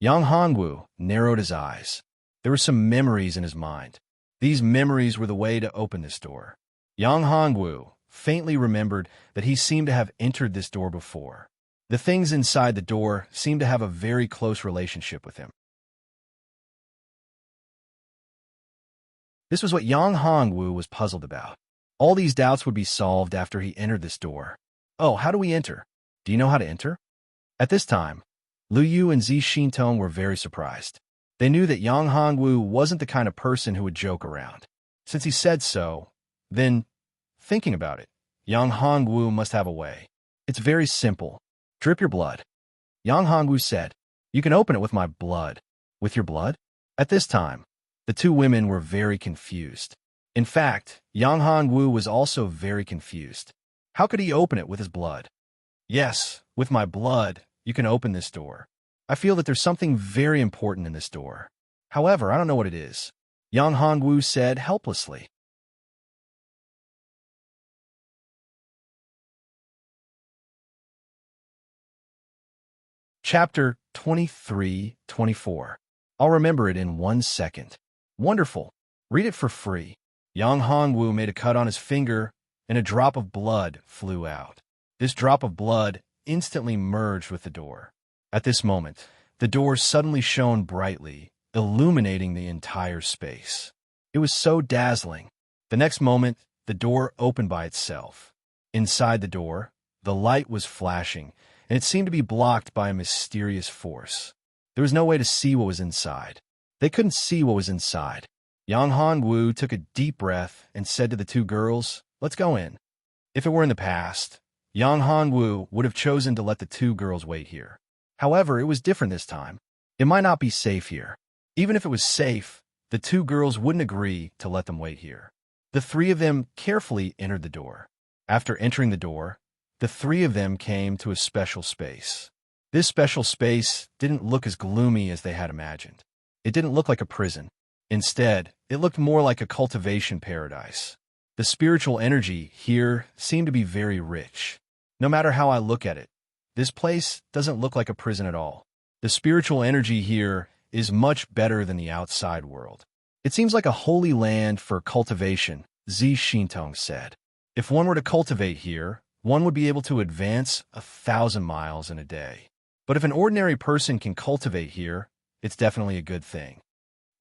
Yang Hongwu narrowed his eyes. There were some memories in his mind. These memories were the way to open this door. Yang Hongwu faintly remembered that he seemed to have entered this door before. The things inside the door seemed to have a very close relationship with him. This was what Yang Hongwu was puzzled about. All these doubts would be solved after he entered this door. Oh, how do we enter? Do you know how to enter? At this time, Liu Yu and Zi Xintong were very surprised. They knew that Yang Hongwu wasn't the kind of person who would joke around. Since he said so, then, thinking about it, Yang Hongwu must have a way. It's very simple. Drip your blood. Yang Hongwu said, you can open it with my blood. With your blood? At this time, the two women were very confused. In fact, Yang Hongwu was also very confused. How could he open it with his blood? Yes, with my blood, you can open this door. I feel that there's something very important in this door. However, I don't know what it is. Yang Hongwu said helplessly. Chapter 23-24. I'll remember it in 1 second. Wonderful. Read it for free. Yang Hongwu made a cut on his finger, and a drop of blood flew out. This drop of blood instantly merged with the door. At this moment, the door suddenly shone brightly, illuminating the entire space. It was so dazzling. The next moment, the door opened by itself. Inside the door, the light was flashing, and it seemed to be blocked by a mysterious force. There was no way to see what was inside. They couldn't see what was inside. Yang Hongwu took a deep breath and said to the two girls, let's go in. If it were in the past, Yang Hongwu would have chosen to let the two girls wait here. However, it was different this time. It might not be safe here. Even if it was safe, the two girls wouldn't agree to let them wait here. The three of them carefully entered the door. After entering the door, the three of them came to a special space. This special space didn't look as gloomy as they had imagined. It didn't look like a prison. Instead, it looked more like a cultivation paradise. The spiritual energy here seemed to be very rich. No matter how I look at it, this place doesn't look like a prison at all. The spiritual energy here is much better than the outside world. It seems like a holy land for cultivation, Zi Xintong said. If one were to cultivate here, one would be able to advance 1,000 miles in a day. But if an ordinary person can cultivate here, it's definitely a good thing.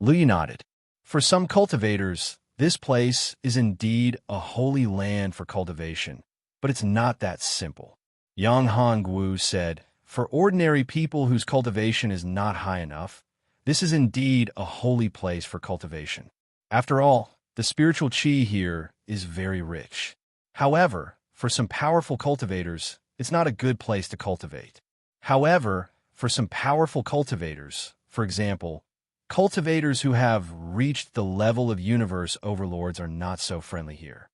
Liu nodded. For some cultivators, this place is indeed a holy land for cultivation, but it's not that simple. Yang Hongwu said, for ordinary people whose cultivation is not high enough, this is indeed a holy place for cultivation. After all, the spiritual qi here is very rich. However, for some powerful cultivators, it's not a good place to cultivate. However, for some powerful cultivators, for example, cultivators who have reached the level of universe overlords are not so friendly here.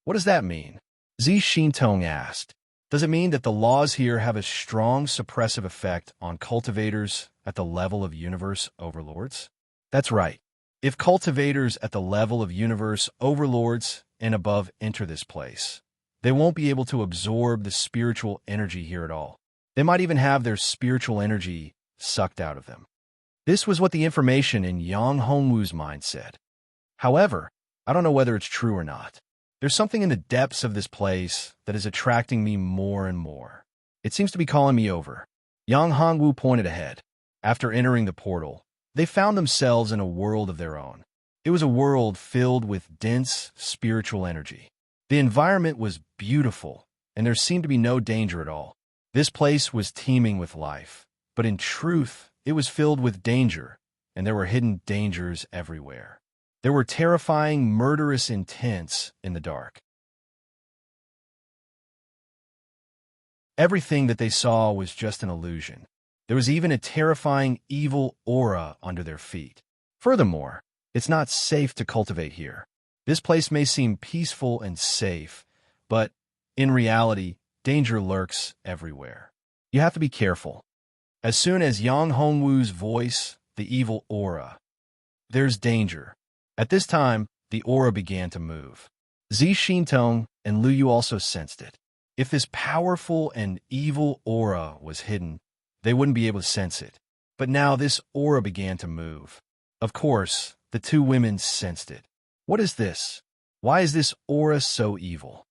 What does that mean? Zi Xintong asked. Does it mean that the laws here have a strong suppressive effect on cultivators at the level of universe overlords? That's right. If cultivators at the level of universe overlords and above enter this place, they won't be able to absorb the spiritual energy here at all. They might even have their spiritual energy sucked out of them. This was what the information in Yang Hongwu's mind said. However, I don't know whether it's true or not. There's something in the depths of this place that is attracting me more and more. It seems to be calling me over. Yang Hongwu pointed ahead. After entering the portal, they found themselves in a world of their own. It was a world filled with dense spiritual energy. The environment was beautiful, and there seemed to be no danger at all. This place was teeming with life, but in truth, it was filled with danger, and there were hidden dangers everywhere. There were terrifying, murderous intents in the dark. Everything that they saw was just an illusion. There was even a terrifying, evil aura under their feet. Furthermore, it's not safe to cultivate here. This place may seem peaceful and safe, but in reality, danger lurks everywhere. You have to be careful. As soon as Yang Hongwu's voice, the evil aura, there's danger. At this time, the aura began to move. Zi Xintong and Liu Yu also sensed it. If this powerful and evil aura was hidden, they wouldn't be able to sense it. But now this aura began to move. Of course, the two women sensed it. What is this? Why is this aura so evil?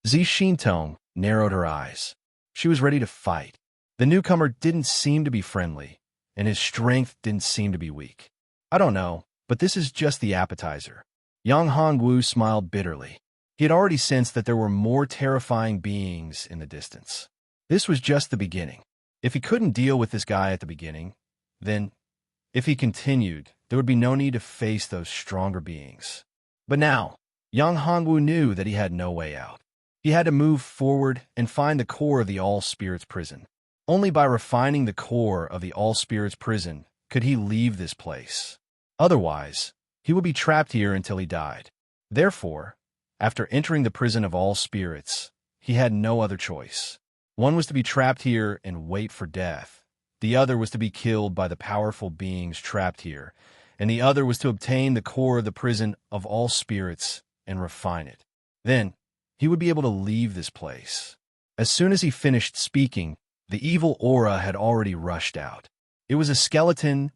Zi Xintong narrowed her eyes. She was ready to fight. The newcomer didn't seem to be friendly, and his strength didn't seem to be weak. I don't know, but this is just the appetizer. Yang Hongwu smiled bitterly. He had already sensed that there were more terrifying beings in the distance. This was just the beginning. If he couldn't deal with this guy at the beginning, then, if he continued, there would be no need to face those stronger beings. But now, Yang Hongwu knew that he had no way out. He had to move forward and find the core of the All-Spirits prison. Only by refining the core of the All-Spirits prison could he leave this place. Otherwise, he would be trapped here until he died. Therefore, after entering the prison of all spirits, he had no other choice. One was to be trapped here and wait for death. The other was to be killed by the powerful beings trapped here, and the other was to obtain the core of the prison of all spirits and refine it. Then, he would be able to leave this place. As soon as he finished speaking, the evil aura had already rushed out. It was a skeleton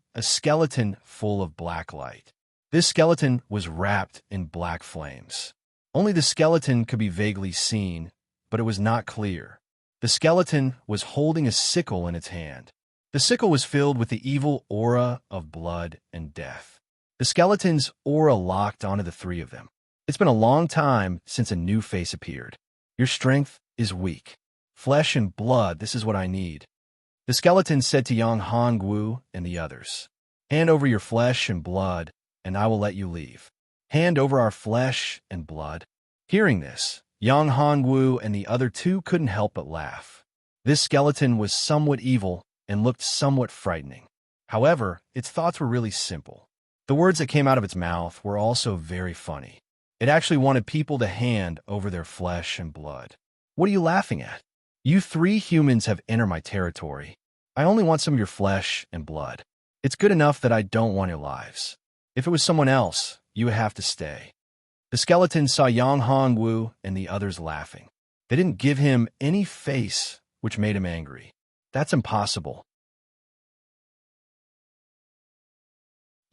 full of black light. This skeleton was wrapped in black flames. Only the skeleton could be vaguely seen, but it was not clear. The skeleton was holding a sickle in its hand. The sickle was filled with the evil aura of blood and death. The skeleton's aura locked onto the three of them. It's been a long time since a new face appeared. Your strength is weak. Flesh and blood, this is what I need. The skeleton said to Yang Hongwu and the others, hand over your flesh and blood, and I will let you leave. Hand over our flesh and blood. Hearing this, Yang Hongwu and the other two couldn't help but laugh. This skeleton was somewhat evil and looked somewhat frightening. However, its thoughts were really simple. The words that came out of its mouth were also very funny. It actually wanted people to hand over their flesh and blood. What are you laughing at? You three humans have entered my territory. I only want some of your flesh and blood. It's good enough that I don't want your lives. If it was someone else, you would have to stay. The skeleton saw Yang Hongwu and the others laughing. They didn't give him any face, which made him angry. That's impossible.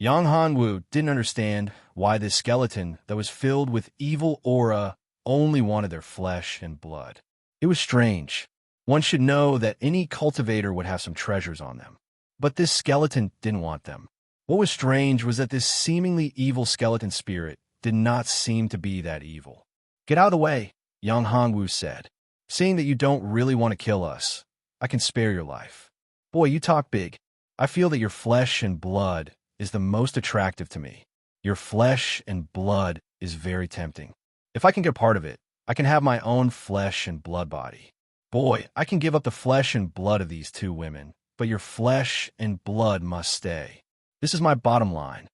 Yang Hanwoo didn't understand why this skeleton that was filled with evil aura only wanted their flesh and blood. It was strange. One should know that any cultivator would have some treasures on them. But this skeleton didn't want them. What was strange was that this seemingly evil skeleton spirit did not seem to be that evil. "Get out of the way," Yang Hongwu said. "Seeing that you don't really want to kill us, I can spare your life." "Boy, you talk big. I feel that your flesh and blood is the most attractive to me. Your flesh and blood is very tempting. If I can get part of it, I can have my own flesh and blood body. Boy, I can give up the flesh and blood of these two women, but your flesh and blood must stay. This is my bottom line."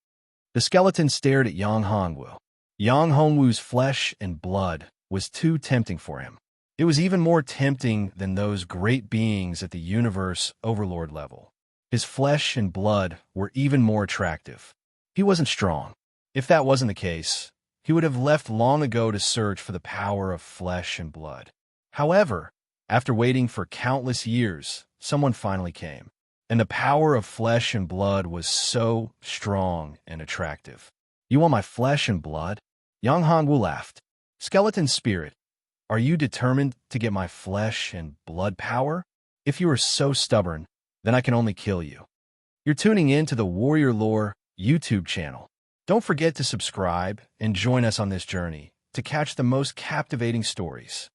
The skeleton stared at Yang Hongwu. Yang Hongwu's flesh and blood was too tempting for him. It was even more tempting than those great beings at the universe overlord level. His flesh and blood were even more attractive. He wasn't strong. If that wasn't the case, he would have left long ago to search for the power of flesh and blood. However, after waiting for countless years, someone finally came, and the power of flesh and blood was so strong and attractive. "You want my flesh and blood?" Yang Hongwu laughed. "Skeleton spirit, are you determined to get my flesh and blood power? If you are so stubborn, then I can only kill you." You're tuning in to the Warrior Lore YouTube channel. Don't forget to subscribe and join us on this journey to catch the most captivating stories.